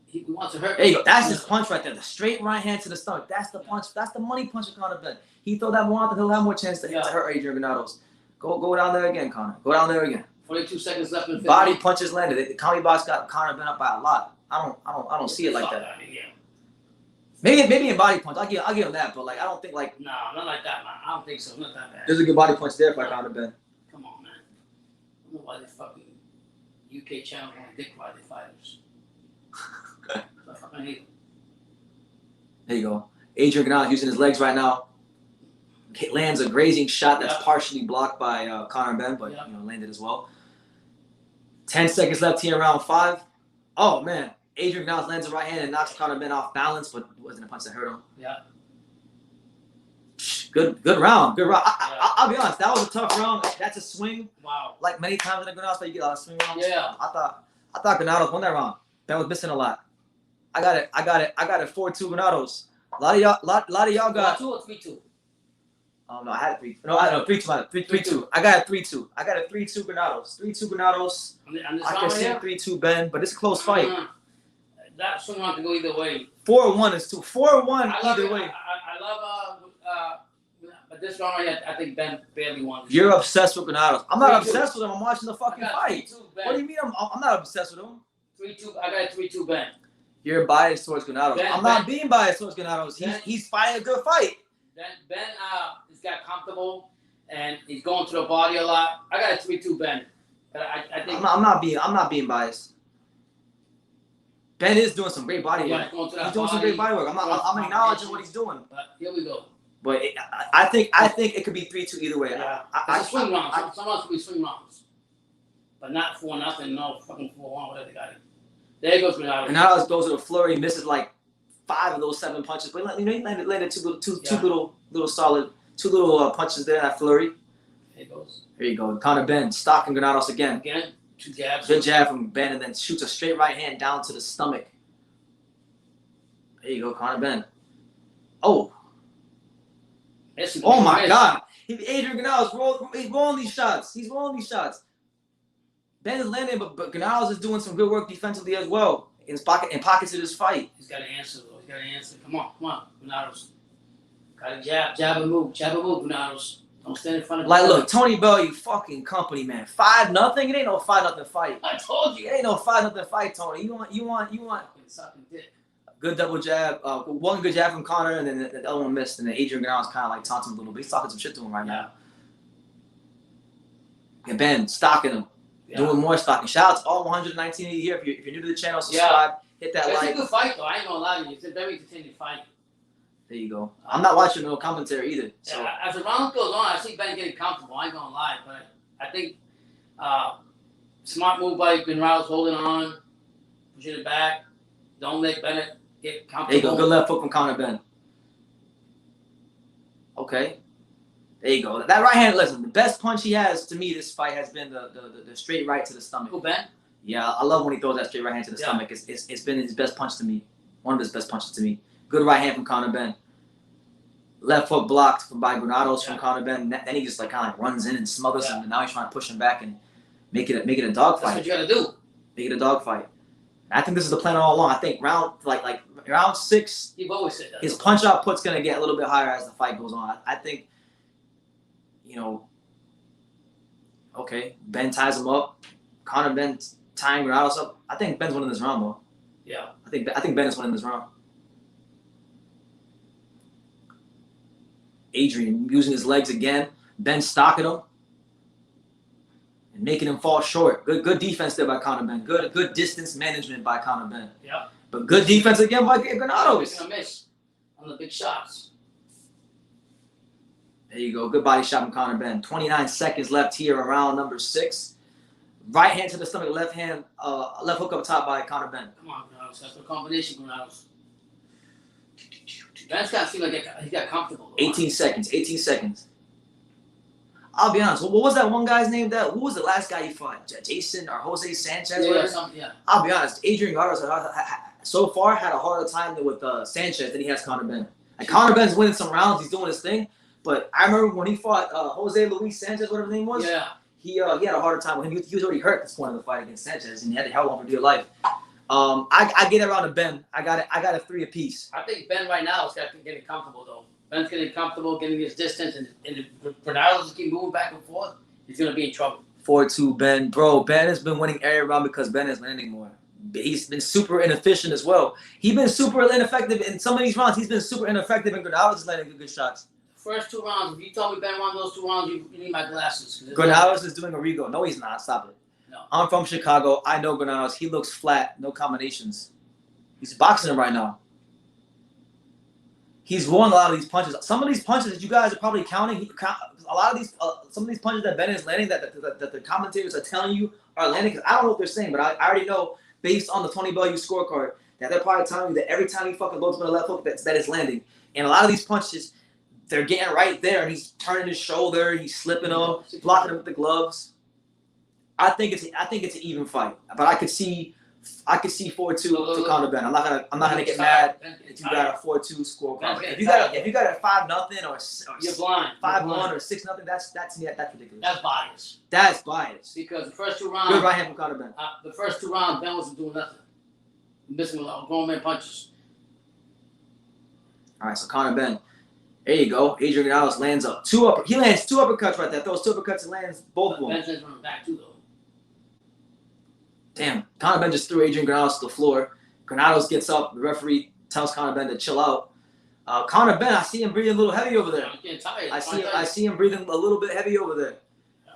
he wants to hurt. There you go. That's his punch right there. The straight right hand to the stomach. That's the punch. That's the money punch of Conor Benn. He throw that one out, he'll have more chance to hurt Adrian Granados. Go down there again, Conor. Go down there again. 42 seconds left in the body punches landed. The comedy box got Conor Benn up by a lot. I don't see it like that. Maybe in body punch, I'll give him that, but like I don't think like no, not like that, man. I don't think so. Not that bad. There's a good body punch there by Conor Benn. Come on, man. I don't know why they fucking UK channel want to dick ride their fighters. I fucking hate them. There you go. Adrian Granados using his legs right now. Lands a grazing shot that's partially blocked by Conor Benn, but landed as well. 10 seconds left here in round 5. Oh man. Adrian Granados lands a right hand and knocks Conor Benn off balance, but it wasn't a punch that hurt him. Yeah. Good round. Good round. I'll be honest, that was a tough round. That's a swing. Wow. Like many times in the Granados, you get a lot of swing rounds. Yeah. I thought Granados won that round. Ben was missing a lot. I got it 4-2 Granados. A lot of y'all got 4-2 or 3-2? Oh no, I had a 3. No, I know 3-2. 3-2. I got a 3-2. I got a 3-2 Granados. 3-2 Granados. I can see 3-2 Ben, but it's a close fight. That swing round can go either way. 4-1 is 2. 4-1 either way. I love but this round I think Ben barely won. You're obsessed with Granados. I'm not obsessed with him. I'm watching the fucking fight. 3-2 What do you mean? I'm not obsessed with him. 3-2. I got a 3-2 Ben. You're biased towards Granados. I'm not being biased towards Granados. He's fighting a good fight. Ben has got comfortable and he's going to the body a lot. I got a 3-2 Ben. But I think I'm not being biased. Ben is doing some great body work. He's doing some great body work. I'm acknowledging what he's doing. But here we go. But I think it could be 3-2 either way. Yeah. It's a swing round. Some rounds will be swing rounds. But not 4-0, no fucking 4-1, whatever they got it. There goes Granados. Granados goes to the flurry, misses like 5 of those 7 punches. But he landed two little solid punches there in that flurry. There it goes. Here you go. Conor Benn stalking Granados again. Again, 2 jabs. Good jab from Ben and then shoots a straight right hand down to the stomach. There you go, Conor Benn. Oh. Oh my God. Adrian Granados, he's rolling these shots. Ben is landing, but Granados is doing some good work defensively as well. In pockets of this fight. He's got to answer, though. Come on, Granados. Got to jab and move, Granados. Don't stand in front of Like, look, Tony Bell, you fucking company, man. 5-0? It ain't no 5-0 fight. I told you. It ain't no 5-0 fight, Tony. You want Sucking dick. good double jab. One good jab from Conor, and then the other one missed. And then Adrian Granados kind of like taunts him a little bit. He's talking some shit to him right now. And Ben stalking him, doing more stalking. Shout out to all 119 of you here. If you're new to the channel, subscribe, hit that like. It's a good fight, though. I ain't gonna lie to you. It's a very entertaining fight. There you go. I'm not watching no commentary either. So. Yeah, as the round goes on, I see Ben getting comfortable. I ain't gonna lie, but I think smart move by Granados, holding on, pushing it back. Don't let Bennett get comfortable. There you go. Good left foot from Conor Benn. Okay. There you go. That right hand, listen, the best punch he has to me this fight has been the straight right to the stomach. Who, Ben? Yeah, I love when he throws that straight right hand to the stomach. It's been his best punch to me. One of his best punches to me. Good right hand from Conor Benn. Left foot blocked by Granados from Conor Benn. Then he just like kind of like runs in and smothers him, and now he's trying to push him back and make it a dog fight. That's what you gotta do. Make it a dog fight. I think this is the plan all along. I think round 6. You've always said that. His punch output's gonna get a little bit higher as the fight goes on. I think, okay, Ben ties him up. Conor Benn tying Granados up. I think Ben's winning this round though. Yeah. I think Ben is winning this round. Adrian using his legs again. Ben stalking him and making him fall short. Good defense there by Conor Benn. Good distance management by Conor Benn. Yeah. But good defense again by Granados. He's gonna miss on the big shots. There you go. Good body shot from Conor Benn. 29 seconds left here around number 6. Right hand to the stomach, left hand, left hook up top by Conor Benn. Come on, Granados. That's the combination, Granados. Ben's got to feel like he got comfortable. 18 seconds. 18 seconds. I'll be honest. What was that one guy's name? Who was the last guy he fought? Jason or Jose Sanchez? Yeah. I'll be honest. Adrian Granados so far had a harder time with Sanchez than he has Conor Benn. Like Conor Benn's winning some rounds. He's doing his thing. But I remember when he fought Jose Luis Sanchez, whatever his name was. Yeah. He had a harder time with him. He was already hurt at this point in the fight against Sanchez, and he had to held on for dear life. I get around to Ben. I got a 3 apiece. I think Ben right now is getting comfortable though. Ben's getting comfortable, getting his distance, and if Granados just keep moving back and forth, he's gonna be in trouble. 4-2 Ben. Bro, Ben has been winning every round because Ben isn't winning anymore. He's been super inefficient as well. He's been super ineffective in some of these rounds. He's been super ineffective, and Granados is landing good shots. First 2 rounds, if you told me Ben won those 2 rounds, you need my glasses. Granados is doing a rego. No, he's not. Stop it. No. I'm from Chicago. I know Granados. He looks flat. No combinations. He's boxing him right now. He's rolling a lot of these punches. Some of these punches that you guys are probably counting, a lot of these, some of these punches that Ben is landing that the commentators are telling you are landing. Because I don't know what they're saying, but I already know based on the Tony Bellew scorecard that they're probably telling you that every time he fucking loads with a left hook, that is landing. And a lot of these punches, they're getting right there, and he's turning his shoulder, he's slipping off, blocking him with the gloves. I think it's an even fight, but I could see 4-2 to Conor Benn. I'm not gonna get mad if you got a 4-2 score. If you got a 5-0 or you're blind. 5-1 or 6-0, that's ridiculous. That's bias. That's bias. Because the first 2 rounds, good right hand from Conor Benn. The first 2 rounds, Ben wasn't doing nothing, missing a lot of grown man punches. All right, so Conor Benn. There you go. Adrian Granados lands up. He lands 2 uppercuts right there. Throws 2 uppercuts and lands both of them. Ben's running back too, though. Damn. Conor Benn just threw Adrian Granados to the floor. Granados gets up. The referee tells Conor Benn to chill out. Conor Benn, I see him breathing a little heavy over there. I'm getting tired. I see him breathing a little bit heavy over there. Yeah.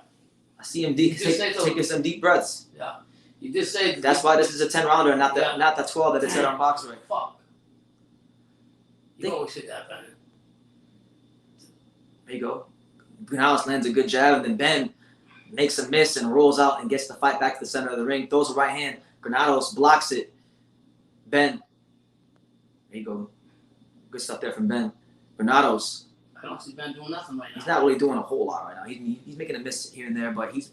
I see him taking some deep breaths. Yeah. You did say that's why this is a 10-rounder, not the 12 that it said on Boxing. Fuck. You always say that, Ben. There you go. Granados lands a good jab, and then Ben makes a miss and rolls out and gets the fight back to the center of the ring. Throws a right hand. Granados blocks it. Ben. There you go. Good stuff there from Ben. Granados. I don't see Ben doing nothing right now. He's not really doing a whole lot right now. He's making a miss here and there, but he's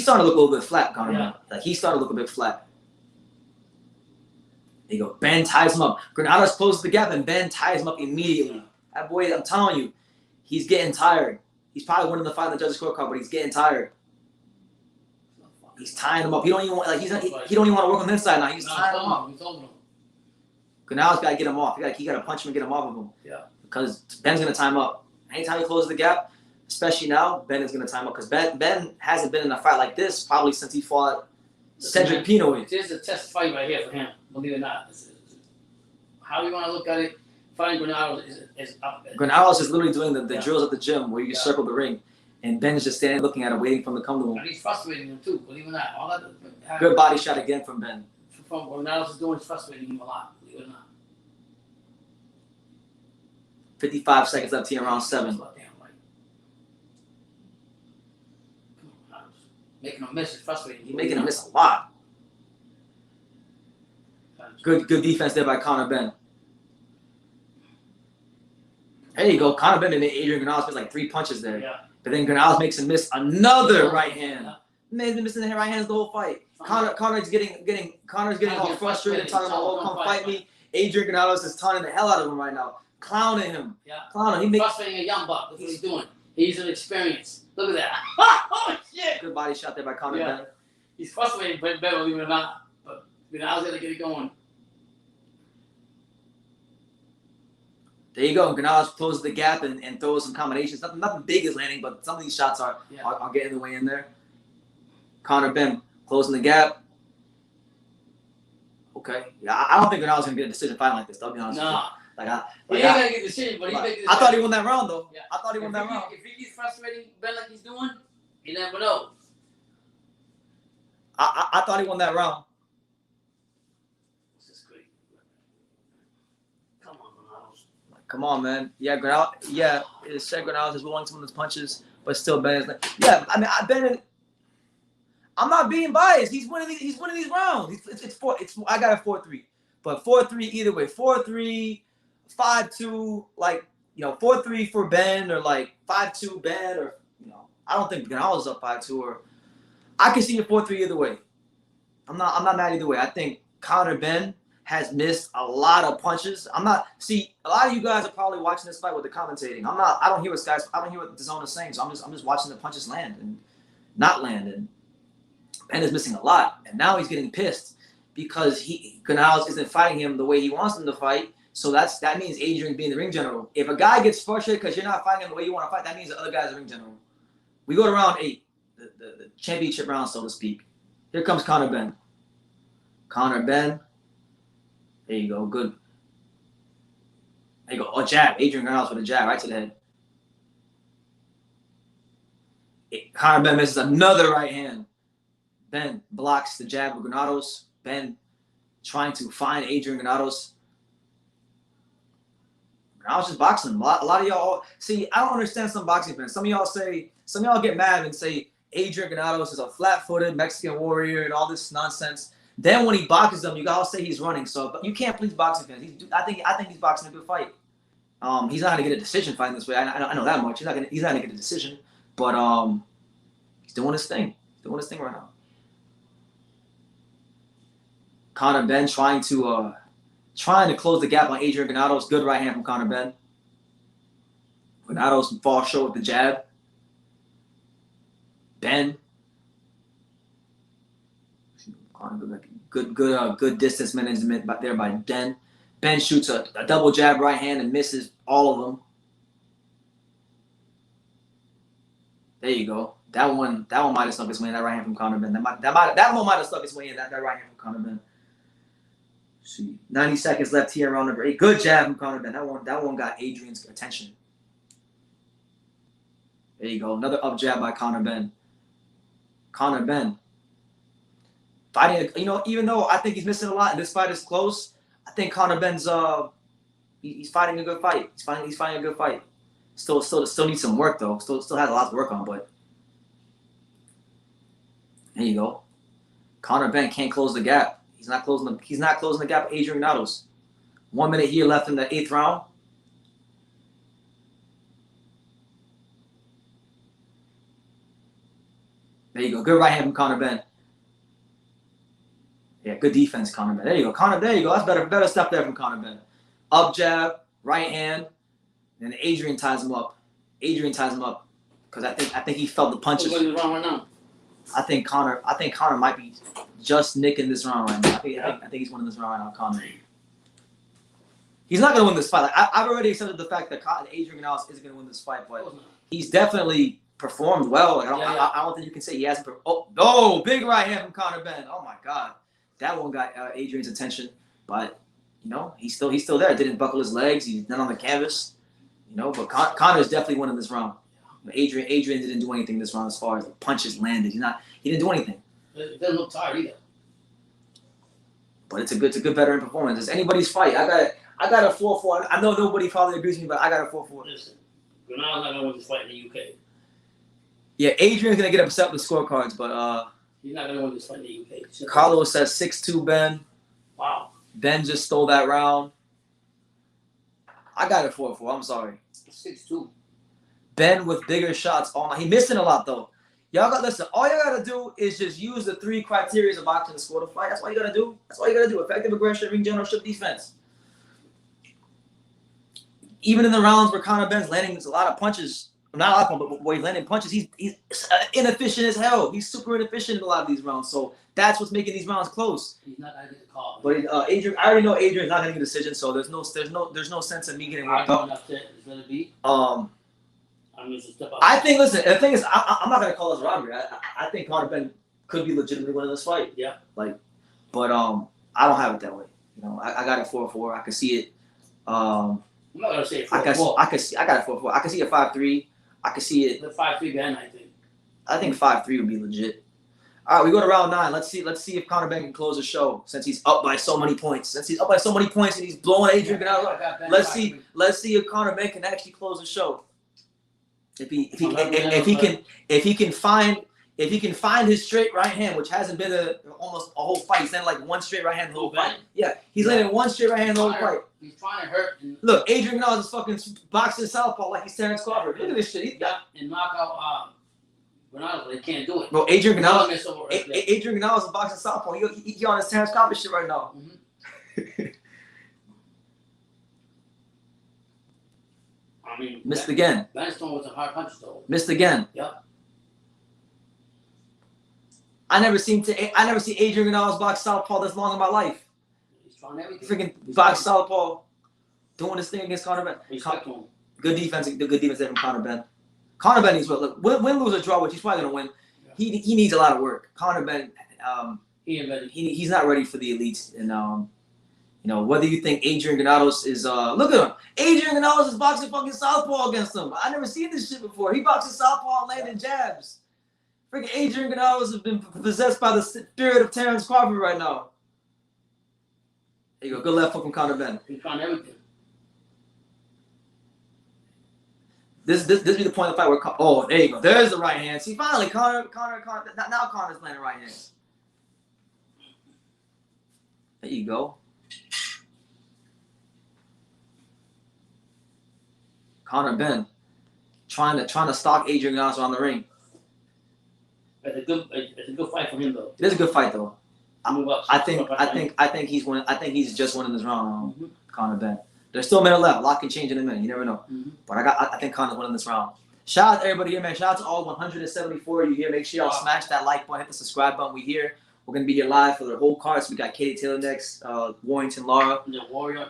starting to look a little bit flat, Conor. Yeah. Like he's starting to look a bit flat. There you go. Ben ties him up. Granados closes the gap, and Ben ties him up immediately. That boy, I'm telling you, he's getting tired. He's probably winning the fight in the judges' scorecard, but he's getting tired. He's tying him up. He don't even want he don't even want to work on the inside now. He's tying him up. Granados got to get him off. He got to punch him and get him off of him. Yeah. Because Ben's gonna time up. Anytime he closes the gap, especially now, Ben is gonna time up because Ben hasn't been in a fight like this probably since he fought Cedric Pinoy. There's a test fight right here for him. Believe it or not. How you want to look at it? Fighting Granados is up. Granados is literally doing the drills at the gym where you circle the ring, and Ben is just standing looking at it, waiting for him to come to him. And he's frustrating him too. Believe it or not. All that. Good body shot again from Ben. From what Granados is doing is frustrating him a lot. Believe it or not. 55 seconds left here, round 7. Damn right. Come on, making a miss is frustrating. He's making a miss a lot. Good defense there by Conor Benn. There you go. Conor Benn made Adrian Granados miss like 3 punches there. Yeah. But then Granados makes him miss another right hand. Man, been missing the right hands the whole fight. Connor's getting all frustrated, talking about, "Oh, come fight me." Adrian Granados is taunting the hell out of him right now, clowning him. Yeah. Clowning. Frustrating a young buck. That's what he's doing. He's an experience. Look at that. Oh shit! Good body shot there by Conor Benn. He's frustrating Ben, believe it or not. But Granados got to get it going. There you go. Granados closes the gap and throws some combinations. Nothing big is landing, but some of these shots are getting the way in there. Conor Benn closing the gap. Okay. Yeah, I don't think Granados is gonna get a decision fight like this. I'll be honest with you. He ain't gonna get a decision, but he's making. I thought he won that round though. Yeah. I thought he won that round. If he keeps frustrating Ben like he's doing, you never know. I thought he won that round. This is great. Come on, Granados. My Come on, man. Yeah, Granados is willing some of his punches, but still Ben is like, yeah. I mean, I'm not being biased. He's winning these rounds. I got a 4-3, but 4-3 either way. 4-3, 5-2, like 4-3 for Ben or like 5-2 Ben or I don't think Granados is up 5-2 or I can see a 4-3 either way. I'm not mad either way. I think Conor Benn has missed a lot of punches. A lot of you guys are probably watching this fight with the commentating. I don't hear what the zone is saying, so I'm just watching the punches land and not land. And Ben is missing a lot. And now he's getting pissed because Granados isn't fighting him the way he wants him to fight. So that means Adrian being the ring general. If a guy gets frustrated because you're not fighting him the way you want to fight, that means the other guy's the ring general. We go to round 8, the championship round, so to speak. Here comes Conor Benn. Conor Benn. There you go. Good. There you go. Oh, jab. Adrian Granados with a jab right to the head. Conor Benn misses another right hand. Ben blocks the jab of Granados. Ben trying to find Adrian Granados. Granados is boxing. A lot of y'all see. I don't understand some boxing fans. Some of y'all get mad and say Adrian Granados is a flat-footed Mexican warrior and all this nonsense. Then when he boxes them, you all say he's running. So but you can't please boxing fans. I think he's boxing a good fight. He's not gonna get a decision fighting this way. I know that much. He's not gonna get a decision. But he's doing his thing. He's doing his thing right now. Conor Benn trying to close the gap on Adrian Granados. Good right hand from Conor Benn. Granados falls short with the jab. Ben. Good distance management there by Ben. Ben shoots a double jab right hand and misses all of them. There you go. That one might have snuck its way in. That right hand from Conor Benn. That one might have snuck its way in. That right hand from Conor Benn. See, 90 seconds left here, round number 8. Good jab from Conor Benn. That one got Adrian's attention. There you go. Another up jab by Conor Benn. Conor Benn fighting. Even though I think he's missing a lot and this fight is close, I think Conor Benn's he's fighting a good fight. He's fighting a good fight. Still needs some work though. Still has a lot to work on, but there you go. Conor Benn can't close the gap. He's not closing the gap with Adrian Granados. 1 minute here left in the 8th round. There you go. Good right hand from Conor Benn. Yeah, good defense, Conor Benn. There you go. There you go. That's better stuff there from Conor Benn. Up jab, right hand, and Adrian ties him up. Because I think he felt the punches. What's wrong right now? I think Conor might be just nicking this round right now. I think he's winning this round right now, Conor. He's not going to win this fight. Like, I've already accepted the fact that Adrian Granados isn't going to win this fight, but he's definitely performed well. Like, I don't think you can say he hasn't. Big right hand from Conor Benn. Oh my God, that one got Adrian's attention. But he's still there. Didn't buckle his legs. He's not on the canvas. But Conor is definitely winning this round. Adrian didn't do anything this round as far as the punches landed. He didn't do anything. It doesn't look tired either. But it's a good veteran performance. It's anybody's fight. I got a 4-4. I know nobody probably agrees with me, but I got a 4-4. Listen, Granados not gonna win this fight in the UK. Yeah, Adrian's gonna get upset with the scorecards, but he's not gonna win this fight in the UK. Carlos says 6-2 Ben. Wow. Ben just stole that round. I got a 4-4. I'm sorry. 6-2. Ben with bigger shots. Oh my, he missing a lot though. Listen. All you gotta do is just use the 3 criteria of boxing to score the fight. That's all you gotta do. Effective aggression, ring generalship, defense. Even in the rounds where Conor Benn's landing a lot of punches, not a lot of punches, but where he's landing punches, he's inefficient as hell. He's super inefficient in a lot of these rounds. So that's what's making these rounds close. He's not gonna get the call. But Adrian, I already know Adrian's not gonna get a decision. So there's no sense in me getting worked up. Gonna be. I think. Listen, the thing is, I'm not gonna call this robbery. I think Conor Benn could be legitimately winning this fight. Yeah. But I don't have it that way. I got a 4-4. I can see it. I'm not gonna say 4-4. I got a 4-4. I can see a 5-3. I can see it. The 5-3 Ben, I think. I think 5-3 would be legit. All right, we go to round 9. Let's see if Conor Benn can close the show since he's up by so many points. Since he's up by so many points and he's blowing Adrian Granados up. Let's see if Conor Benn can actually close the show. If he can find his straight right hand, which hasn't been almost a whole fight. He's landed like one straight right hand the whole fight. Yeah, he's landed one straight right hand the whole fight. He's trying to hurt. Look, Adrian Granados is fucking boxing southpaw like he's Terrence Crawford. Look at this shit. And knock out Granados, but they can't do it. Bro, Adrian Granados is boxing southpaw. He on his Terrence Crawford shit right now. I mean, missed again. Benn's throwing with some hard punches though. Missed again. Yep. I never seen Adrian Granados box southpaw this long in my life. He's trying everything. Freaking box southpaw, doing this thing against Conor Benn. Good defense there from Conor Benn. Conor Benn needs look win, lose or draw, which he's probably gonna win. He needs a lot of work. Conor Benn, he's not ready for the elites, and whether you think Adrian Granados is look at him. Adrian Granados is boxing fucking southpaw against him. I never seen this shit before. He boxes southpaw and landing jabs. Freaking Adrian Granados has been possessed by the spirit of Terrence Crawford right now. There you go. Good left hook from Conor Benn. He's trying everything. This be the point of the fight where there you go. There's the right hand. See, finally, Conor. Now Conor's landing right hands. There you go. Conor Benn trying to stalk Adrian Granados around the ring. It's a good fight for him though. It is a good fight though. I think he's winning. I think he's just winning this round. Conor Benn. There's still a minute left. A lot can change in a minute. You never know. But I think Conor's winning this round. Shout out to everybody here, man. Shout out to all 174 of you here. Make sure y'all smash that like button, hit the subscribe button. We here. We're gonna be here live for the whole card. So we got Katie Taylor next, Warrington Lara. The Warrior.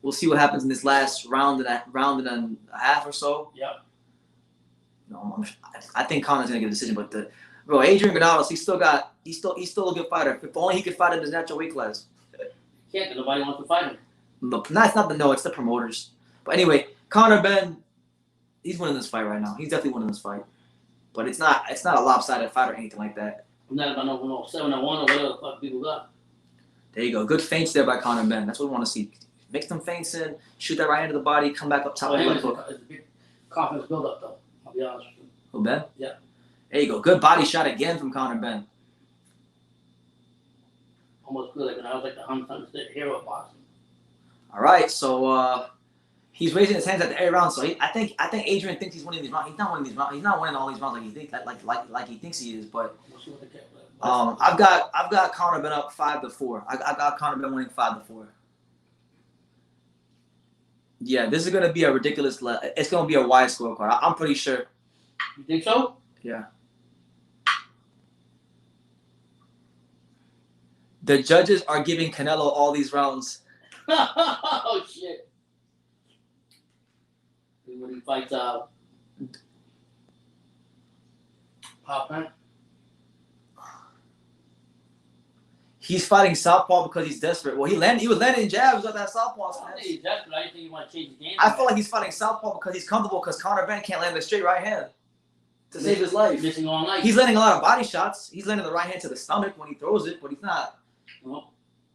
We'll see what happens in this last round and a half or so. Yep. I think Conor's gonna get a decision, but Adrian Granados, he's still a good fighter. If only he could fight in his natural weight class. Can't, because nobody wants to fight him. It's the promoters. But anyway, Conor Benn, he's winning this fight right now. He's definitely winning this fight. But it's not a lopsided fight or anything like that. Not about no 7-1 or whatever the fuck people got. There you go. Good feints there by Conor Benn. That's what we want to see. Make some feints in, shoot that right hand to the body, come back up top. It's a big confidence build up though. I'll be honest with you. Who, Ben? Yeah. There you go. Good body shot again from Conor Benn. Almost good when I was like the Hahn hero of boxing. All right, so he's raising his hands at the end round. So I think Adrian thinks he's winning these rounds. He's not winning these rounds. He's not winning all these rounds like he thinks he is. But I've got Conor Benn up 5-4. I got Conor Benn winning 5-4. Yeah, this is gonna be a ridiculous. It's gonna be a wide scorecard. I'm pretty sure. You think so? Yeah. The judges are giving Canelo all these rounds. Oh shit! When he fights Pop. He's fighting southpaw because he's desperate. Well, he was landing jabs with that southpaw stance. He's desperate. I think you want to change the game. I feel like he's fighting southpaw because he's comfortable because Conor Benn can't land a straight right hand to save his life. Missing all night. He's landing a lot of body shots. He's landing the right hand to the stomach when he throws it, but he's not. No.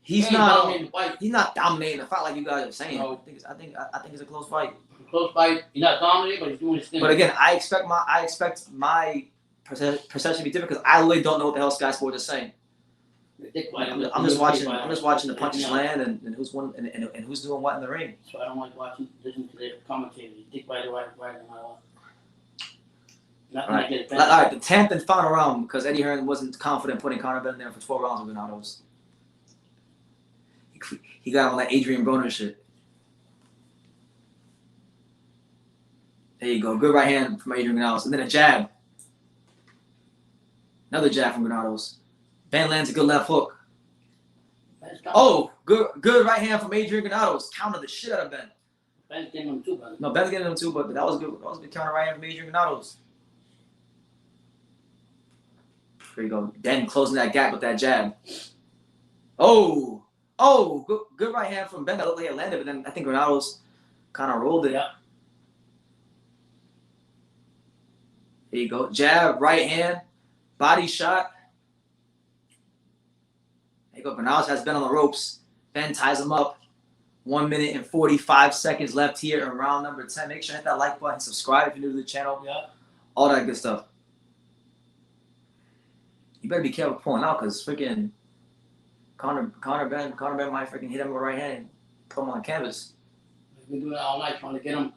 He's not dominating the fight like you guys are saying. No. I think it's a close fight. Close fight. He's not dominating, but he's doing his thing. But again, I expect my perception to be different because I literally don't know what the hell Sky Sports is saying. I'm just watching the punches land and who's won and who's doing what in the ring. So I don't like listening to their commentators. Dick right in my life. All right, the 10th and final round because Eddie Hearn wasn't confident putting Conor Benn there for 12 rounds with Granados. He got on that Adrian Broner shit. There you go. Good right hand from Adrian Granados. And then a jab. Another jab from Granados. Benn lands a good left hook. Oh, good right hand from Adrian Granados. Countered the shit out of Benn. Benn's getting him too, brother. No, Benn's getting him too, but that was good. That was a good counter right hand from Adrian Granados. There you go. Benn closing that gap with that jab. Oh, good right hand from Benn. That looked like it landed, but then I think Granados kind of rolled it. Yeah. There you go. Jab, right hand, body shot. go. Granados has Ben on the ropes. Ben ties him up. 1 minute and 45 seconds left here in round number 10. Make sure to hit that like button, subscribe if you're new to the channel. Yeah. All that good stuff. You better be careful pulling out because freaking Conor Ben might freaking hit him with a right hand and put him on canvas. We've been doing it all night trying to get him,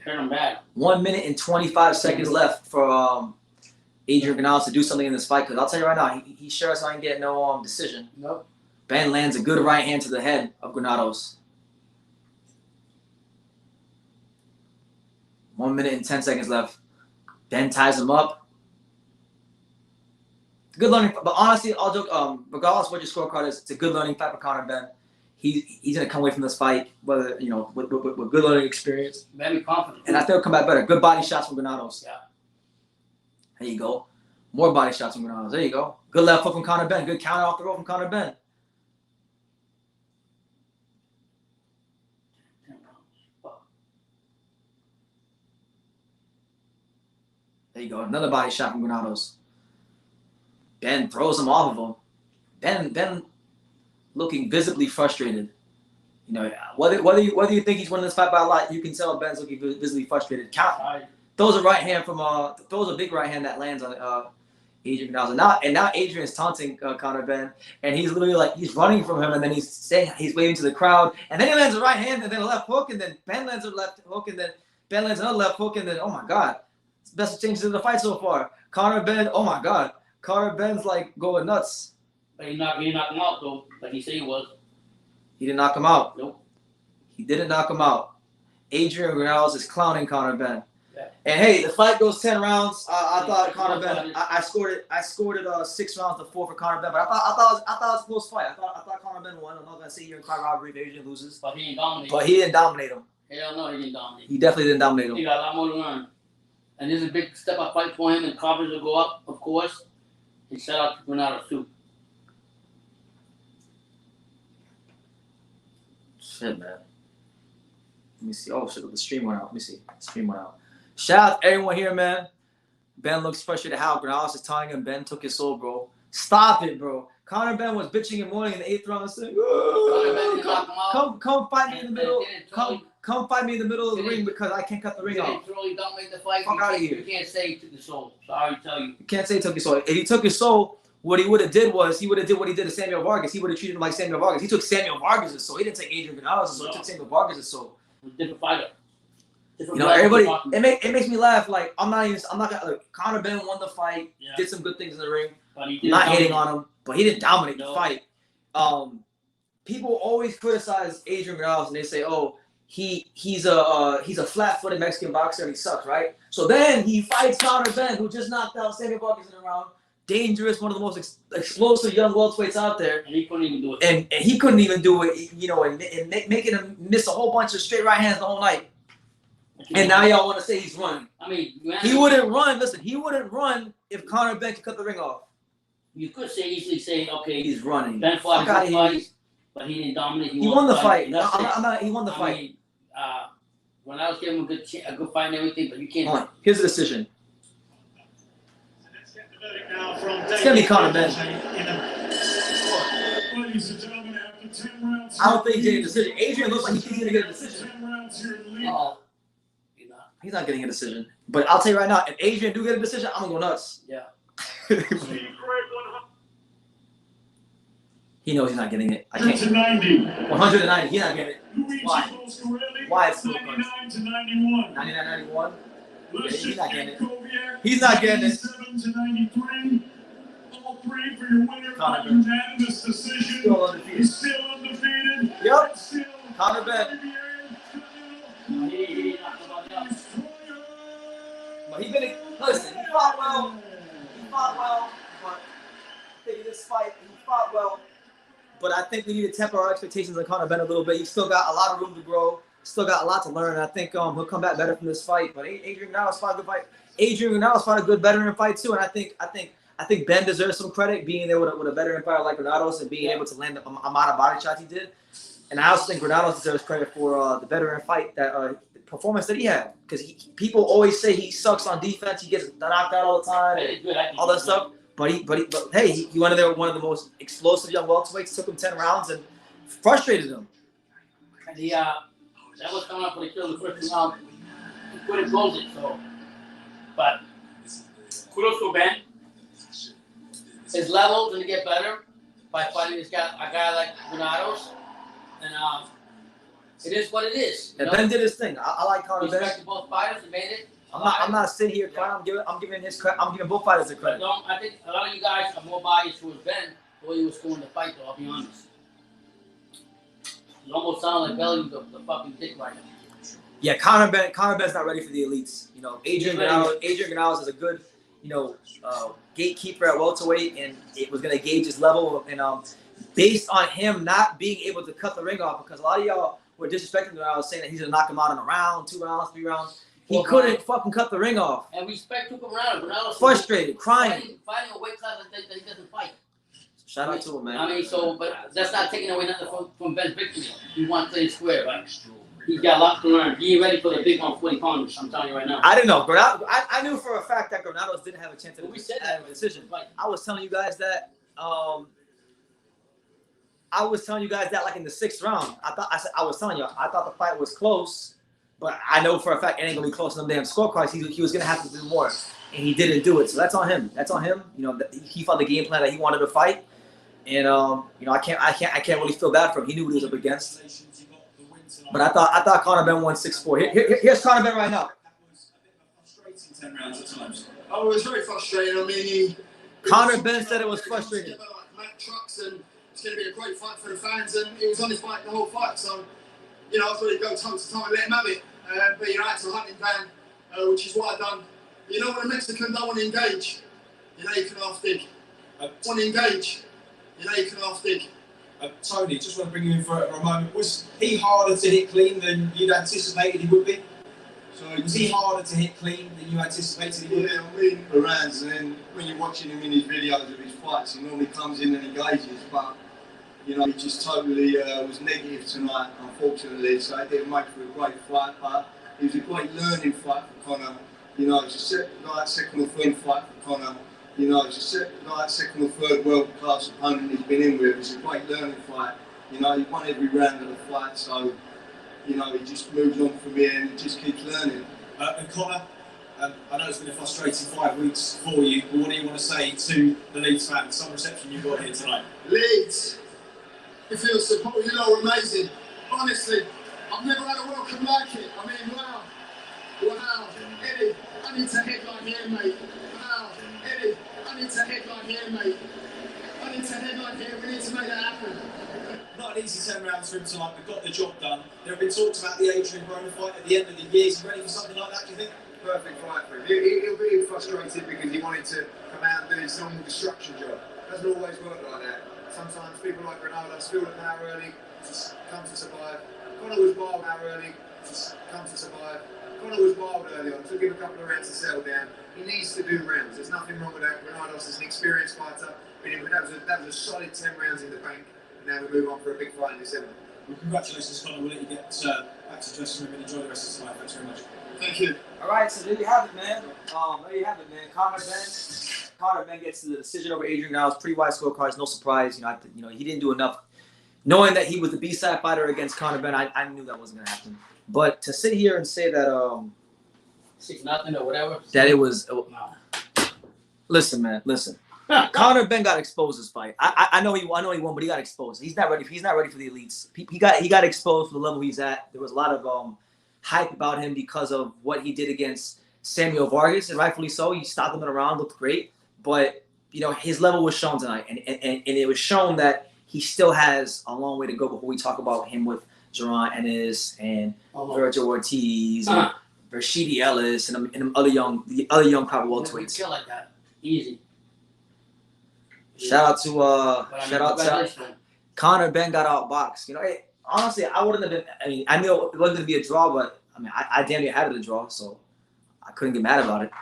hurt him bad. 1 minute and 25 seconds left for Adrian Granados to do something in this fight. Because I'll tell you right now, he sure as I ain't get no decision. Nope. Ben lands a good right hand to the head of Granados. 1 minute and 10 seconds left. Ben ties him up. Good learning, but honestly, I'll joke. Regardless of what your scorecard is, it's a good learning fight for Conor Benn. He's gonna come away from this fight, whether with good learning experience. Very confident. And I think he'll come back better. Good body shots from Granados. Yeah. There you go. More body shots from Granados. There you go. Good left foot from Conor Benn. Good counter off the rope from Conor Benn. There you go. Another body shot from Granados. Ben throws him off of him. Ben looking visibly frustrated. You know, whether you think he's winning this fight by a lot, you can tell Ben's looking visibly frustrated. Throws a right hand throws a big right hand that lands on Adrian Granados. Now Adrian's taunting Conor Benn, and he's literally like he's running from him, and then he's waving to the crowd, and then he lands a right hand, and then a left hook, and then Ben lands a left hook, and then Ben lands another left hook, and then oh my God, it's the best changes in the fight so far. Conor Benn, oh my God. Conor Benn's like going nuts. But he knocked him out though, like he said he was. He didn't knock him out. Nope. He didn't knock him out. Adrian Granados is clowning Conor Benn. Yeah. And hey, the fight goes 10 rounds. I thought Conor Benn. I scored it 6 rounds to 4 for Conor Benn. But I thought it was a close fight. I thought Conor Benn won. I'm not gonna sit here and cry robbery if Adrian loses. But he didn't dominate him. Hell no, he didn't dominate. He definitely didn't dominate him. He got a lot more to learn. And this is a big step up fight for him, and confidence will go up, of course. And shout out to Granados too. Shit, man. Let me see. Oh shit, the stream went out. Let me see. The stream went out. Shout out to everyone here, man. Ben looks frustrated. How Granados is telling him Ben took his soul, bro. Stop it, bro. Conor Benn was bitching and moaning in the 8th round, saying, "Come fight me in the middle. Come fight me in the middle of the ring because I can't cut the ring off." Really dominate the fight. Fuck out of here. You can't say he took the soul. Sorry to tell you. You can't say he took his soul. If he took his soul, what he would have did was he would have did what he did to Samuel Vargas. He would have treated him like Samuel Vargas. He took Samuel Vargas' soul. He didn't take Adrian Granados' soul. He took Samuel Vargas' soul. Different fighter. You know, everybody. It makes me laugh. Like I'm not gonna. Like, Conor Benn won the fight. Yeah. Did some good things in the ring. I'm not hating on him, but he didn't dominate the fight. People always criticize Adrian Granados and they say, "Oh, he's a flat-footed Mexican boxer and he sucks," right? So then he fights Conor Benn, who just knocked out Samuel Vargas in a round. Dangerous, one of the most explosive young welterweights out there. And he couldn't even do it. And he couldn't even do it, you know, and making him miss a whole bunch of straight right hands the whole night. And now y'all want to say he's running. I mean, he wouldn't run. Listen, he wouldn't run if Conor Benn could cut the ring off. You could easily say, okay, he's running. Ben fought a good fight, but he didn't dominate. He won the fight. He won the fight. Mean, when I was giving him a good fight and everything, but you can't. Hold on. Here's the decision. It's gonna be Conor Benn. I don't think he's getting a decision. Adrian looks like he's gonna get a decision. He's not getting a decision. But I'll tell you right now, if Adrian do get a decision, I'm gonna go nuts. Yeah. He knows he's not getting it. I can't. 190. He's not getting it. Why? Why it's still 99-91. 99-91. Yeah, he's not getting it. He's not getting it. All three for your winner by unanimous decision. Still undefeated. He's still undefeated. Yep. Conor Benn. But listen, he fought well. But I think in this fight, he fought well. But I think we need to temper our expectations on Conor Benn a little bit. He's still got a lot of room to grow. Still got a lot to learn. And I think he'll come back better from this fight. But Adrian Granados fought a good fight. Adrian Granados fought a good veteran fight too. And I think Ben deserves some credit being there with a veteran fighter like Granados and being able to land the amount of body shots he did. And I also think Granados deserves credit for the veteran fight the performance that he had. Because people always say he sucks on defense. He gets knocked out all the time. All that stuff. But hey, he went in there with one of the most explosive young welterweights. Took him 10 rounds and frustrated him. And that was coming up when he killed the first round. He couldn't close it. So, but kudos to Ben. His level is going to get better by fighting a guy like Granados. And it is what it is. And Ben did his thing. I like Conor Ben. Respect to both fighters. He made it. I'm not sitting here crying. I'm giving both fighters the credit. But I think a lot of you guys are more biased towards Ben the way he was scoring the fight, though. I'll be honest. You almost sound like Belly the fucking dick right now. Yeah, Conor Benn's not ready for the elites. You know, Adrian Granados is a good, gatekeeper at welterweight, and it was going to gauge his level. And based on him not being able to cut the ring off, because a lot of y'all were disrespecting Granados, saying that he's going to knock him out in a round, 2 rounds, 3 rounds. He couldn't fucking cut the ring off. And respect to Granados. Frustrated, crying. Fighting a weight class that he doesn't fight. Shout out to him, man. I mean, but that's not taking away nothing from Ben's victory. He won clean square, but he's got a lot to learn. He ain't ready for the big 140 pounders. I'm telling you right now. I didn't know. I knew for a fact that Granados didn't have a chance to we said that decision. I was telling you guys that. I was telling you guys that like in the 6th round. I thought the fight was close, but I know for a fact it ain't gonna be close to them damn scorecards. He was gonna have to do more, and he didn't do it. So that's on him. You know, he fought the game plan that he wanted to fight. And I can't really feel bad for him. He knew what he was up against. But I thought Conor Benn won 6-4. Here's Conor Benn right now. 10 rounds at times. Oh, it was very frustrating. I mean, Conor Benn said it was frustrating. Trucks, and it's going to be a great fight for the fans, and he was on his bike the whole fight. So, I was ready to go toe to toe and let him have it. But I had to hunt him down, which is what I've done. When a Mexican don't want to engage, you can half dig. Want to engage. You can half dig. Tony, just want to bring you in for a moment. Was he harder to hit clean than you'd anticipated he would be? Was he harder to hit clean than you anticipated he would be? Yeah, I mean, around, and then when you're watching him in his videos of his fights, he normally comes in and engages, but he just totally was negative tonight, unfortunately. So it didn't make for a great fight, but it was a great learning fight for Conor. It was a second or third fight for Conor. It's a second or third world-class opponent he's been in with. It's a great learning fight. He won every round of the fight, so, he just moves on from here and he just keeps learning. And Conor, I know it's been a frustrating 5 weeks for you, but what do you want to say to the Leeds fans? Some reception you've got here tonight. Leeds, it feels support. Amazing. Honestly, I've never had a welcome like it. I mean, wow. Eddie, I need to headline here, mate. Wow. Eddie, I need to headline here, mate. I need to headline here. We need to make that happen. Not an easy 10 rounds for him tonight, but got the job done. There have been talks about the Adrian Granados fight at the end of the year. Is he ready for something like that, do you think? Perfect fight for him. He'll be frustrated because he wanted to come out and do his normal destruction job. It doesn't always work like that. Sometimes people like Granados feel the power early, just come to survive. Conor was wild out early, just come to survive. Conor was wild early on, took him a couple of rounds to settle down. He needs to do rounds. There's nothing wrong with that. Granados is an experienced fighter. That was a solid 10 rounds in the bank. And now we move on for a big fight in December. Well, congratulations, Conor. We'll let you get back to the dressing room and enjoy the rest of the night. Thanks very much. Thank you. All right, so there you have it, man. Conor Benn gets the decision over Adrian Granados. Pretty wide scorecards, no surprise. He didn't do enough. Knowing that he was the B-side fighter against Conor Benn, I knew that wasn't gonna happen. But to sit here and say that 6-0 or whatever. That it was. Listen, man. Listen. Conor Benn got exposed this fight. I know he won, but he got exposed. He's not ready for the elites. He got exposed for the level he's at. There was a lot of hype about him because of what he did against Samuel Vargas, and rightfully so. He stopped him in a round, looked great, but his level was shown tonight, and it was shown that he still has a long way to go before we talk about him with Sharon Ennis and Virgil Ortiz and Rashidi Ellis and the other young crowd welterweights. Kill like that, easy. Shout out to Conor Benn got outboxed. Honestly, I wouldn't have been. I mean, I knew it wasn't gonna be a draw, but I damn near had it a draw, so I couldn't get mad about it.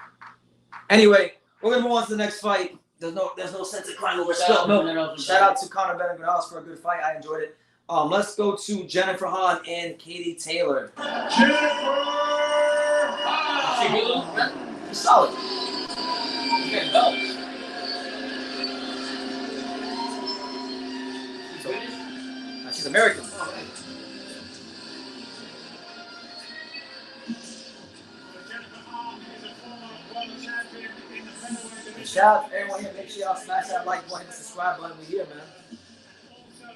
Anyway, we're gonna move on to the next fight. There's no sense of crying over spilt milk. Shout out to Conor Benn and Granados for a good fight. I enjoyed it. Let's go to Jennifer Hahn and Katie Taylor. Jennifer Hahn! Solid. She's American. Shout out to everyone here. Make sure y'all smash that like button and subscribe button. We're here, man.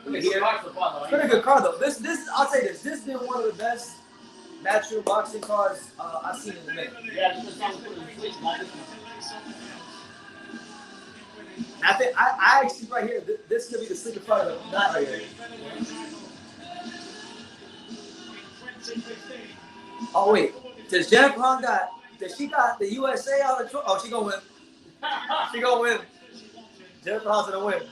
We're here. It's been a good card though. This I'll say this. This has been one of the best Matchroom Boxing cards I've seen in a minute. Yeah, this is time to put it in the switch, not this one. I think I actually right here. This could be the sleeper card of the night right here. Oh wait, does Jennifer Hahn got the USA out of trouble? Oh, she gonna win. She gonna win. Jennifer Hahn's gonna win.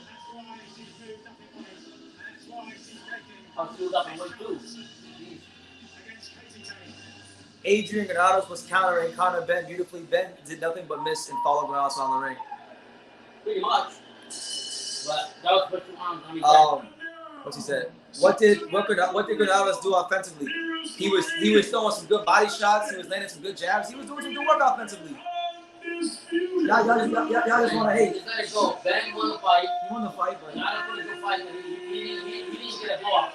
I'm still up and win too. Adrian Granados was countering Conor Benn beautifully. Benn did nothing but miss and follow Granados on the ring. Pretty much. But that was what you want. What's he said? What did Granados do offensively? He was throwing some good body shots. He was landing some good jabs. He was doing some good work offensively. Y'all just want to hate. Just let it go. Ben won the fight. He won the fight, but not a pretty good fight, but he didn't get a block.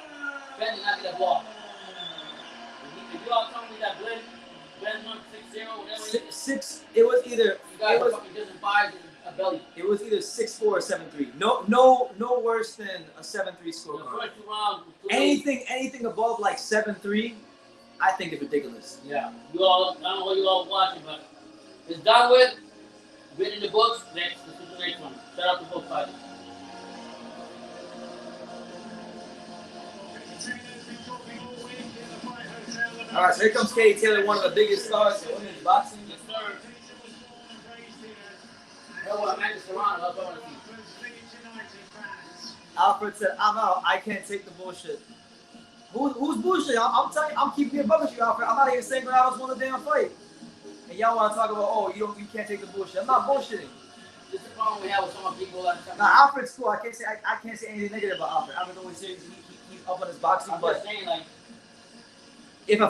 Ben did not get a block. If you all tell me that Ben won 6-0, whatever. Six. It was either. You guys are fucking just biased a belly. It was either 6-4 or 7-3. No worse than a 7-3 score. Anything above like 7-3, I think is ridiculous. Yeah. You all, I don't know what you all watching, but it's done with. Written in the books. Let's do the next one. Shout out to both fighters. All right, so here comes Katie Taylor, one of the biggest stars in women's boxing. Yes, sir. Hell, what Amanda Serrano, that's what I want to see. Alfred said, "I'm out. I can't take the bullshit." Who's bullshit? I'm telling you, I'm keeping it above with you, Alfred. I'm not even saying Granados won the damn fight. And y'all want to talk about, oh, you can't take the bullshit. I'm not bullshitting. This is the problem we have with some people that Now, Alfred's cool. I can't say anything negative about Alfred. Alfred's always saying he's up on his boxing, I'm but just saying, like, if a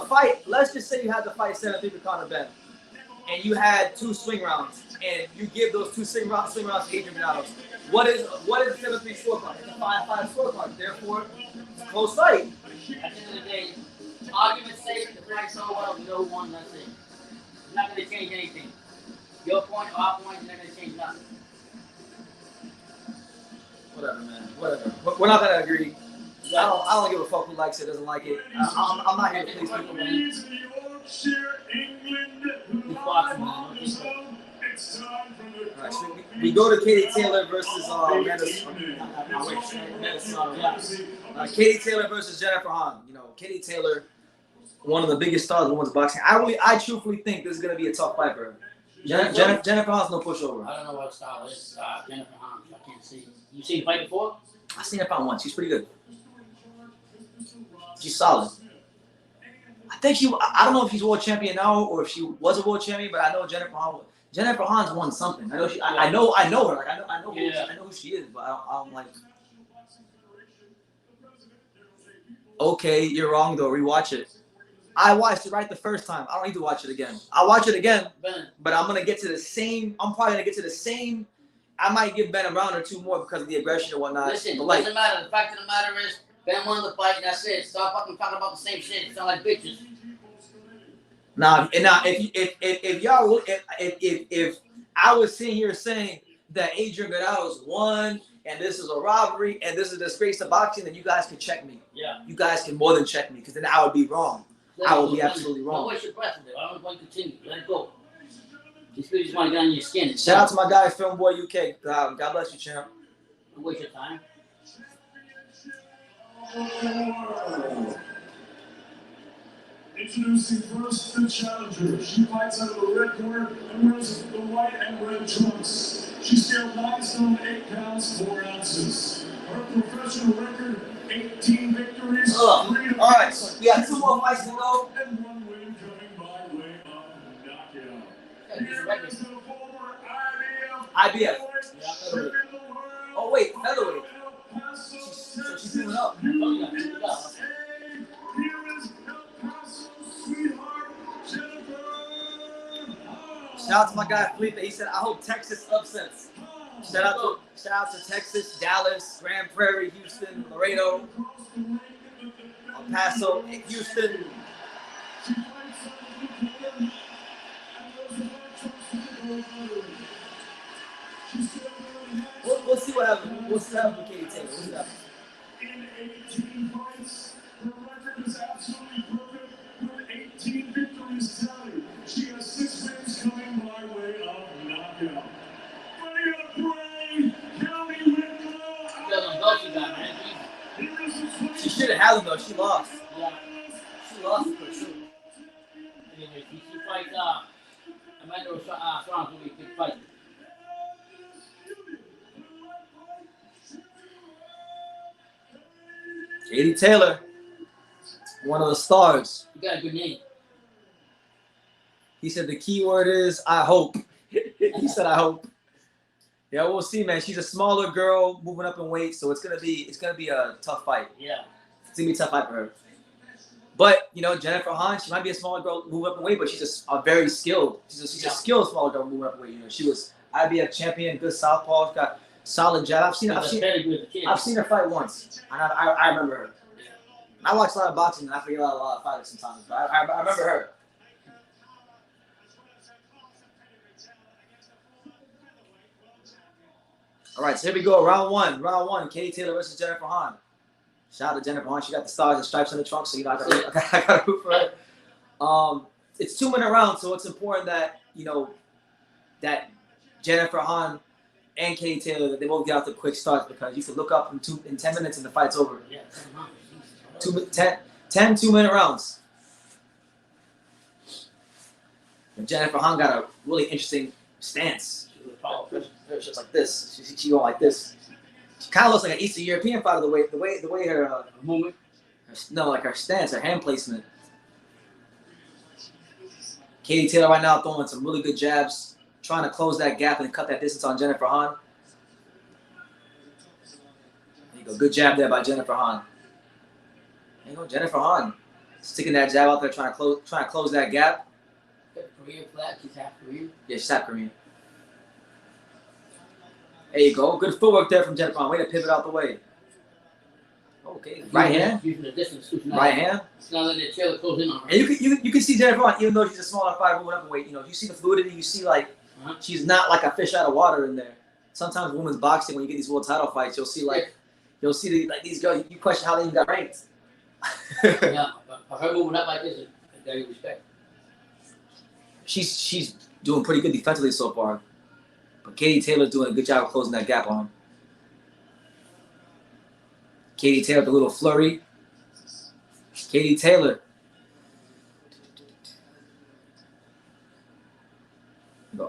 fight, let's just say you had the fight 7-3 with Conor Benn, and you had 2 swing rounds, and you give those 2 swing rounds to Adrian Granados. What is the 7-3 scorecard? It's a 5-5 scorecard. Therefore, it's a close fight. at the end of the day, argument's sake, the fight's so well, we know who won, that's it. It's not going to change anything. Your point or our point is not going to change nothing. Whatever, man. Whatever. We're not gonna agree. I don't give a fuck who likes it, doesn't like it. I'm not here to please people, man. Alright, so we go to Katie Taylor versus Katie Taylor versus Jennifer Hahn. You know, Katie Taylor, one of the biggest stars in women's boxing. I truthfully think this is gonna be a tough fight for her. Jennifer Hahn's no pushover. I don't know what style is Jennifer Hahn. I can't see. You seen the fight before? I've seen her fight once. She's pretty good. She's solid. I think I don't know if she's world champion now or if she was a world champion, but I know Jennifer Hahn's won something. I know she. I know her. Like I know who she is, but I'm like, okay, you're wrong though. Rewatch it. I watched it right the first time. I don't need to watch it again. I'll watch it again, but I'm gonna get to the same. I'm probably gonna get to the same. I might give Ben a round or 2 more because of the aggression and whatnot. Listen, but it like, doesn't matter. The fact of the matter is, Ben won the fight, and that's it. Stop fucking talking about the same shit. Sound like bitches. Now, if y'all, if I was sitting here saying that Adrian Granados won and this is a robbery and this is a disgrace to boxing, then you guys can check me. Yeah. You guys can more than check me because then I would be wrong. I would be absolutely wrong. Don't waste your breath with it. I don't want to continue. Let it go. These people just want to get on your skin. Shout out to my guy, Filmboy UK. God bless you, champ. Don't waste your time. Introducing first the challenger. She fights out of the red corner and wears the white and red trunks. She scaled 9 stone 8 pounds 4 ounces. Her professional record: 18 victories, 3 defeats. All right, so we got 2 more fights to go. And 1 win coming by way of knockout. Here is the former IBF. IBF. Oh wait, featherweight. So she's moving up. Shout out to my guy Felipe. He said, "I hope Texas upsets." Shout out to Texas, Dallas, Grand Prairie, Houston, Laredo, El Paso, Houston. We'll see what happens. We'll see what happens with Katie Taylor. We'll see what happens. In 18 fights, her record is absolutely perfect with 18 victories tallied. She has 6 wins coming by way of knockout. Ready to pray, County Wicklow. She should have had him though. She lost. Yeah. She lost for sure. Anyway, she fights Amanda Sharon will be a big fight. Katie Taylor, one of the stars. You got a good name. He said the key word is I hope. He said I hope. Yeah, we'll see, man. She's a smaller girl moving up in weight, so it's gonna be a tough fight. Yeah. It's gonna be a tough fight for her. But you know, Jennifer Hahn, she might be a smaller girl moving up in weight, but she's a very skilled. She's a skilled smaller girl moving up in weight. You know, she was IBF champion, good southpaw, got solid jab. I've seen her fight once, and I remember her. I watch a lot of boxing, and I forget a lot of fighters sometimes, but I remember her. All right, so here we go. Round one. Katie Taylor versus Jennifer Hahn. Shout out to Jennifer Hahn. She got the stars and stripes on the trunk, so you know I gotta root for her. It's 2-minute round, so it's important that that Jennifer Hahn and Katie Taylor that they both get out the quick starts, because you can look up in 10 minutes and the fight's over. Yeah. 10 2-minute rounds. And Jennifer Hahn got a really interesting stance. She's like this. She going like this. She kind of looks like an Eastern European fighter. The way her movement. Like her stance, her hand placement. Katie Taylor right now throwing some really good jabs, trying to close that gap and cut that distance on Jennifer Hahn. There you go, good jab there by Jennifer Hahn. There you go, Jennifer Hahn sticking that jab out there, trying to close that gap. Korean flag. She's half Korean. Yeah, she's half Korean. There you go. Good footwork there from Jennifer Hahn. Way to pivot out the way. Okay. Right hand. Right hand. It's not letting the Taylor close in on her. And you can see Jennifer Hahn, even though she's a smaller fighter moving up in weight, you see the fluidity. You see she's not like a fish out of water in there. Sometimes women's boxing, when you get these world title fights, you'll see these girls. You question how they even got ranked. Yeah, but her moving up like this is very respect. She's doing pretty good defensively so far. But Katie Taylor's doing a good job of closing that gap on him. Katie Taylor with a little flurry. Katie Taylor.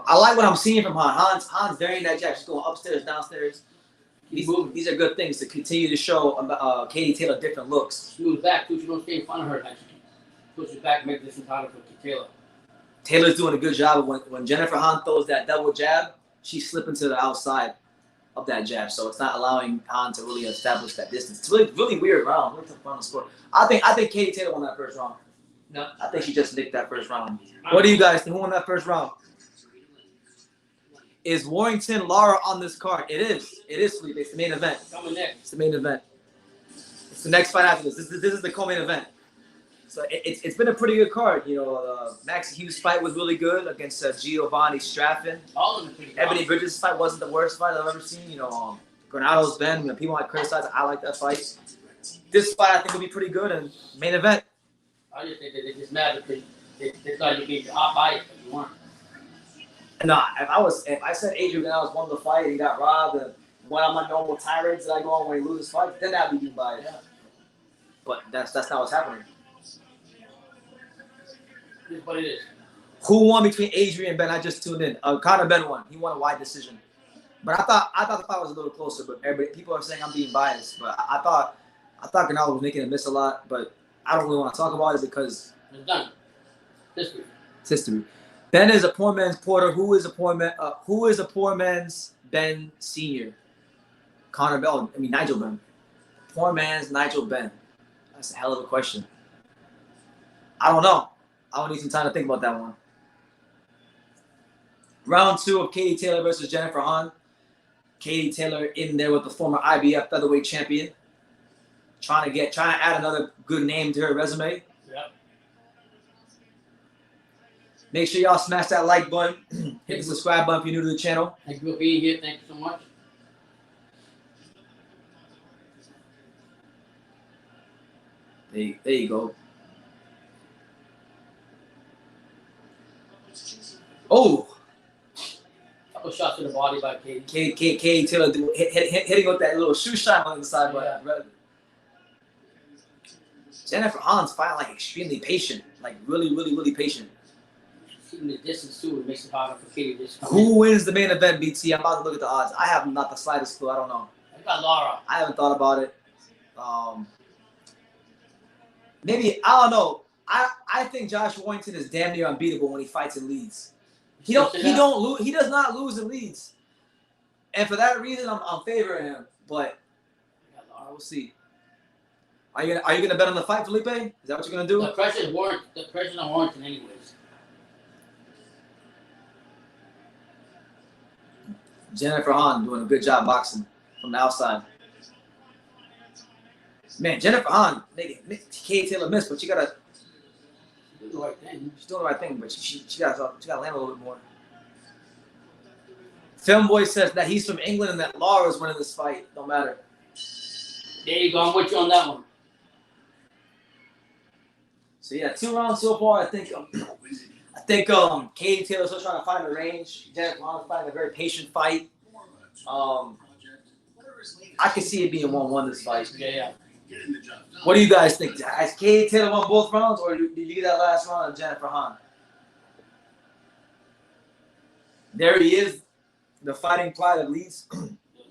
I like what I'm seeing from Hahn. Hahn's varying that jab. She's going upstairs, downstairs. These are good things to continue to show Katie Taylor different looks. She moves back too. She don't stay in front of her. Like she pushes back, make this harder for Taylor. Taylor's doing a good job of when Jennifer Hahn throws that double jab, she's slipping to the outside of that jab, so it's not allowing Hahn to really establish that distance. It's really weird round. Really tough round to score. I think Katie Taylor won that first round. No, I think she just nicked that first round. What do you guys think? Who won that first round? Is Warrington Lara on this card? It is. It is, Felipe. It's the main event. Coming next. It's the main event. It's the next fight after this. This is the co-main event. So it's been a pretty good card. Maxi Hughes' fight was really good against Giovanni Straffin. All of them pretty good. Ebony Bridges' fight wasn't the worst fight I've ever seen. Granados Ben. People might criticize it. I like that fight. This fight I think will be pretty good and main event. I just think that they just mad because they thought you'd be hot bias, but you weren't. No, if I said Adrian Granados won the fight and he got robbed and went on my normal tirades that I go on when he loses fights, then that'd be biased. Yeah. But that's not what's happening. This is what it is. Who won between Adrian and Ben? I just tuned in. Conor Benn won. He won a wide decision. But I thought the fight was a little closer. But people are saying I'm being biased. But I thought Granados was making him miss a lot. But I don't really want to talk about it because it's done. History. It's history. Ben is a poor man's Porter. Who is a poor man's Ben Senior? Conor Benn. Nigel Benn. Poor man's Nigel Benn. That's a hell of a question. I don't know. I would need some time to think about that one. Round 2 of Katie Taylor versus Jennifer Hahn. Katie Taylor in there with the former IBF featherweight champion. Trying to add another good name to her resume. Yep. Make sure y'all smash that like button. Hit the subscribe button if you're new to the channel. Thank you for being here. Thank you so much. There you go. Oh! Couple shots to the body by Katie. Katie Taylor hitting with that little shoe shine on the side. Yeah. But Jennifer Hahn's fighting like extremely patient. Like really patient. Keeping the distance too, it makes it harder for Katie. Who wins the main event, BT? I'm about to look at the odds. I have not the slightest clue. I don't know. I got Lara. I haven't thought about it. Maybe, I don't know. I think Josh Warrington is damn near unbeatable when he fights in Leeds. He does not lose in Leeds. And for that reason, I'm favoring him. But we'll see. Are you gonna bet on the fight, Felipe? Is that what you're gonna do? The pressure's on Warrington anyways. Jennifer Hahn doing a good job boxing from the outside. Man, Jennifer Hahn, Katie Taylor missed, but she gotta do the right thing. She's doing the right thing, but she gotta land a little bit more. Filmboy says that he's from England and that Lara's winning this fight. Don't matter. There you go. I'm with you on that one. So yeah, 2 rounds so far. I think Katie Taylor's still trying to find the range. Jennifer Hahn's fighting a very patient fight. I can see it being 1-1 this fight. Yeah. What do you guys think? Has Katie Taylor won both rounds, or did you get that last round of Jennifer Hahn? There he is, the fighting pride of Leeds.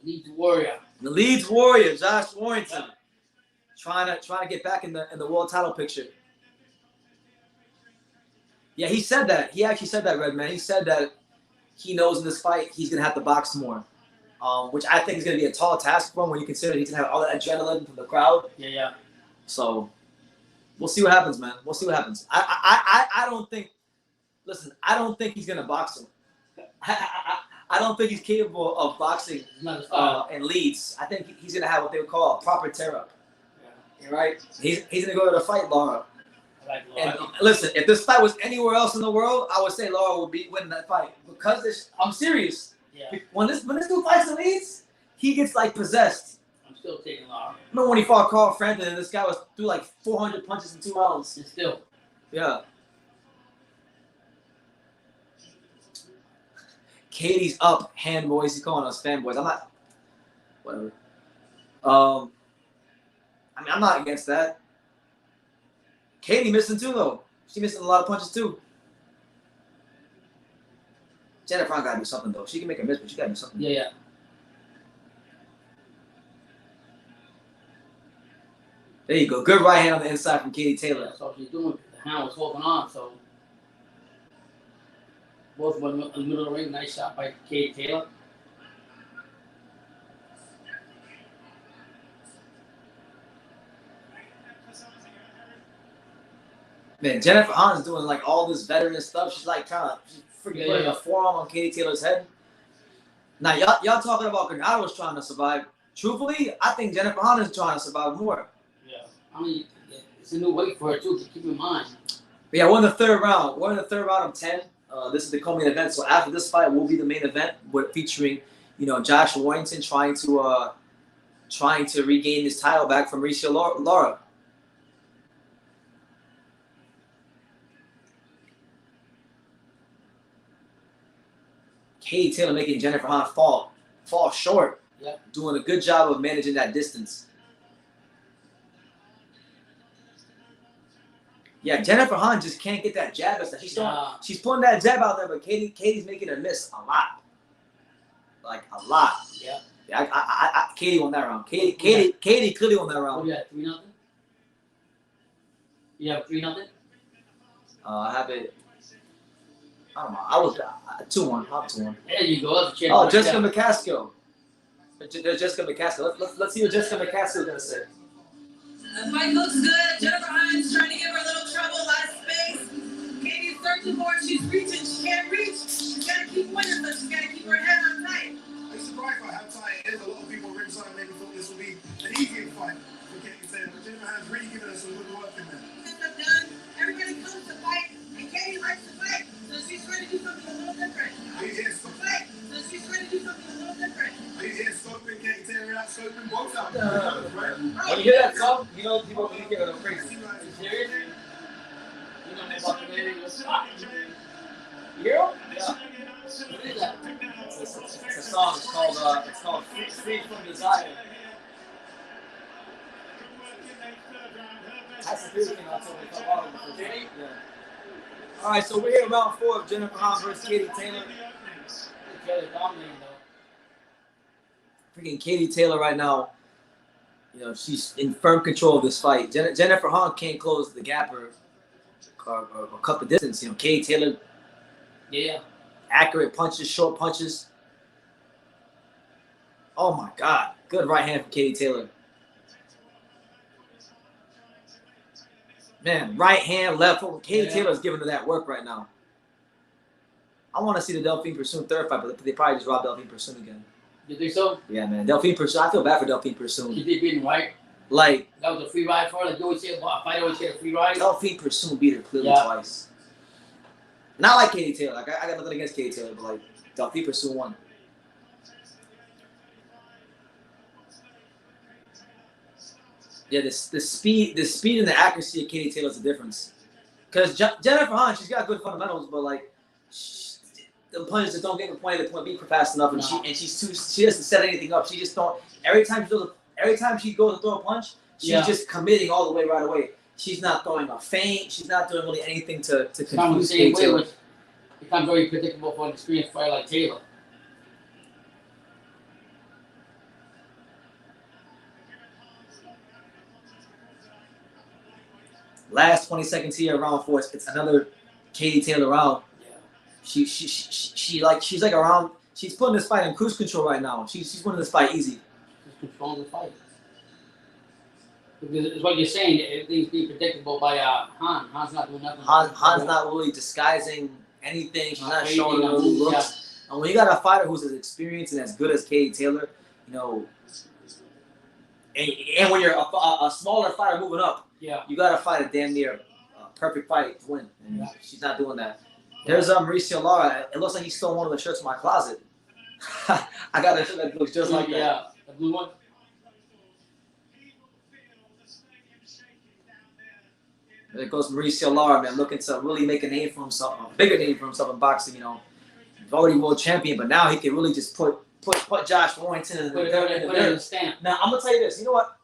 Leeds Warrior. The Leeds Warrior, Josh Warrington, trying to get back in the world title picture. Yeah, he said that. He actually said that, Redman. He said that he knows in this fight he's gonna have to box more. Which I think is going to be a tall task for him when you consider he's going to have all that adrenaline from the crowd. Yeah. So we'll see what happens, man. We'll see what happens. I don't think. Listen, I don't think he's going to box him. I don't think he's capable of boxing in Leeds. I think he's going to have what they would call a proper tear-up. Yeah. Right? He's going to go to the fight, Lara. And listen, if this fight was anywhere else in the world, I would say Lara would be winning that fight because I'm serious. Yeah. When this dude fights in Leeds, he gets like possessed. I'm still taking Lara. Remember when he fought Carl Frampton and this guy threw like 400 punches in 2 rounds? And still. Yeah. Katie's up, hand boys. He's calling us fanboys. I'm not. Whatever. I'm not against that. Katie missing too though. She missing a lot of punches too. Jennifer Hahn gotta do something though. She can make a miss, but she gotta do something. Yeah. There you go. Good right hand on the inside from Katie Taylor. That's all she's doing. The hand was holding on, so both went in the middle of the ring. Nice shot by Katie Taylor. Man, Jennifer Hahn's doing like all this veteran stuff. She's like she's freaking putting a forearm on Katie Taylor's head. Now y'all talking about Granados trying to survive. Truthfully, I think Jennifer Hahn is trying to survive more. Yeah, I mean it's a new weight for her too. To keep in mind. But yeah, we're in the 3rd round. We're in the 3rd round of 10. This is the co-main event. So after this fight will be the main event, but featuring Josh Warrington trying to regain his title back from Mauricio Lara. Katie Taylor making Jennifer Hahn fall short. Yeah. Doing a good job of managing that distance. Yeah, Jennifer Hahn just can't get that jab. She's pulling that jab out there, but Katie's making her miss a lot. Like a lot. Yeah. Yeah, Katie won that round. Katie clearly won that round. What do you have, 3-0? You have 3-0? I have it. I don't know. I was 2-1. I'm 2-1. There you go. That's a Oh, Jessica McCaskill. There's Jessica McCaskill. Let's see what Jessica McCaskill is gonna say. The fight looks good. Jennifer Hahn's trying to give her a little trouble, a lot of space. Katie's searching for it. She's reaching. She can't reach. She's got to keep winning, so she's got to keep her head on tight. I'm surprised by how tight really giving us some good work in there. Everybody comes to fight, and Katie likes to fight, so she's trying to do something a little different. He's here scoping. Fight, so she's trying to do something a little different. He's here scoping, Katie Taylor out, scoping both out. When you hear that song, you know people think you're going crazy. You serious? You know they fucking made it. You hear 'em? Yeah. What is that? It's a song. It's called Free from Desire. That's the first thing I told you about before. Yeah. All right, so we're here in round 4 of Jennifer Hahn versus Katie Taylor. Taylor dominating though. Freaking Katie Taylor right now, you know, she's in firm control of this fight. Jennifer Hahn can't close the gap or cut the distance. You know, Katie Taylor, Yeah. accurate punches, short punches. Oh my God, good right hand from Katie Taylor. Man, right hand, left hook. Katie Taylor's giving her that work right now. I want to see the Delphine Pursoon third fight, but they probably just robbed Delphine Pursoon again. You think so? Yeah, man. Delphine Pursoon, I feel bad for Delphine Pursoon. She did beat him, right? Like, that was a free ride for her. Like you always say, a fighter always get a free ride. Delphine Pursoon beat her clearly twice. Not like Katie Taylor. Like, I got nothing against Katie Taylor, but like Delphine Pursoon won. Yeah, the speed and the accuracy of Katie Taylor's the difference. Because Jennifer Hahn, she's got good fundamentals, but like the punches that don't get the point beat her fast enough, and she doesn't set anything up. She just don't. Every time she goes to throw a punch, she's just committing all the way right away. She's not throwing a feint. She's not doing really anything to confuse Katie Taylor. It becomes very predictable for an experienced fighter like Taylor. Last 20 seconds here, round 4. It's another Katie Taylor round. Yeah. She's like around. She's putting this fight in cruise control right now. She's winning this fight easy. She's controlling the fight. Because it's what you're saying. Everything's being predictable by Hahn. Hahn's not doing nothing. Hahn's not really disguising anything. She's not showing her little looks. Yeah. And when you got a fighter who's as experienced and as good as Katie Taylor, you know, and when you're a smaller fighter moving up, you got to fight a damn near perfect fight to win. And she's not doing that. There's Mauricio Lara. It looks like he stole one of the shirts from my closet. I got a shirt that looks just like that. Yeah, the blue one. There goes Mauricio Lara, man, looking to really make a name for himself, a bigger name for himself in boxing. You know, he's already world champion, but now he can really just put Josh Warrington in the stamp. Now I'm gonna tell you this. You know what?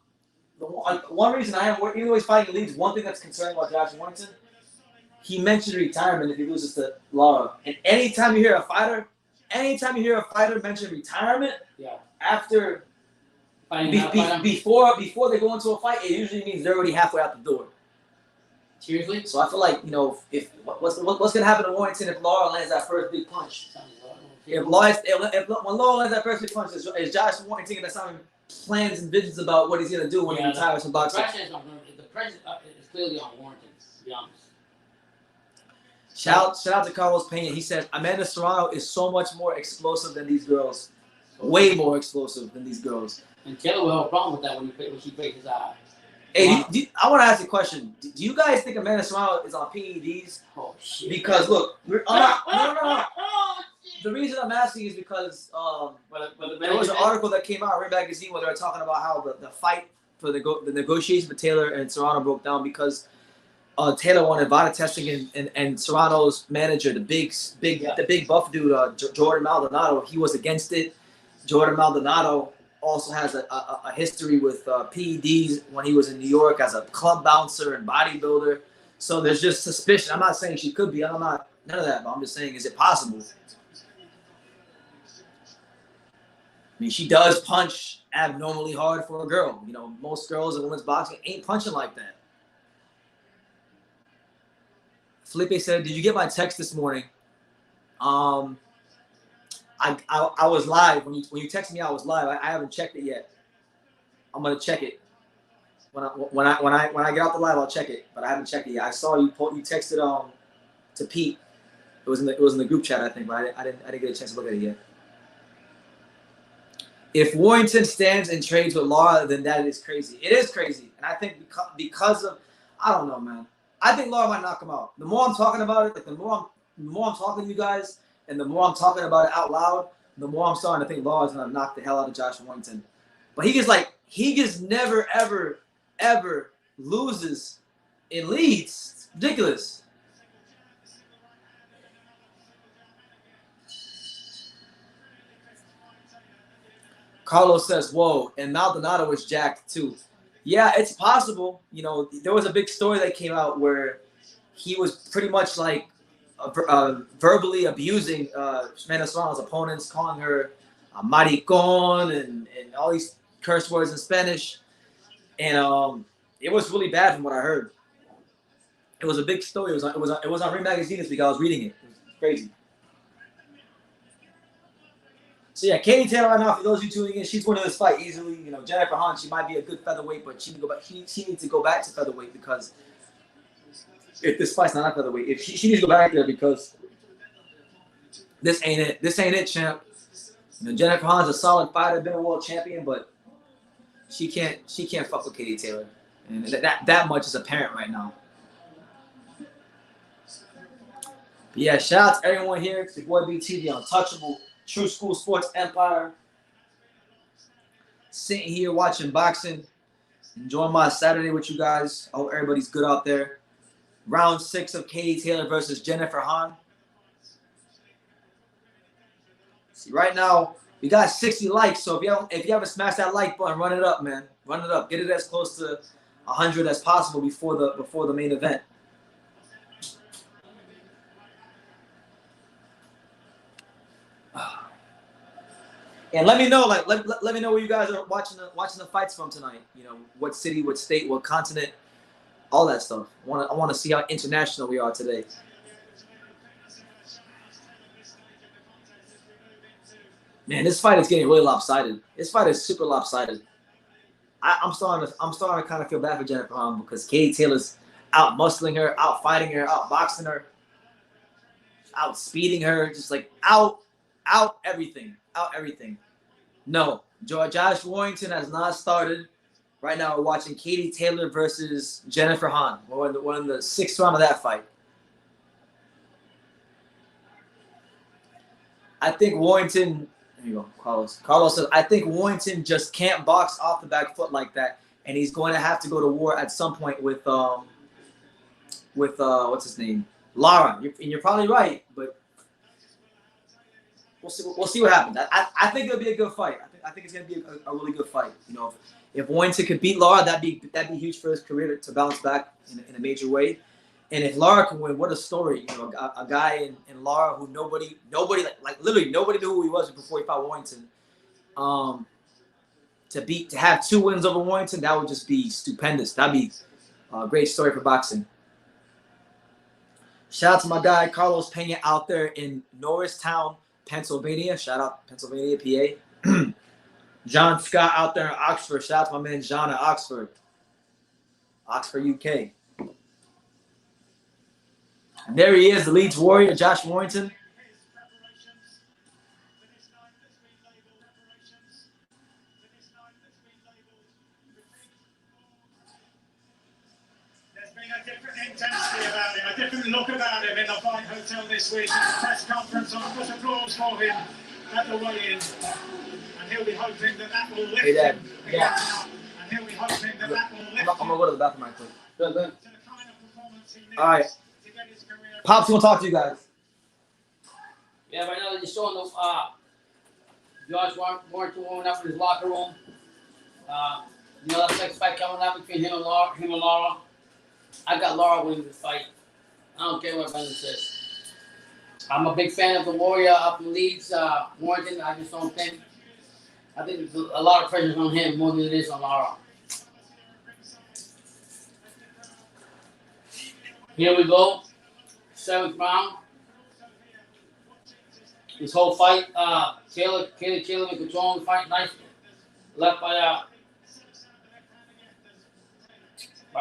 One reason even though he's fighting Leeds, one thing that's concerning about Josh Warrington, he mentioned retirement if he loses to Lara. And anytime you hear a fighter mention retirement, after before they go into a fight, it usually means they're already halfway out the door. Seriously? So I feel like, you know, if what's gonna happen to Warrington if Lara lands that first big punch? When Lara lands that first big punch, is Josh Warrington gonna start plans and visions about what he's gonna do when he retires from boxing? The pressure is clearly on Warrington, to be honest. Shout out to Carlos Pena. He said Amanda Serrano is so much more explosive than these girls. Way more explosive than these girls. And Taylor will have a problem with that when she breaks his eye. Hey, I want to ask you a question. Do you guys think Amanda Serrano is on PEDs? Oh shit! Because look, no. The reason I'm asking is because there was an article that came out in Ring Magazine where they were talking about how the fight for the negotiation with Taylor and Serrano broke down because Taylor wanted VADA testing and Serrano's manager, the big buff dude, Jordan Maldonado, he was against it. Jordan Maldonado also has a history with PEDs when he was in New York as a club bouncer and bodybuilder. So there's just suspicion. I'm not saying she could be. I'm not none of that. But I'm just saying, is it possible? I mean, she does punch abnormally hard for a girl. You know, most girls in women's boxing ain't punching like that. Felipe said, "Did you get my text this morning?" I was live when you texted me. I was live. I haven't checked it yet. I'm gonna check it when I get out the live. I'll check it, but I haven't checked it yet. I saw you texted to Pete. It was in the group chat, I think, but I didn't get a chance to look at it yet. If Warrington stands and trades with Lara, then that is crazy. It is crazy. And I think because of, I don't know, man. I think Lara might knock him out. The more I'm talking about it, like the more I'm talking to you guys, and the more I'm talking about it out loud, the more I'm starting to think Lara's gonna knock the hell out of Josh Warrington. But he just never, ever, ever loses in Leeds. It's ridiculous. Carlos says, whoa, and Maldonado was jacked too. Yeah, it's possible. You know, there was a big story that came out where he was pretty much like verbally abusing Venezuela's opponents, calling her maricon and all these curse words in Spanish. And it was really bad from what I heard. It was a big story. It was on Ring Magazine this week. I was reading it. It was crazy. So yeah, Katie Taylor right now, for those of you tuning in, she's winning this fight easily. You know, Jennifer Hahn, she might be a good featherweight, but she needs to go back to featherweight because if this fight's not a featherweight, if she needs to go back there because this ain't it. This ain't it, champ. You know, Jennifer Hahn's a solid fighter, been a world champion, but she can't fuck with Katie Taylor, and that much is apparent right now. But yeah, shout out to everyone here. It's your boy BT, the Untouchable, True School Sports Empire. Sitting here watching boxing, enjoying my Saturday with you guys. I hope everybody's good out there. Round 6 of Katie Taylor versus Jennifer Hahn. See, right now we got 60 likes, so if you haven't smashed that like button, run it up, man. Run it up. Get it as close to 100 as possible before the main event. And let me know, let me know where you guys are watching the fights from tonight. You know, what city, what state, what continent, all that stuff. I want to see how international we are today. Man, this fight is getting really lopsided. This fight is super lopsided. I'm starting to kind of feel bad for Jennifer Hahn because Katie Taylor's out muscling her, out fighting her, out boxing her, out speeding her, just like out everything. No, Josh Warrington has not started. Right now, we're watching Katie Taylor versus Jennifer Hahn. We're in the 6th round of that fight. I think Warrington. There you go, Carlos. Carlos says, I think Warrington just can't box off the back foot like that, and he's going to have to go to war at some point with what's his name, Lara. And you're probably right, but. We'll see what happens. I think it'll be a good fight. I think it's gonna be a really good fight. You know, if Warrington could beat Lara, that'd be huge for his career to bounce back in a major way. And if Lara can win, what a story! You know, a guy in Lara who nobody like literally nobody knew who he was before he fought Warrington. To have 2 wins over Warrington, that would just be stupendous. That'd be a great story for boxing. Shout out to my guy Carlos Pena out there in Norristown, Pennsylvania. Shout out Pennsylvania, PA. John Scott out there in Oxford. Shout out to my man John at Oxford, UK. And there he is, the Leeds Warrior, Josh Warrington. There's been a different intensity about him, a different look about him in the Fight Hotel this week. Press conference on, put applause for him at the weigh-in. And he'll be hoping that will lift him. Yeah. And he'll be hoping that will lift him. I'm gonna go to the bathroom right quick. Good. All right. Pops, we'll talk to you guys. Yeah, right now they're just showing Josh Warrington warming up in his locker room. You know, that next fight coming up between him and Lara. I got Lara winning this fight. I don't care what Brendan says. I'm a big fan of the Warrior up in Leeds, Warrington. I just don't think. I think there's a lot of pressure on him more than it is on Lara. Here we go. 7th round. This whole fight, Taylor been controlling the fight. Nice left by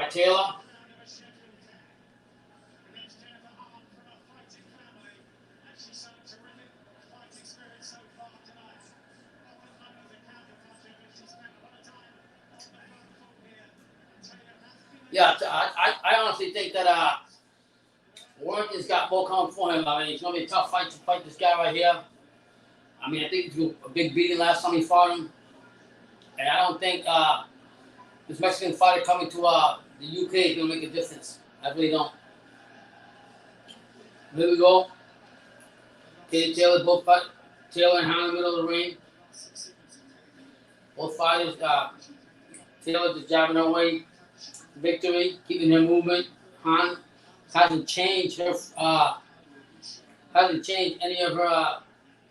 Taylor. Yeah, I honestly think that Warrington's got more coming for him. I mean, it's gonna be a tough fight to fight this guy right here. I mean, I think he took a big beating last time he fought him, and I don't think this Mexican fighter coming to the UK is gonna make a difference. I really don't. Here we go. Katie Taylor, both fight. Taylor and Hahn in the middle of the ring. Both fighters, Taylor just jabbing her way. Victory, keeping her movement. Hahn hasn't changed her, hasn't changed any of her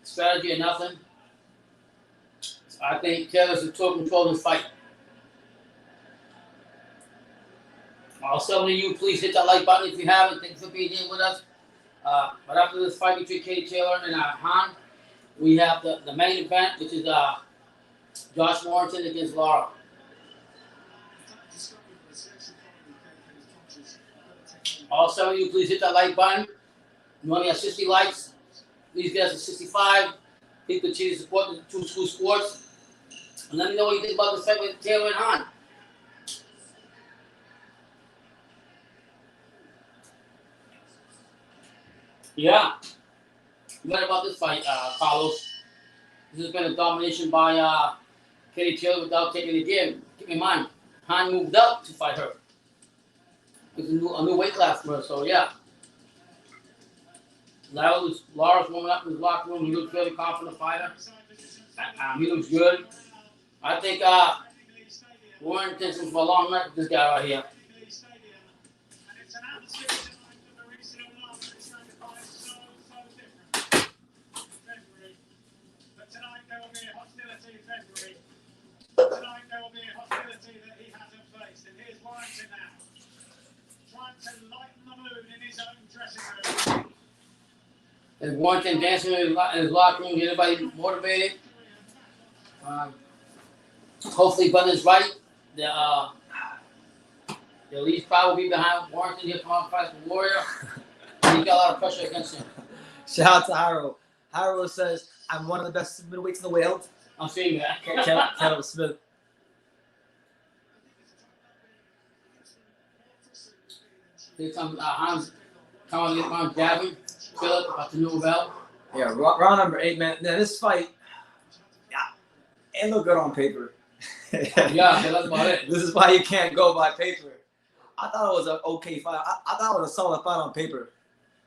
strategy or nothing. So I think Taylor's in total control of this fight. Some of you, please hit that like button if you haven't. Thanks for being here with us. But after this fight between Katie Taylor and Hahn, we have the main event, which is Josh Warrington against Lara. Some of you, please hit that like button. You only have 60 likes. Please get us to 65. Please continue to support the Two School Sports. And let me know what you think about the fight with Taylor and Hahn. Yeah. What about this fight, Carlos? This has been a domination by Katie Taylor without taking a game. Keep in mind, Hahn moved up to fight her. It's a new weight class for her, so yeah. Lara's warming up in his locker room. He looks really confident fighter. He looks good. I think Warrington's in for a long night with this guy right here. Tonight there will be a hostility that he hasn't faced, and here's Warrington now, trying to lighten the mood in his own dressing room. There's Warrington dancing in his locker room, get everybody motivated. Hopefully, Butler's right. The Leeds crowd will be behind Warrington. He'll come out and fight the Warrior. He got a lot of pressure against him. Shout out to Hyro. Hyro says, I'm one of the best middleweights in the world. I'm seeing that. Caleb Smith. Here's some Hans coming to get around jabbing. Philip about the new belt. Yeah, round number 8, man. Now, this fight, it looked good on paper. Yeah, that's about it. This is why you can't go by paper. I thought it was an okay fight. I thought it was a solid fight on paper.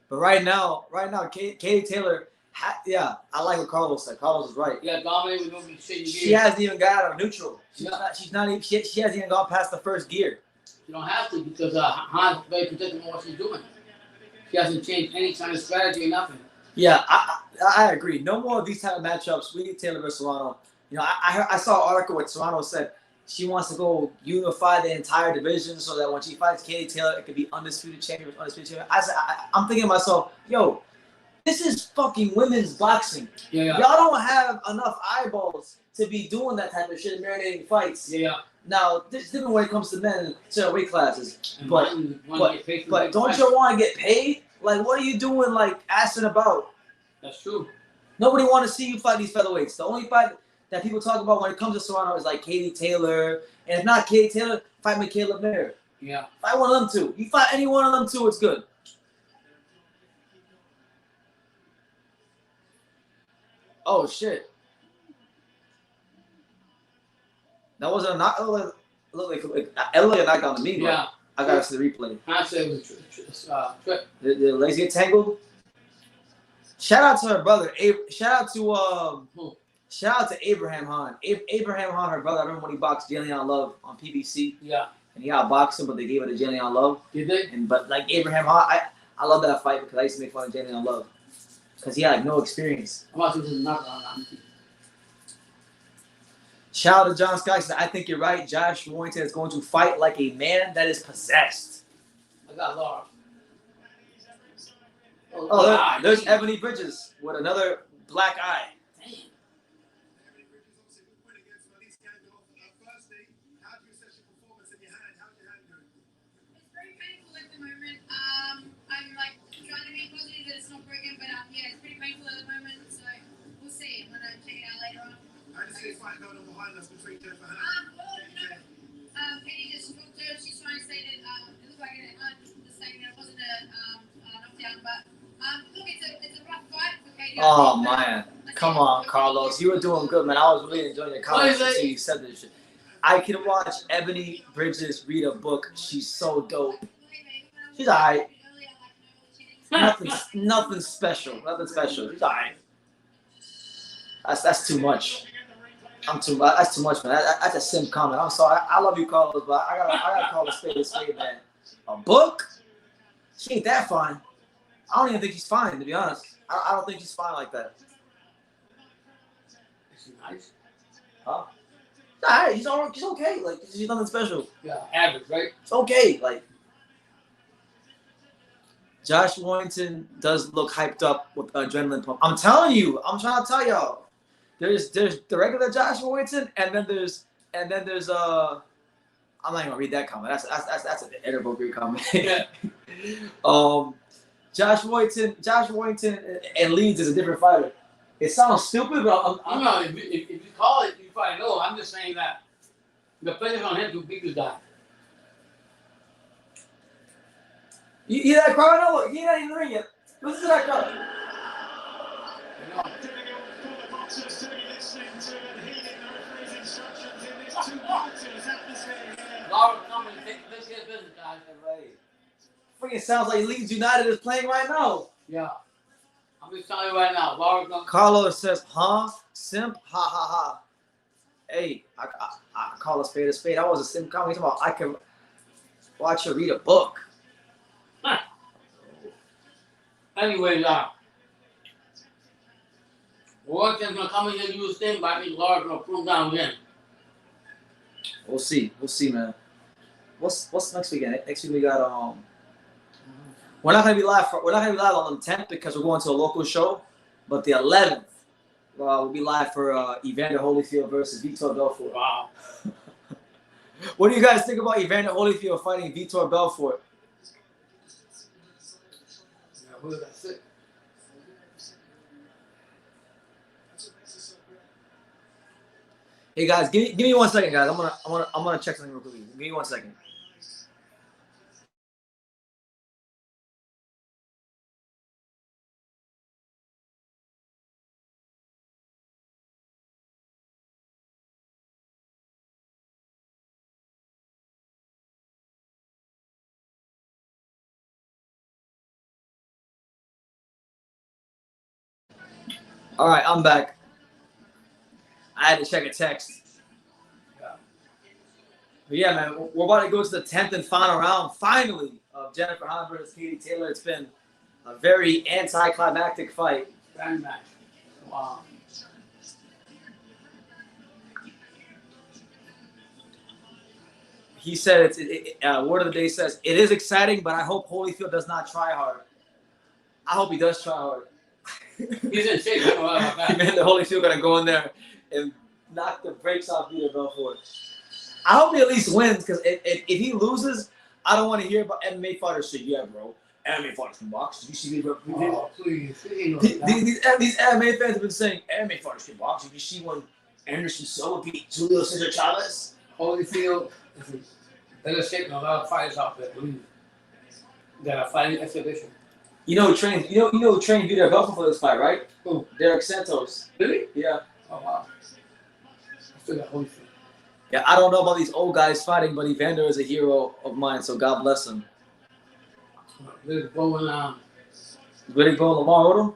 But right now, Katie Taylor, I like what Carlos said. Carlos is right. Yeah, dominating with no shit. She hasn't even got out of neutral. She hasn't even gone past the first gear. You don't have to because Han's very protective of what she's doing. She hasn't changed any kind of strategy or nothing. Yeah, I agree. No more of these type of matchups. We need Taylor versus Serrano. You know, I saw an article where Serrano said she wants to go unify the entire division so that when she fights Katie Taylor, it could be undisputed champion versus undisputed champion. I'm thinking to myself, yo, this is fucking women's boxing. Yeah. Y'all don't have enough eyeballs to be doing that type of shit and marinating fights. Yeah. Now, there's different when it comes to men in certain weight classes. But don't you want to get paid? Like, what are you doing, like, asking about? That's true. Nobody want to see you fight these featherweights. The only fight that people talk about when it comes to Serrano is, like, Katie Taylor. And if not Katie Taylor, fight Michaela Mayer. Yeah. Fight one of them two. You fight any one of them two, it's good. Oh, shit. That wasn't a knock. It looked like a knockdown to me, but yeah. I got to see the replay. I said it was a trip. Did the legs get tangled? Shout out to her brother. Shout out to Abraham Hahn. Abraham Hahn, her brother. I remember when he boxed Jalen Love on PBC. Yeah. And he outboxed him, but they gave it to Jalen Love. Did they? But like Abraham Hahn, I love that fight because I used to make fun of Jalen Love because he had like no experience. I'm watching this knockdown. Shout out to John Scott. I think you're right. Josh Warrington is going to fight like a man that is possessed. I got Lara. There's Ebony Bridges with another black eye. Damn. It's very painful at the moment. I'm like trying to be positive that it's not broken, but yeah, it's pretty painful at the moment. So we'll see. I'm gonna check it out later on. How does this fight going on behind us between Jennifer Well, Penny just spoke to her. She's trying to say that Oh man, come on, Carlos, you were doing good, man. I was really enjoying your comments until you said this shit. I can watch Ebony Bridges read a book. She's so dope. She's alright. Nothing special. Nothing special. She's alright. That's too much. That's too much, man. That's a sim comment. I'm sorry. I love you, Carlos, but I gotta call a spade, man. A book? She ain't that fine. I don't even think she's fine, to be honest. I don't think she's fine like that. Is she nice? Huh? Alright, she's okay. Like, she's nothing special. Yeah, average, right? It's okay. Like, Josh Warrington does look hyped up with adrenaline pump. I'm telling you. I'm trying to tell y'all. There's the regular Josh Warrington, and then there's I'm not even gonna read that comment. That's an inappropriate comment. Yeah. Josh Warrington and Leeds is a different fighter. It sounds stupid, but I'm not. If you call it, you probably know. I'm just saying that the pressure on him to beat this guy. You hear that crowd? No, look, he ain't even in the ring yet. Listen to that crowd. Lara coming, let's get business, guys. Right. Freaking sounds like Leeds United is playing right now. Yeah. I'm just telling you right now. Lara coming. Carlos says, huh? Simp? Ha ha ha. Hey, I call a spade a spade. I was a simp comment. About I can watch her read a book. Huh. Anyway, Warrington's gonna come in here and do his thing, but I think Lara's gonna pull him down again. We'll see, man. What's next weekend? Next week we got we're not gonna be live on the 10th because we're going to a local show, but the 11th we'll be live for Evander Holyfield versus Vitor Belfort. Wow. What do you guys think about Evander Holyfield fighting Vitor Belfort? Yeah, who is that? Sick. Hey guys, give me 1 second, guys. I'm gonna check something real quickly. Give me 1 second. All right, I'm back. I had to check a text. But yeah, man, we're about to go to the 10th and final round, finally, of Jennifer Hahn versus Katie Taylor. It's been a very anticlimactic fight. Very nice. Wow. He said, word of the day says, it is exciting, but I hope Holyfield does not try hard. I hope he does try hard. He's in shape. I don't know about that. Man, the Holyfield gonna go in there and knock the brakes off Vitor Belfort. I hope he at least wins, because if he loses, I don't want to hear about MMA fighters say, yeah, bro, MMA fighters can box. Did you see these? Oh, please. These MMA fans have been saying MMA fighters can box. Did you see when Anderson Silva beat Julio Cesar Chavez? Holyfield is in better shape than a lot of fighters out there. Believe me. That are fighting exhibition. You know who trained Vitor Belfort for this fight, right? Who? Derek Santos. Really? Yeah. Oh wow. I still got Holyfield. Yeah, I don't know about these old guys fighting, but Evander is a hero of mine, so God bless him. Riddick Bowe and Riddick Bowe, Lamar Odom?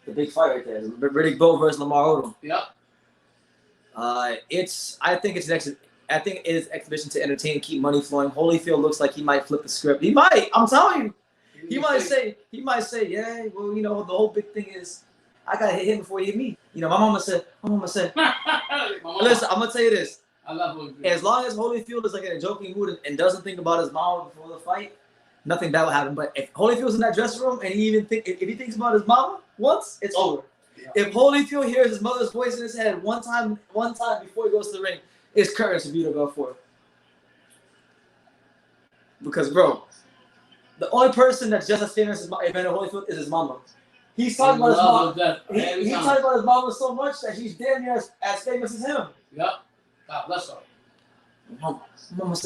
The big fight right there. Riddick Bowe versus Lamar Odom. Yep. I think it is exhibition to entertain, keep money flowing. Holyfield looks like he might flip the script. He might. I'm telling you. He might say, yeah, well, you know, the whole big thing is I gotta hit him before he hit me. You know, my mama said, listen, I'm gonna tell you this. I love Holyfield. As long as Holyfield is like in a joking mood and doesn't think about his mama before the fight, nothing bad will happen. But if Holyfield's in that dressing room and if he thinks about his mama once, it's over. Yeah. If Holyfield hears his mother's voice in his head one time before he goes to the ring, it's courage to Vitor Belfort. Because, bro, the only person that's just as famous as Evander Holyfield is his mama. He's talking about his mama. He's talking about his mama so much that she's damn near as famous as him. Yep. God bless her. Mama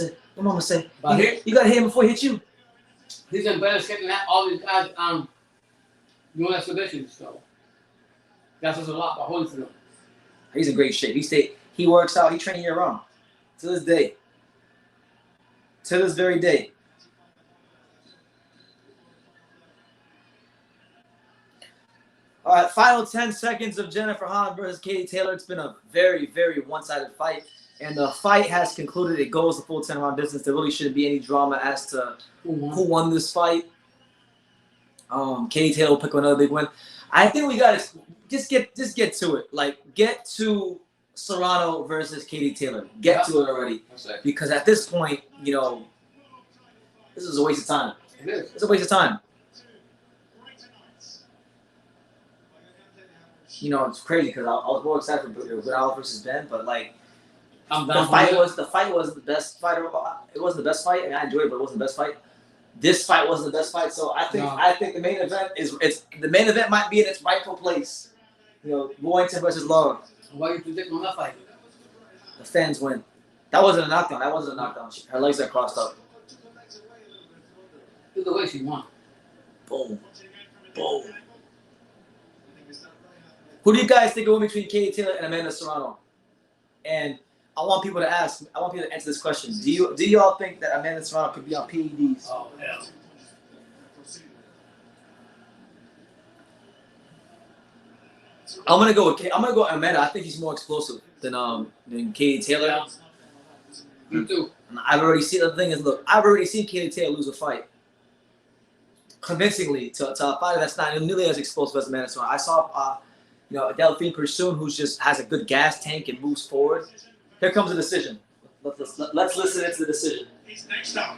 said, but you gotta hit him before he hit you. He's in better shape than that. All these guys doing exhibitions, so. That's what's a lot about Holyfield. He's in great shape. He works out. He trains year round. To this day. To this very day. All right, final 10 seconds of Jennifer Hahn versus Katie Taylor. It's been a very, very one-sided fight. And the fight has concluded. It goes the full 10-round distance. There really shouldn't be any drama as to who won this fight. Katie Taylor will pick up another big win. I think we got to just get to it. Like, get to Serrano versus Katie Taylor. Get to it already. Because at this point, you know, this is a waste of time. It is. It's a waste of time. You know, it's crazy because I was more excited for Granados versus Ben, but like the fight was the best fight. It wasn't the best fight, and I enjoyed it, but it wasn't the best fight. This fight wasn't the best fight, so I think the main event might be in its rightful place. You know, Warrington versus Lara. Why you predict on that fight? The fans win. That wasn't a knockdown. Her legs are crossed up. Either way, she won. Boom. Boom. Who do you guys think will win between Katie Taylor and Amanda Serrano? And I want people to answer this question. Do y'all think that Amanda Serrano could be on PEDs? Oh, hell. I'm gonna go with Amanda. I think she's more explosive than Katie Taylor. Yeah. Me too. I've already seen Katie Taylor lose a fight convincingly to a fighter that's not nearly as explosive as Amanda Serrano. I saw Delphine Pursoon, who just has a good gas tank and moves forward. Here comes the decision. Let's listen into the decision. He's next up.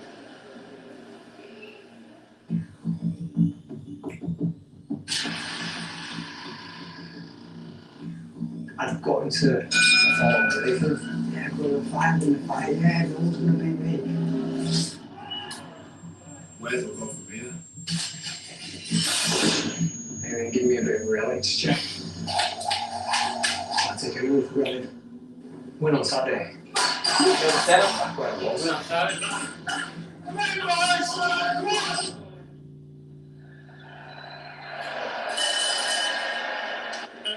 I've gotten to follow the yeah, we're going to fight, yeah, no one's going to beat me. Where's the go from here? They're going to give me a bit of a reality check. I'll take a move, really. Win on Saturday. Win on Saturday.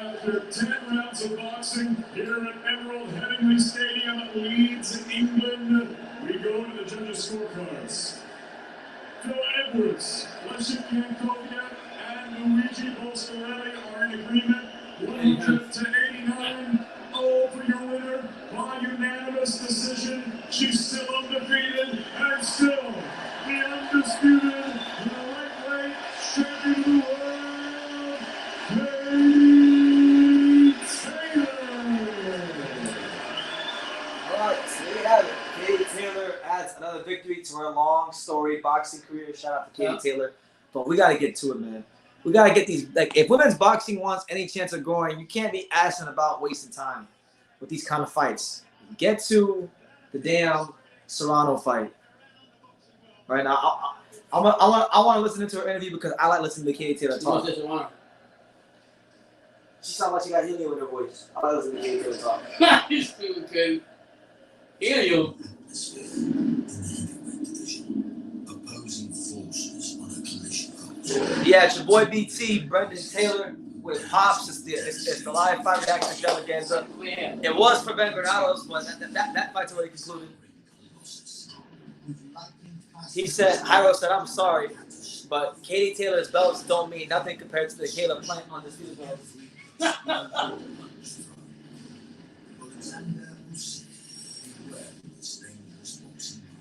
After 10 rounds of boxing here at Emerald Headingley Stadium, Leeds, England, we go to the judges' scorecards. Phil Edwards, Leszek Jankowiak, and Luigi Bolscarelli are in agreement. 100 to 89. Oh, for your winner by unanimous decision. She's still undefeated and still the undisputed lightweight champion of the world, Katie Taylor. All right, so there you have it. Katie Taylor adds another victory to her long, storied boxing career. Shout out to Katie Taylor. But we got to get to it, man. We got to get these. Like, if women's boxing wants any chance of growing, you can't be asking about wasting time with these kind of fights. Get to the damn Serrano fight. Right now, I want to listen to her interview because I like listening to Katie Taylor talk. She sounds like she got helium in her voice. I like listening to Katie Taylor talk. You still can hear you. Opposing forces on a collision course. Yeah, it's your boy BT, Brendan Taylor with Pops. It's the live fight reaction extravaganza. It was for Ben Granados, but that fight's already concluded. He said, Hyro said, I'm sorry, but Katie Taylor's belts don't mean nothing compared to the Caleb Plant undisputed belts.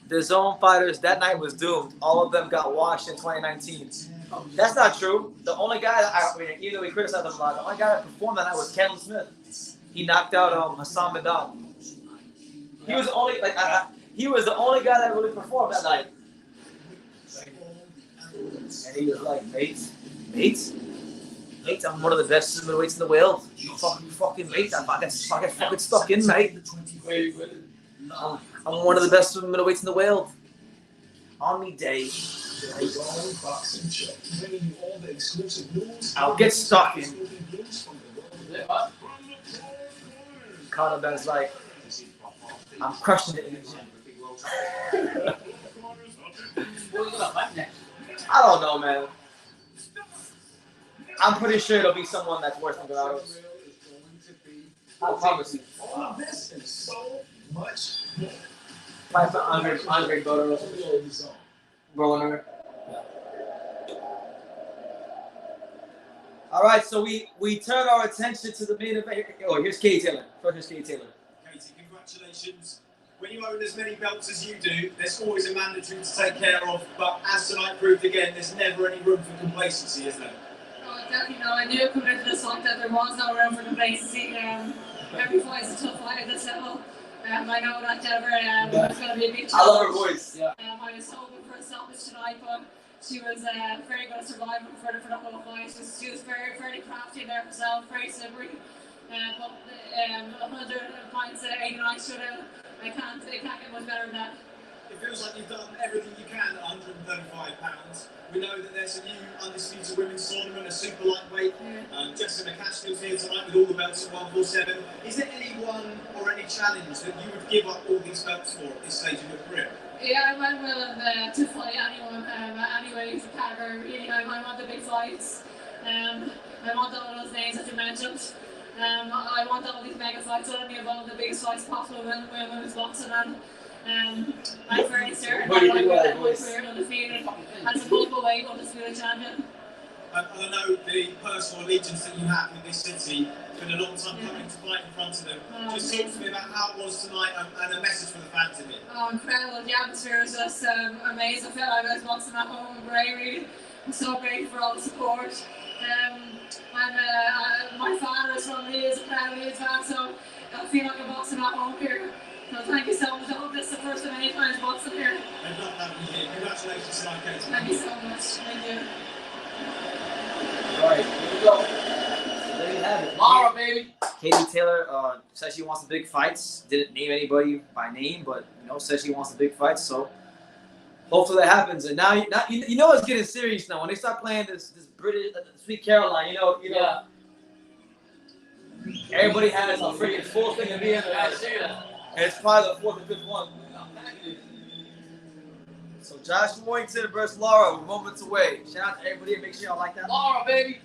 The zone fighters, that night was doomed. All of them got washed in 2019. That's not true. The only guy even though we criticized him a lot, the only guy that performed that night was Kendall Smith. He knocked out Hassan Madad. He was the only guy that really performed that night. And he was like, mates, I'm one of the best middleweights in the world. You fucking mate, I get fucking stuck in, mate. I'm one of the best middleweights in the world. On me day. I'll get stuck in. Conor Benn's like, I'm crushing it in the gym. I don't know, man. I'm pretty sure it'll be someone that's worse than Granados. I promise you. All of this and so much more. Fight for Andre Broner. All right, so we turn our attention to the main event. Oh, here's Katie Taylor. First, here's Katie Taylor. Katie, congratulations. When you own as many belts as you do, there's always a mandatory to take care of. But as tonight proved again, there's never any room for complacency, is there? Oh, definitely no. I knew coming into this fight that there was no room for complacency. Every fight is a tough fight at this level. I know that Jennifer was going to be a big challenge. I love her voice. Yeah. I was hoping for a stoppage tonight, but she was very good at surviving for the whole fight. She was very crafty there herself, very slippery. But 100 points, 89 shootout. I can't get much better than that. It feels like you've done everything you can at 135 pounds. We know that there's a new undisputed women's tournament, a super lightweight. Jessica McCaskill's here tonight with all the belts at 147. Is there anyone or any challenge that you would give up all these belts for at this stage of your career? Yeah, I'm willing to fight anyone, any weight category. Really, I want the big fights. I want all those names that you mentioned. I want all these mega fights. I want to be involved in the biggest fights possible in women's boxing. And I'm very certain that I will get my career undefeated as a multiple weight undisputed champion. I know the personal allegiance that you have with this city. It's been a long time coming to fight in front of them. Just talk to me about how it was tonight and a message for the fans in it. Oh, incredible. The atmosphere was just amazing. I felt like I was boxing at home in Bravery. I'm so grateful for all the support. My father is from Leeds, a proud Leeds fan, so I feel like I'm boxing at home here. So thank you so much. I hope this is the first of many times boxing here. I'd love having you here. Congratulations tonight, Katie. Thank you so much. Thank you. All right, here we go. There you have it. Lara, baby. Katie Taylor says she wants the big fights. Didn't name anybody by name, but says she wants the big fights. So hopefully that happens. And now you know it's getting serious now. When they start playing this British Sweet Caroline, Yeah. everybody has a freaking full thing of beer in their house. And it's probably the 4th or 5th one. So Josh Warrington versus Lara, we're moments away. Shout out to everybody and make sure y'all like that. Lara, baby.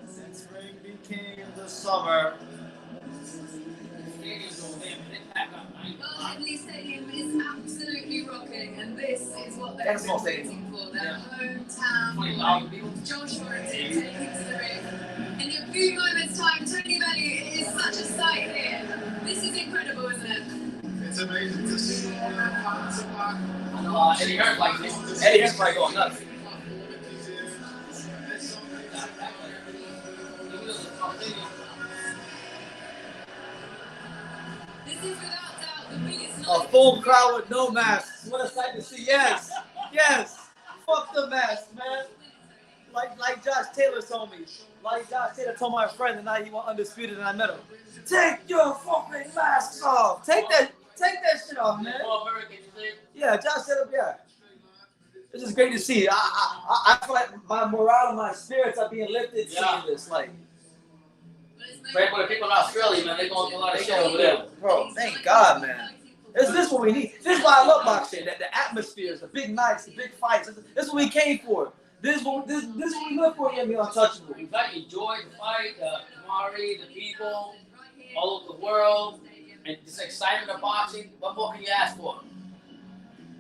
Since spring became the summer. Well, Henley Stadium is absolutely rocking, and this is what they're waiting for. Their hometown. Josh Warrington taking to the ring. In a few moments' time, Tony Belly is such a sight here. This is incredible, isn't it? It's amazing to see all the fans back. Eddie Hearn like this. Eddie Hearn's probably going nuts. This is without doubt the biggest A full crowd with no masks. What a sight to see. Yes. Fuck the mask, man. Like Josh Taylor told me. Like Josh Taylor told my friend the night he went undisputed and I met him. Take your fucking masks off. Take that shit off, man. Yeah, Josh Taylor, yeah. This is great to see. I feel like my morale and my spirits are being lifted seeing this. Like, Right, but the people in Australia, man, they're going to a lot of shit over there. bro, thank God, man. This is what we need. This is why I love boxing. The atmospheres, the big nights, the big fights. This is what we came for. This is what we live for here, be untouchable. In fact, enjoy the fight, the camaraderie, the people, all over the world, and this excitement of boxing. What more can you ask for?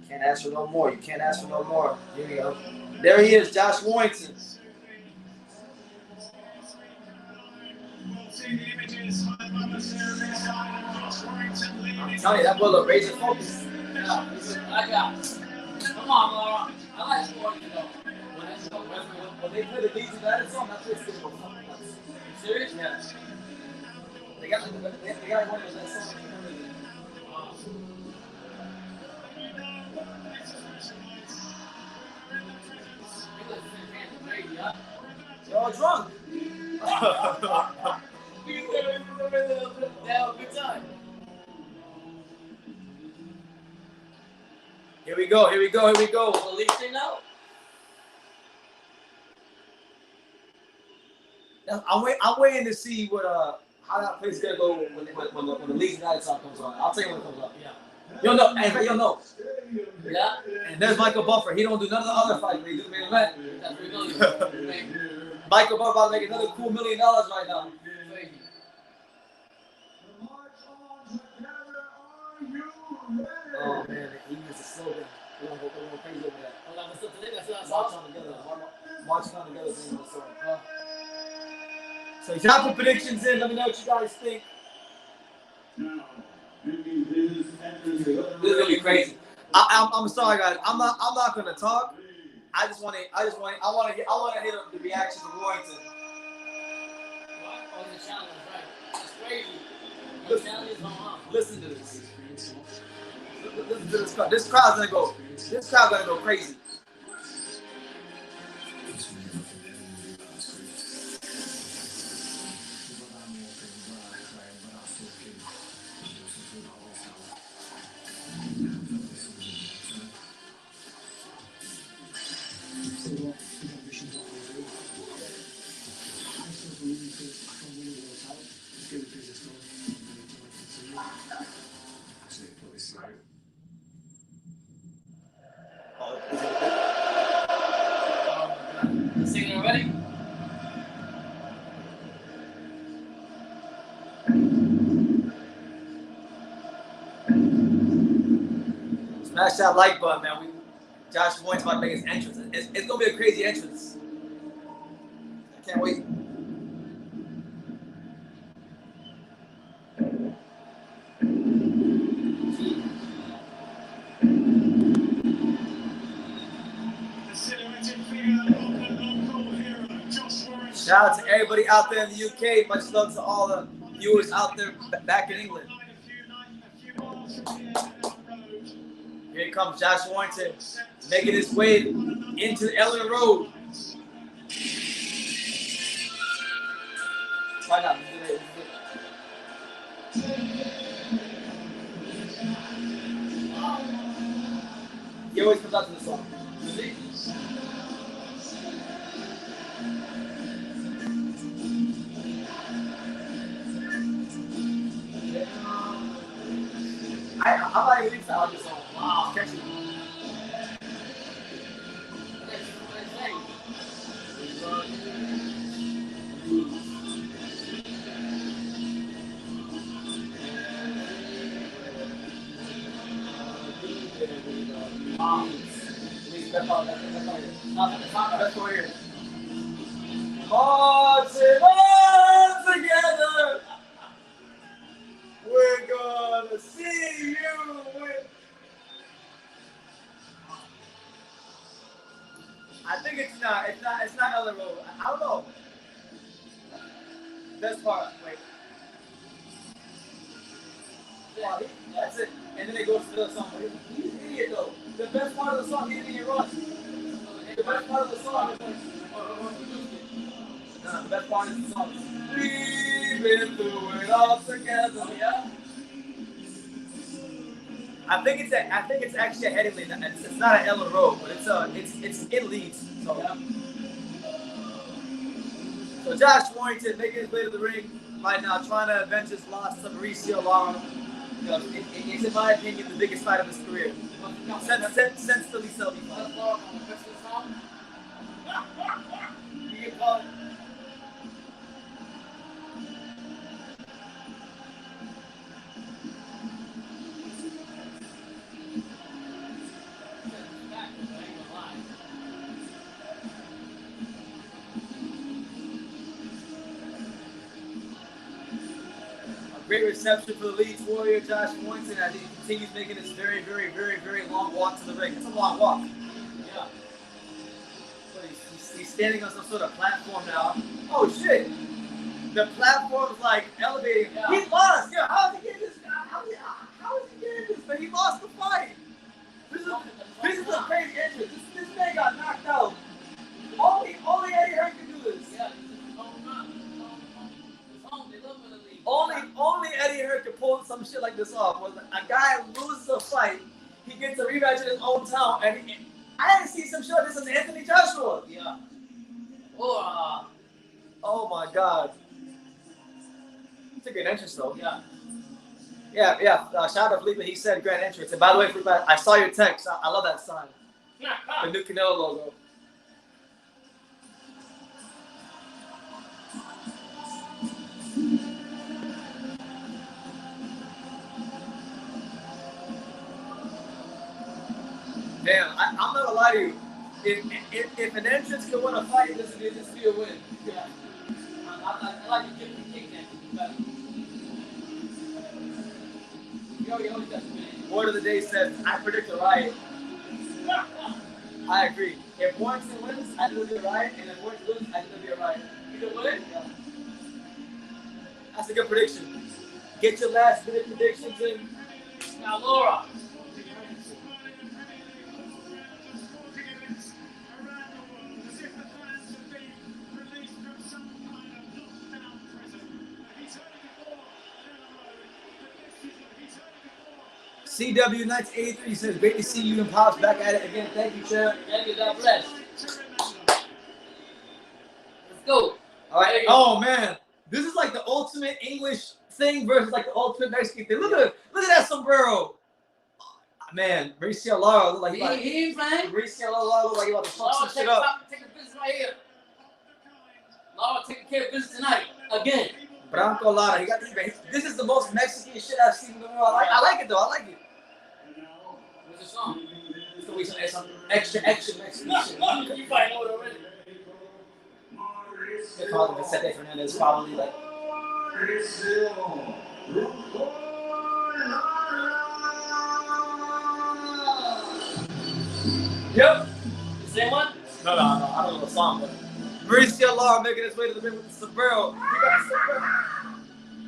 Can't ask for no more. You can't ask for no more. Here we go. There he is, Josh Warrington. I'm telling you, that boy look razor focused. Come on, Lara. I like sports, though. When they play the Leeds United song, that's what's going on. You serious? Yeah. They got one of that song. You're all drunk. They have a good time. Here we go. The Leeds thing now? I'm waiting to see what how that place is gonna go when the Leeds United song comes on. I'll tell you when it comes on. Yeah. You'll know. In fact, you'll know. Yeah. And there's Michael Buffer. He don't do none of the other fights. He do the main event. That's $3 million. Michael Buffer about to make another cool $1 million right now. Crazy. Oh man, he used the slogan. We're gonna go crazy over that. Oh, that was still today. That's what I March saw. on together. Marching on together. So drop the predictions in. Let me know what you guys think. This is gonna be crazy. I'm sorry, guys. I'm not gonna talk. I want to hit the reaction of Warrington. Oh, the challenge, right? It's crazy. The challenge is going on. Listen to this. Listen to this crowd. This crowd's gonna go crazy. Singing already? Smash that like button, man. Josh Warrington's about to make his entrance. It's gonna be a crazy entrance. I can't wait. Shout out to everybody out there in the UK. Much love to all the viewers out there back in England. Here comes Josh Warrington making his way into Ellen Road. Why not? He always comes out to the song. See? I'm not even leaving out this song. Wow, catch it. Let's go here. Marching on together. We're gonna see you win. I think it's not Ellen Road. I don't know. Best part, wait. Yeah, that's it. And then it goes to the song. He's an idiot though. The best part of the song, he didn't even run. The best part of the song is like, the best part is the song. We've been through it all together. Yeah. I think it's actually a heading lane. It's not an Ellen Road, but it's in Leeds. So yeah. So Josh Warrington making his way to the ring right now, trying to avenge his loss to Mauricio Lara. It's in my opinion the biggest fight of his career since the Lee Selby fight. Great reception for the Leeds Warrior, Josh Warrington, as he continues making this very, very, very, very long walk to the ring. It's a long walk. Yeah. But he's standing on some sort of platform now. Oh, shit. The platform's like elevating. Yeah. He lost. Yeah, how is he getting this? How is he getting this? But he lost the fight. This is a crazy entrance. This man got knocked out. Only Eddie Hearn can do this. Yeah. Only Eddie Hearn can pull some shit like this off. When a guy loses a fight, he gets a rematch in his own town, and I didn't see some shit like this in Anthony Joshua. Yeah. Oh my God. It's a good entrance though. Yeah. Yeah. Shout out to Felipe. He said grand entrance. And by the way, Felipe, I saw your text. I love that sign. The new Canelo logo. Damn, I'm not gonna lie to you. If an entrance can win a fight, this would be a win. Yeah. I like to give the kick that. You always got to win. Word of the day says, I predict a riot. I agree. If Warrington wins, I think it'll be a riot, and if Warrington loses, I think it'll be a riot. You know what? Yeah. That's a good prediction. Get your last minute predictions in. Now, Laura. CW1983 says, great to see you and Pops back at it again. Thank you, Sharon. Thank you, God bless. Let's go. All right. Oh, man. This is like the ultimate English thing versus like the ultimate Mexican thing. Look at that sombrero. Man, Mauricio Lara look like he ain't playing. Mauricio Lara look like he about to fuck some shit up. Take the business right here. Lara taking care of business tonight. Again. Branco Lara. This is the most Mexican shit I've seen in the world. I like it, though. I like it. What's the song? It's gonna be some extra Mexican shit. You probably know it already. They call him Vicente Fernandez, probably like. Yep. The same one? No, I don't know the song, but Mauricio Lara making his way to the ring with the sombrero. He got the sombrero.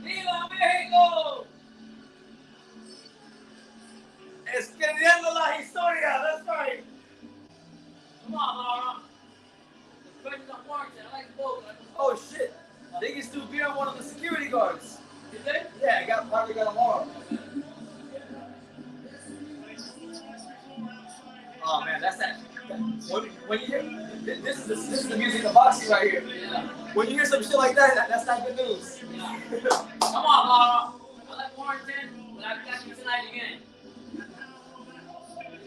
¡Viva México! Escribiendo la historia. That's right. Come on, Laura. The questions on Warrington. I like the boat. Oh shit! They can still beat on one of the security guards. Did they? Yeah, probably got a Lara. Oh man, that's that. When you hear this is the music of boxing right here. Yeah. When you hear some shit like that, that's not good news. Yeah. Come on, Laura. I like Warrington, but I got you tonight again.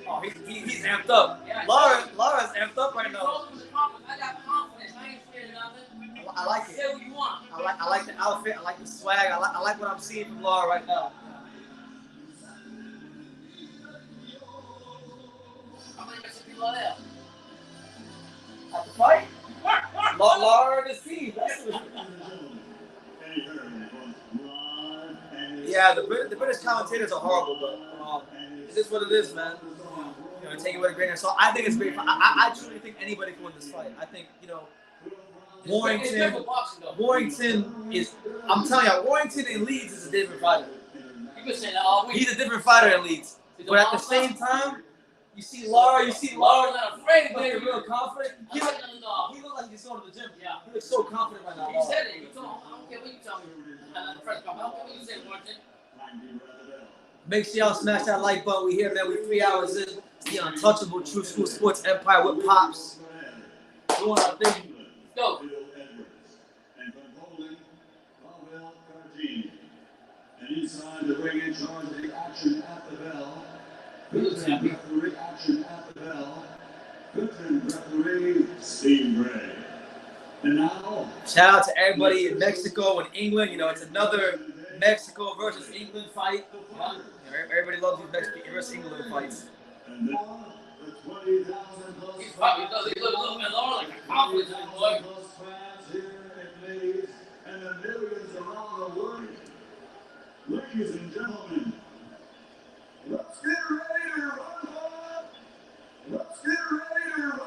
Oh, he's amped up. Yeah, Lara's amped up right now. I got confidence. I ain't scared of nothing. I like it. Say what you want. I like the outfit. I like the swag. I like what I'm seeing from Lara right now. How many Mexican people are there? At the fight? Lara and his team. Yeah, the British commentators are horrible, but it is what it is, man. You know, take it with a grain of salt. I think it's great. I truly think anybody can win this fight. I think, Warrington is. I'm telling you, Warrington in Leeds is a different fighter. You could say that all week. He's a different fighter in Leeds. But at the same time, you see Lara not afraid, looking real confident. He looks like he's going to the gym. Yeah. He looks so confident right now. You said it. You told him. I don't care what you tell me. The first comment. I don't care what you say, Warrington. Make sure y'all smash that like button. We here, man. We 3 hours in. It's the untouchable True School Sports Empire with Pops. Doing our thing. Go. And inside the ring in charge of the action at the bell. Referee action at the bell. Referee Steve Gray. And now, shout out to everybody in Mexico and England. It's another Mexico versus England fight. Everybody loves these Mexico versus England fights. And now the 20,000 plus He's probably does he look a little bit lower, like a confidence in the boy. fans here in Leeds and the millions around the world. Ladies and gentlemen, let's get ready to rumble. Let's get ready to rumble.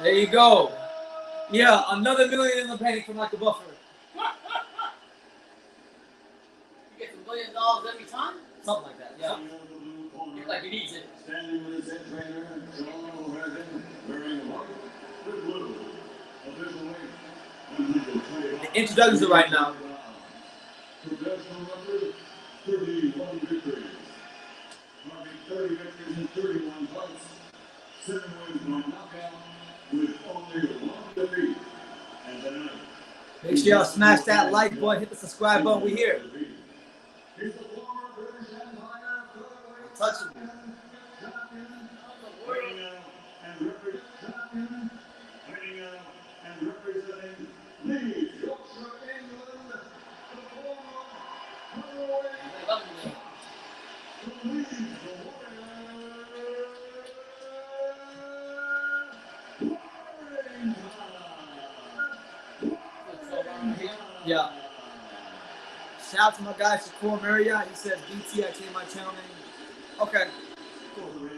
There you go. Yeah, another million in the bank from like the buffer. You get $1 million every time? Something like that, yeah. Like he needs it. Standing with his head trainer, John O'Hagan, wearing white with blue. Official weight, The introductions are right now. professional record, 31 victories. Marking 30 victories in 31 fights. 7 wins by knockout with only 1 defeat. And tonight, Make sure y'all smash that like button, hit the subscribe button. We here. Untouchable. And representing Leeds, Yorkshire, England, the former heavyweight from Leeds, the Warrior. Yeah. Shout out to my guy Shakur Marriott. He says BT, I changed my channel name. Okay. Cool.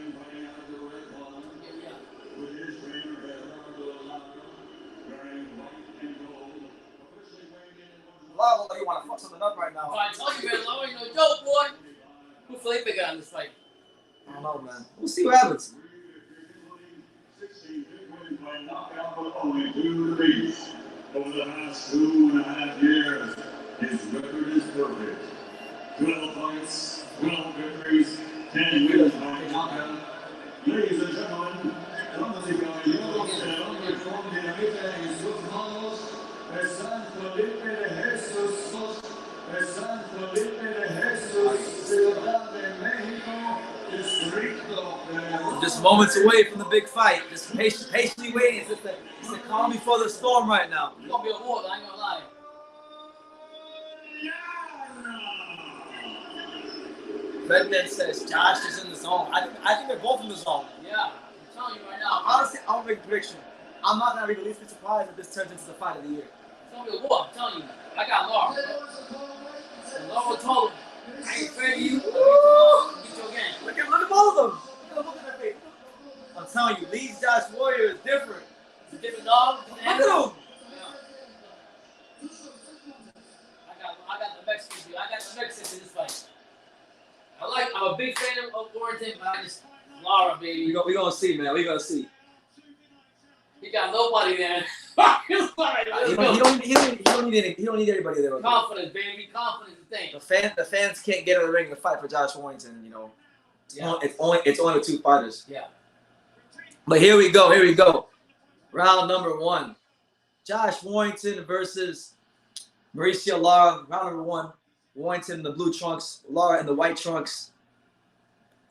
Wow, you want to fuck something up right now? I told you, man, Lara ain't no joke, boy. Who Felipe got in this fight? I don't know, man. We'll see what happens. Only 2 defeats over the last 2.5 years. His record is perfect. 12 fights, 12 victories, 10 wins by knockout. Ladies and gentlemen, damas y caballeros, el hombre con dinamita en sus manos, de San Felipe de Jesús, de San Felipe de Jesús, Ciudad de México, Distrito Federal. Just moments away from the big fight. Just patiently waiting. It's the calm before the storm right now. It's gonna be a war, I ain't gonna lie. Redman says Josh is in the zone. I think they're both in the zone. Yeah, I'm telling you right now. Honestly, I'll make a prediction. I'm not gonna be the least bit surprised if this turns into the fight of the year. It's gonna be a war, I'm telling you. I got Lara. Lara told him, I ain't afraid of you. I'll beat you again. Look at both of them. Look at their face. I'm telling you, Leeds Josh Warrior is different. It's a different dog. Look at him. I got the Mexicans here. I got the Mexicans in this fight. I'm a big fan of Warrington, but I just Lara, baby. We gonna see, man. We gonna see. He got nobody there. He don't need anybody there. Confidence, baby. Confidence is the thing. The fans can't get in the ring to fight for Josh Warrington. You know, Yeah. it's only the 2 fighters. Yeah. But here we go. Round number 1. Josh Warrington versus Mauricio Lara. Round number 1. Warrington in the blue trunks, Lara in the white trunks.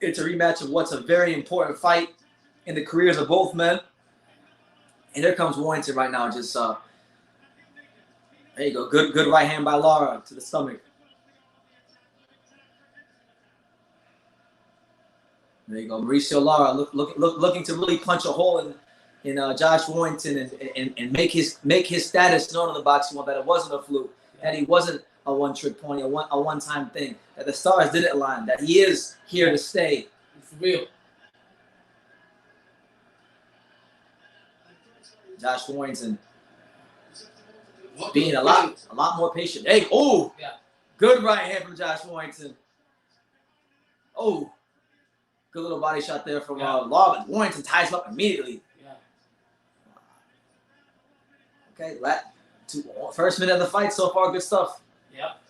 It's a rematch of what's a very important fight in the careers of both men. And there comes Warrington right now. Just there you go. Good right hand by Lara to the stomach. There you go. Mauricio Lara looking to really punch a hole in Josh Warrington and make his status known in the boxing world, that it wasn't a fluke, that he wasn't a one-trick pony, a one-time thing, that the stars didn't align, that he is here to stay. It's real. Josh Warrington being a lot more patient. Hey, oh, yeah. Good right hand from Josh Warrington. Oh, good little body shot there from Lara, but Warrington ties him up immediately. Yeah. Okay, first minute of the fight so far, good stuff. Yep.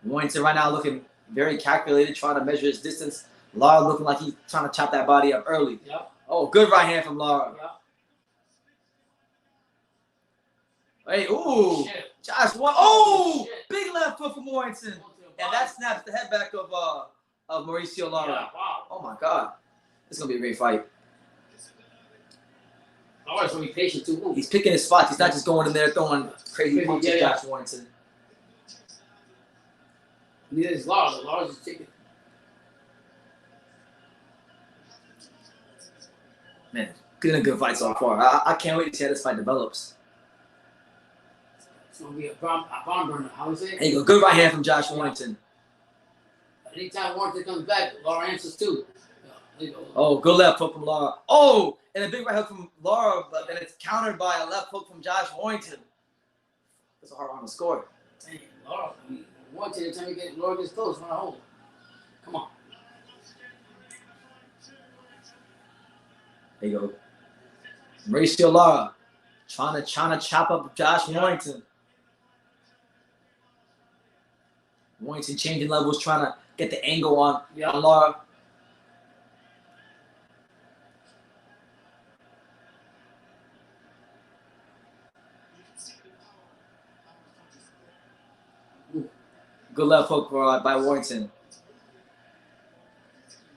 Warrington right now looking very calculated, trying to measure his distance. Lara looking like he's trying to chop that body up early. Yep. Oh, good right hand from Lara. Yep. Hey, ooh, Shit. Josh, what? Oh, Shit. Big left foot from Warrington, and that snaps the head back of Mauricio Lara. Yeah, wow. Oh my God, this is gonna be a great fight. Lara's gonna be patient too. Ooh. He's picking his spots. He's not just going in there throwing crazy punches. Yeah. Josh Warrington. Neither is Lara. Lara's just taking. Man, been a good fight so far. I can't wait to see how this fight develops. It's gonna be a barn burner. How is it? There you go. Good right hand from Josh Warrington. Anytime Warrington comes back, Lara answers too. Yeah, there you go. Oh, good left hook from Lara. Oh, and a big right hook from Lara, but then it's countered by a left hook from Josh Warrington. That's a hard one to score. Dang, Lara. Warrington, every time Lara gets close, run a hole. Come on. There you go. Mauricio Lara trying to chop up Josh Warrington. Warrington changing levels, trying to get the angle on Lara. Good left hook by Warrington.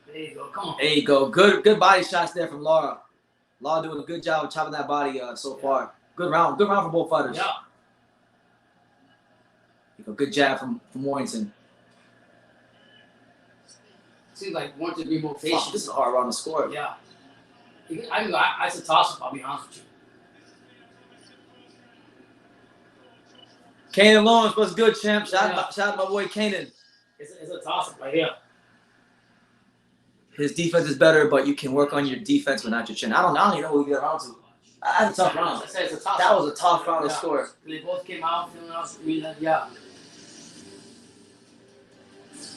There you go. Come on. There you go. Good body shots there from Lara. Lara doing a good job of chopping that body so far. Good round. Good round for both fighters. Yeah. You go. Good jab from Warrington. Seems like Warrington to be more patient. This is a hard round to score. Yeah. I said toss up, I'll be honest with you. Kanan Lawrence, what's good, champ? Shout out to my boy Kanan. It's a toss up right here. His defense is better, but you can work on your defense, but not your chin. I don't even know who we get around to. That's a tough round. I said it's a toss That up. was a tough round to score. They both came out feeling us. Yeah.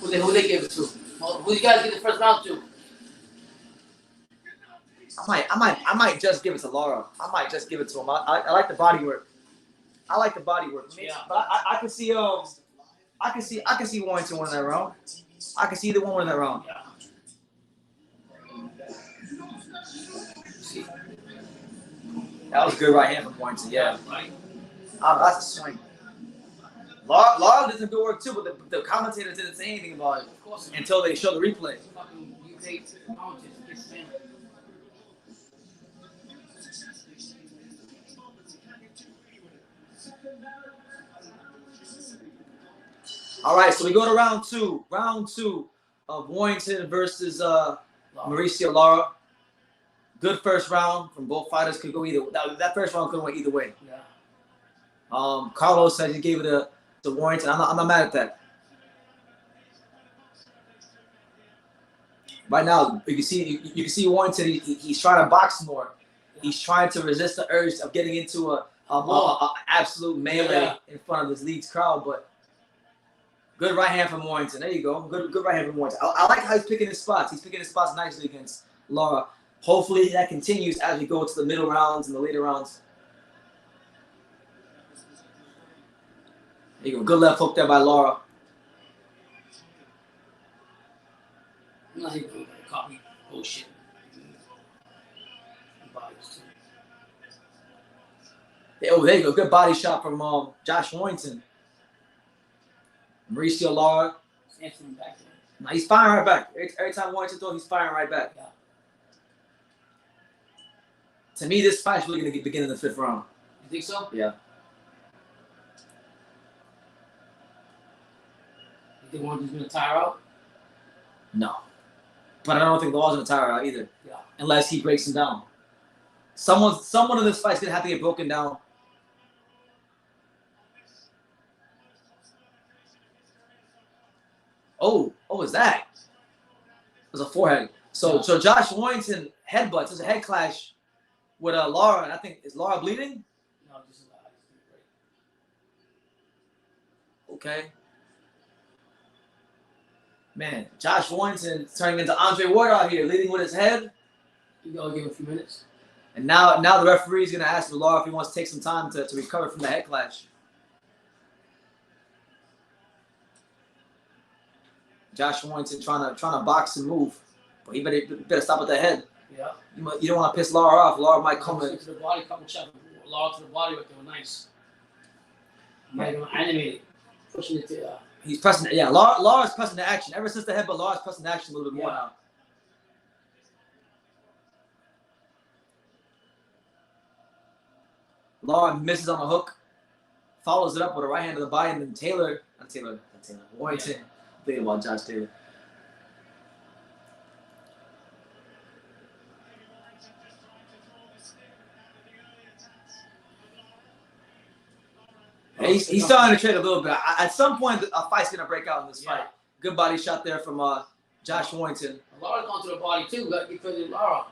Who they give it to? Who you guys give the first round to? I might just give it to Lara. I might just give it to him. I like the body work. I like the body work. Yeah. But I can see Warrington winning that round. I can see either one winning that round. Yeah. That was a good right hand from Warrington. Yeah. That's a swing. Lara did some good work too, but the commentator didn't say anything about it until they showed the replay. All right, so we go to round two. Round two of Warrington versus Mauricio Lara. Good first round from both fighters. Could go either. That first round could have went either way. Yeah. Carlos said he gave it to Warrington. I'm not mad at that. Right now, you can see Warrington. He's trying to box more. He's trying to resist the urge of getting into a absolute melee in front of this Leeds crowd. But good right hand from Warrington. There you go. Good right hand from Warrington. I like how he's picking his spots. He's picking his spots nicely against Lara. Hopefully that continues as we go to the middle rounds and the later rounds. There you go. Good left hook there by Lara. No, he copy bullshit. Oh, there you go. Good body shot from Josh Warrington. Mauricio Lara. Now he's firing right back. Every time Warrington throws, he's firing right back. Yeah. To me, this fight's really going to begin in the fifth round. You think so? Yeah. You think Warrington's going to tire out? No. But I don't think Law's going to tire out either. Yeah. Unless he breaks him down. Someone in this fight's going to have to get broken down. Oh, what was that? It was a forehead. So Josh Warrington headbutts. There's a head clash with Lara, and I think, is Lara bleeding? No, this is okay. Man, Josh Warrington turning into Andre Ward out here, leading with his head. You gotta give him a few minutes. And now the referee is gonna ask Lara if he wants to take some time to recover from the head clash. Josh Warrington trying to box and move, but he better stop at the head. Yeah. You don't want to piss Lara off. Lara might come to the body, couple shots. Lara to the body, but they were nice. Might have animated, pushing it to. He's pressing. Yeah, Lara's pressing the action. Ever since the headbutt, Lara's pressing the action a little bit more now. Lara misses on a hook, follows it up with a right hand to the body, and then Warrington. Yeah. Thinking about Josh Taylor. He's starting to trade a little bit. At some point, a fight's gonna break out in this fight. Good body shot there from Josh Warrington. Lara's gone to the body too, because of Lara.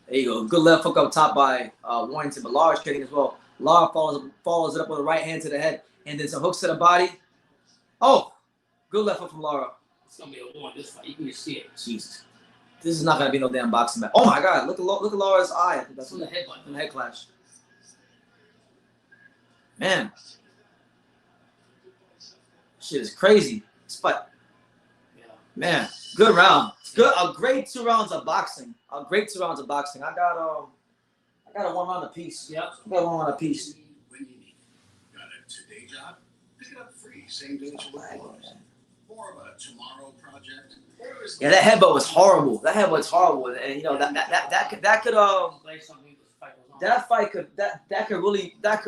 There you go. Good left hook up top by Warrington, but Lara's trading as well. Lara follows it up with a right hand to the head, and then some hooks to the body. Oh, good left hook from Lara. It's gonna be a war in this fight. You can just see it. Jesus, this is not gonna be no damn boxing match. Oh my God, look at Lara's eye. I think that's from the headbutt. From the head clash. Man, shit is crazy. This fight. Yeah. Man, good round. Good, a great 2 rounds of boxing. A great 2 rounds of boxing. I got a 1 round apiece. Yeah. I got 1 round apiece. It's a day job. Pick it up free, same day as your clothes. More of a tomorrow project. Yeah, that headbutt was horrible. That headbutt was horrible, and you know that could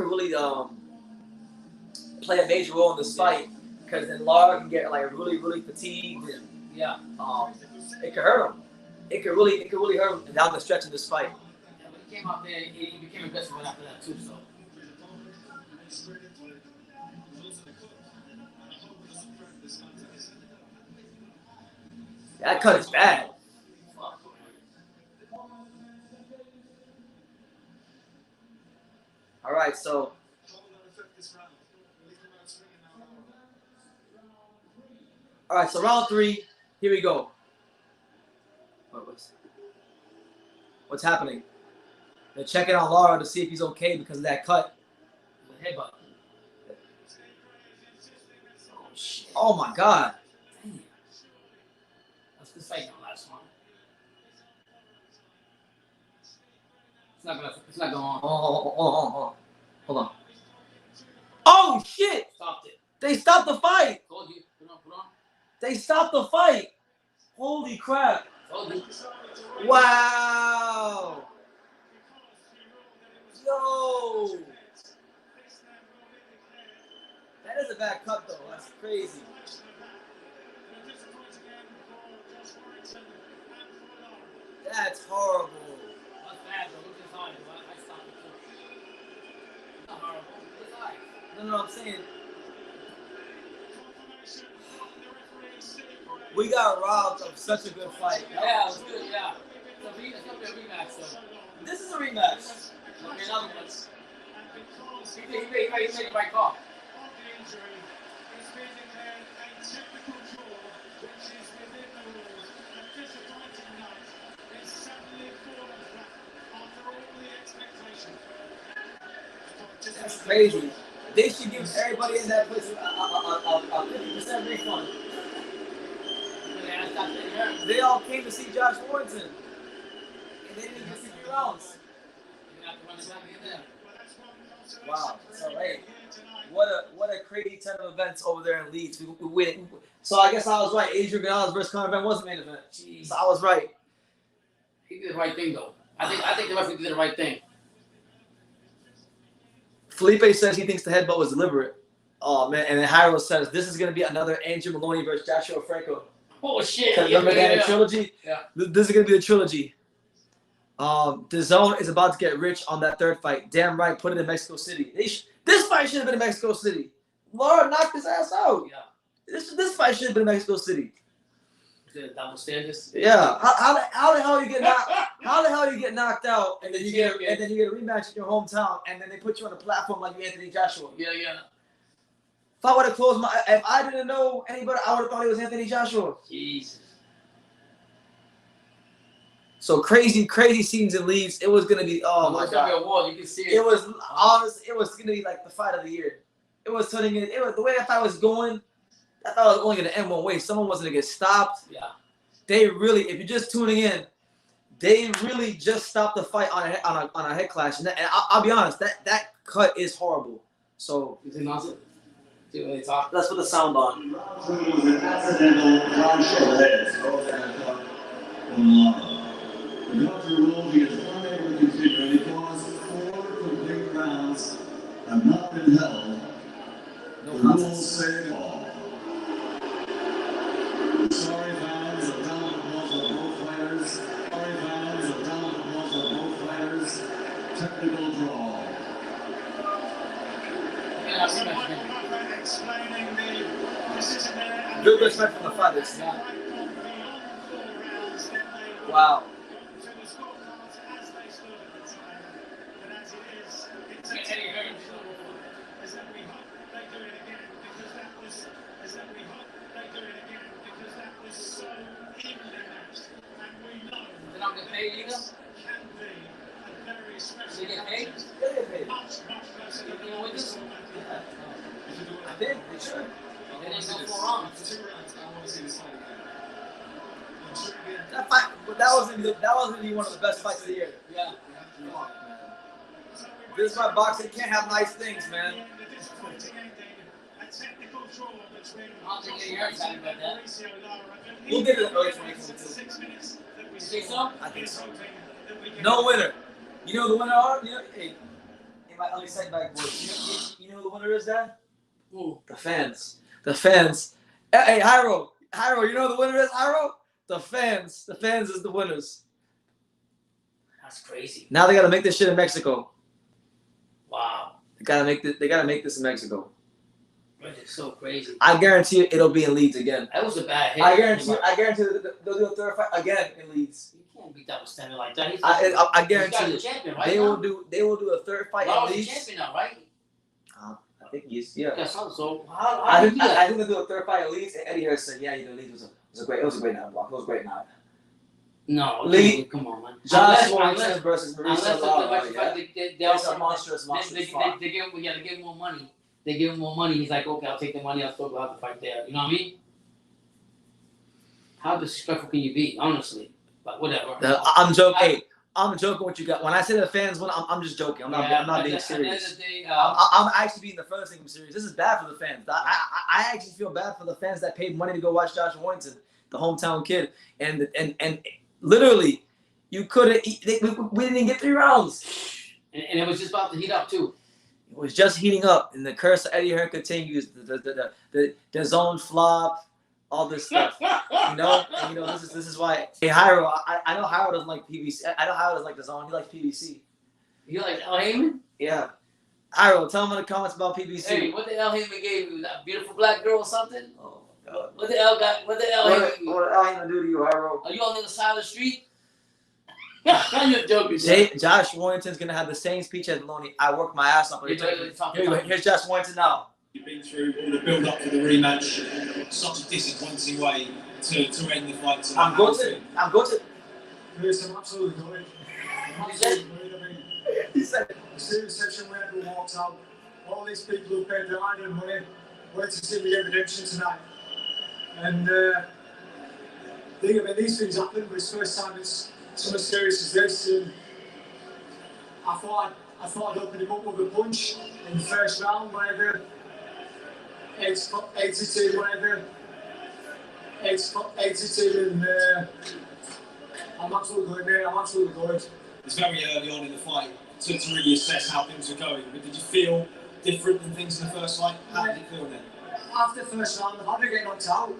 really play a major role in this fight, because then Lara can get like really fatigued, and it could hurt him. It could really hurt him down the stretch of this fight. Yeah, when he came out there, he became aggressive right after that too. So. That cut is bad. All right, so. All right, so round 3. Here we go. What's happening? They're checking on Lara to see if he's okay because of that cut. The headbutt. Oh my God. This fight gonna last long. It's not going on. Hold on. Oh shit! Stopped it. They stopped the fight. Told you. Put on. They stopped the fight. Holy crap! Told you. Wow. Yo. That is a bad cut though. That's crazy. That's horrible. That's bad, but look at his eyes. I stopped it too. It's not horrible. Look at his eyes. No, I'm saying. We got robbed of such a good fight. Yeah, it was good, yeah. So it's going to be a rematch, so. This is a rematch. Okay, another one. He made the right call. That's crazy. They should give everybody in that place a 50% refund. They all came to see Josh Warrington, and they didn't get 3 rounds. Wow. So hey, what a crazy turn of events over there in Leeds. We win. So I guess I was right. Adrian Granados versus Conor Benn was the main event. Jeez. So I was right. He did the right thing though. I think the referee did the right thing. Felipe says he thinks the headbutt was deliberate. Oh man, and then Hyro says this is gonna be another Andrew Maloney versus Joshua Franco. Oh shit! Remember that trilogy? Yeah. This is gonna be the trilogy. The zone is about to get rich on that 3rd fight. Damn right, put it in Mexico City. This fight should have been in Mexico City. Lara knocked his ass out. Yeah. This fight should have been in Mexico City. Double standards. Yeah. How the hell you get knocked? How the hell you get knocked out and then you get a rematch in your hometown and then they put you on a platform like you Anthony Joshua? Yeah. If I would have closed if I didn't know anybody, I would have thought he was Anthony Joshua. Jesus. So crazy scenes in Leeds. It was gonna be my God. Be a wall. You can see it. It was honestly, it was gonna be like the fight of the year. It was turning in. It was the way that fight was going. I thought it was only gonna end one way. Someone was gonna get stopped. Yeah. They really, if you're just tuning in, they really just stopped the fight on a head clash. And I'll be honest, that cut is horrible. So is it not? Let's put the sound on. It was an accidental crash of heads. The doctor ruled he is unable to continue because 4 complete rounds have not been held. The rules say it all. Sorry fans, a down applause for both fighters. Sorry fans, a down applause for both fighters. Technical draw. Good respect from the fighters. Wow. They're not getting paid either? They get paid? They get paid. You know what this? I think they should. They didn't go 4 rounds. That fight, that wasn't even one of the best fights of the year. Yeah. This is why boxing can't have nice things, man. A technical draw between I don't think you're excited about that. Mauricio Lara. We'll give it an early 2022. 6 minutes that we You think saw. so? I think so. No No winner. You know who the winner are? You know, hey, in my only setback boys. You know who the winner is, Dad? Ooh. The fans. The fans. Hey, Hyro. You know who the winner is, Hyro? The fans. The fans is the winners. That's crazy. Now they gotta make this shit in Mexico. Wow. They gotta make this in Mexico. That is so crazy. I guarantee you it'll be in Leeds again. That was a bad hit. I guarantee they'll do a third fight again in Leeds. You can't beat that with standing like that. I guarantee he's you the champion, right? they now? will do a third fight Lara's in the Leeds. champion now, right? I think he's yeah. Yeah, so how I do you think do that? I think they'll do a third fight in Leeds, and Eddie Harris said, "Yeah, Leeds was a great night block. It was a great night." No, Leeds. come on, man. Josh Warrington versus Unless Mauricio Lara. Yeah. they It's a monstrous fight. They give him, we gotta give him more money. They give him more money. He's like, okay, I'll take the money. I'll still go out to fight there. You know what I mean? How disrespectful can you be, honestly? But whatever. I'm joking. Hey, I'm joking. What you got? When I say the fans win, I'm just joking. I'm not being serious. At the end of the day, I'm actually being the first thing I'm serious. This is bad for the fans. I actually feel bad for the fans that paid money to go watch Josh Warrington, the hometown kid, and literally, you couldn't. We didn't even get 3 rounds. and it was just about to heat up too. It was just heating up, and the curse of Eddie Hearn continues. The zone flop, all this stuff. You know, this is why. Hey, Hyro, I know Hyro doesn't like PVC. I know Hyro doesn't like the zone. He likes PVC. You like El Heyman? Yeah. Hyro, tell him in the comments about PVC. Hey, what the El Heyman gave you? That beautiful black girl or something? Oh my God. What the El Heyman? What did El Heyman do to you, Hyro? Are you on the other side of the street? You're joking. Josh Warrington's gonna have the same speech as Maloney. I worked my ass off. Here's Josh Warrington now. You've been through all the build-up for the rematch, such a disappointing way to end the fight tonight. I'm going to. Yes, I'm absolutely going. He said, the student section where everyone walks out, all these people who paid their hard-earned money wait to see me get redemption tonight. And these things happen, but it's the first time it's something serious as this. And I thought I'd open him up with a punch in the first round, whatever. Exited, whatever. Exited, and I'm absolutely going there. I'm absolutely going. It's very early on in the fight to really assess how things are going. But did you feel different than things in the first fight? How did you feel then? After the first round, how did I get knocked out?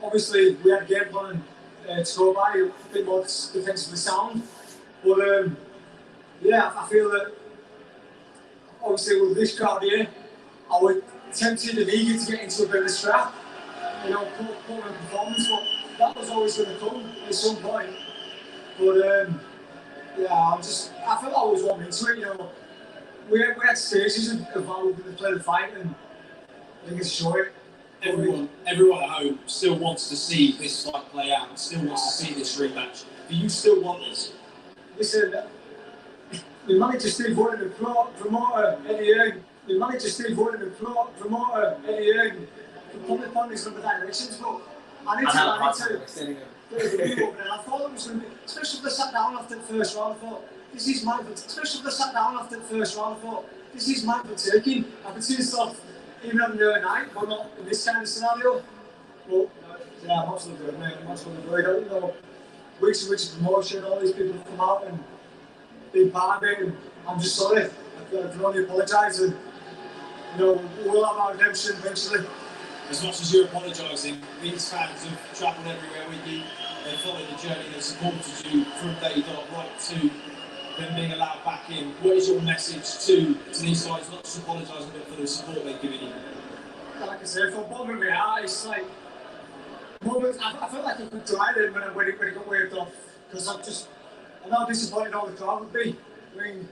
Obviously, we had a game plan to go by, a bit more defensively sound. But I feel that obviously with this crowd here, I was tempted and eager to get into a bit of a scrap, put my performance, but that was always going to come at some point. But I felt I always wanted into it, We had stages of how we were going to play the fight, and I think it's short. Everyone at home still wants to see this fight play out, still wants to see this rematch. Do you still want this? Listen, the manager still voted the promoter Eddie Hearn. The manager still voted the promoter Eddie Hearn. Public pundits in the directions, but I need to I thought it was going to be, especially if they sat down after the first round, I thought, this is mine for taking. I could see stuff even on the night, but not in this kind of scenario. But yeah, I'm absolutely good, mate. I'm absolutely good. Weeks and weeks of promotion, all these people have come out and been part of it, and I'm just sorry. I can only apologise, and we'll have our redemption eventually. As much as you're apologising, these fans have travelled everywhere with you. They followed the journey, they've supported you from day dot right to them being allowed back in. What is your message to these guys, not just apologising, but for the support they've given you? Like I said, for bottom of my heart, it's like moments. I felt like I could drive it when it got waved off, because I'm not disappointed how the crowd would be. I mean,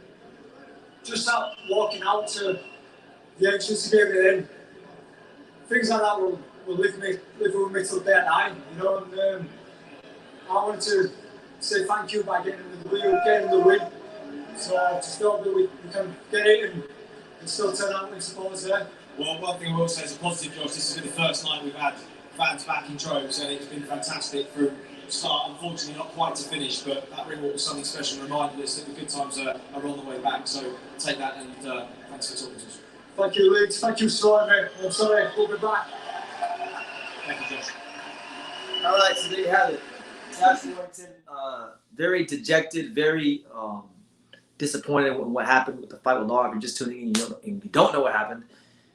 just that walking out to the entrance to be able to end, things like that will live with me till the day I die, and I wanted to say thank you by getting the win. So I just hope that we can get it and still turn out and support us there. Well, one thing I will say is a positive, Josh. This has been the first night we've had fans back in droves, and it's been fantastic from start, unfortunately not quite to finish, but that ring walk was something special and reminded us that the good times are on the way back. So take that, and thanks for talking to us. Thank you, Leeds. Thank you, Simon. I'm sorry, we'll be back. Thank you, Josh. All right, so there you have it. Josh Warrington, very dejected, very disappointed with what happened with the fight with Lara. If you're just tuning in and you don't know what happened,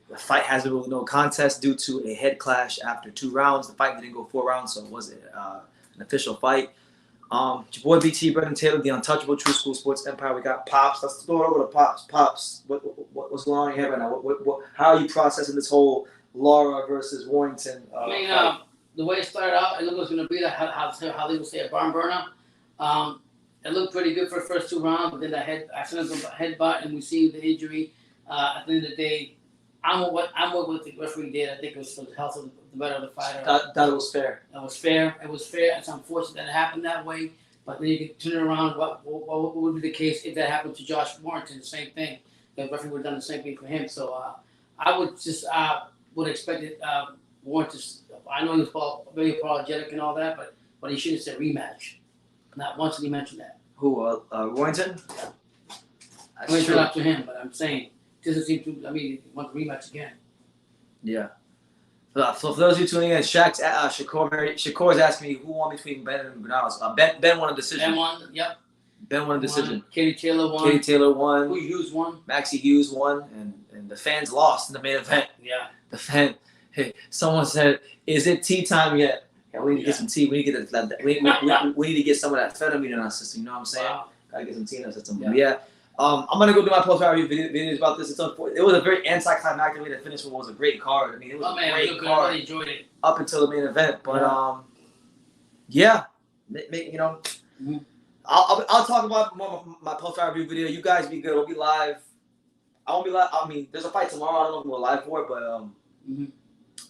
the fight has been really no contest due to a head clash after 2 rounds. The fight didn't go 4 rounds, so it wasn't an official fight. Your boy BT, Brendan Taylor, the Untouchable True School Sports Empire. We got Pops. Let's throw it over to Pops. Pops, what's going on in your head right now? How are you processing this whole Lara versus Warrington fight? The way it started out, it looked like it was going to be like how they would say a barn burner. It looked pretty good for the first 2 rounds, but then the headbutt, and we see the injury. At the end of the day, I'm with what the referee did. I think it was for the health of the better of the fighter. That was fair. It was fair. It was fair. It's unfortunate that it happened that way, but then you can turn it around. What would be the case if that happened to Josh Warrington? The same thing. The referee would have done the same thing for him. So I would just would expect it. Warrington. I know he was very apologetic and all that, but he should have said rematch. Not once did he mention that. Who, Warrington? Yeah. I mean, it's not up to him, but I'm saying it doesn't seem to. I mean, he wants to rematch again. Yeah. So for those of you tuning in, Shakur's asking me who won between Ben and Granados. Ben won a decision. Ben won. Yep. Ben won a decision. Katie Taylor won. Katie Taylor won. Hughes won. Maxi Hughes won, and the fans lost in the main event. Yeah. The fan. Hey, someone said, "Is it tea time yet?" Yeah, we need to get some tea. We need to get we need to get some of that amphetamine in our system. You know what I'm saying? Wow. Gotta get some tea in our system. Yeah. I'm gonna go do my post-fight review videos about this. It was a very anticlimactic way to finish what was a great card. I mean, it was a great card. I really enjoyed it up until the main event. But yeah, you know, I'll talk about my post-fight review video. You guys be good. We'll be live. I won't be live. I mean, there's a fight tomorrow. I don't know if we'll live for it, but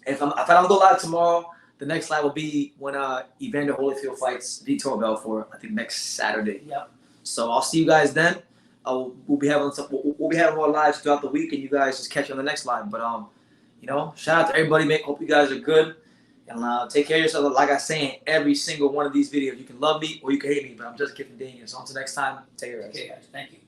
if I don't go live tomorrow, the next live will be when Evander Holyfield fights Vitor Belfort. I think next Saturday. Yep. So I'll see you guys then. We'll be having more lives throughout the week, and you guys just catch you on the next live. But you know, shout out to everybody. Hope you guys are good, and take care of yourself. Like I say in every single one of these videos, you can love me or you can hate me, but I'm just kidding. So until next time, take care, guys. Okay, guys. Thank you.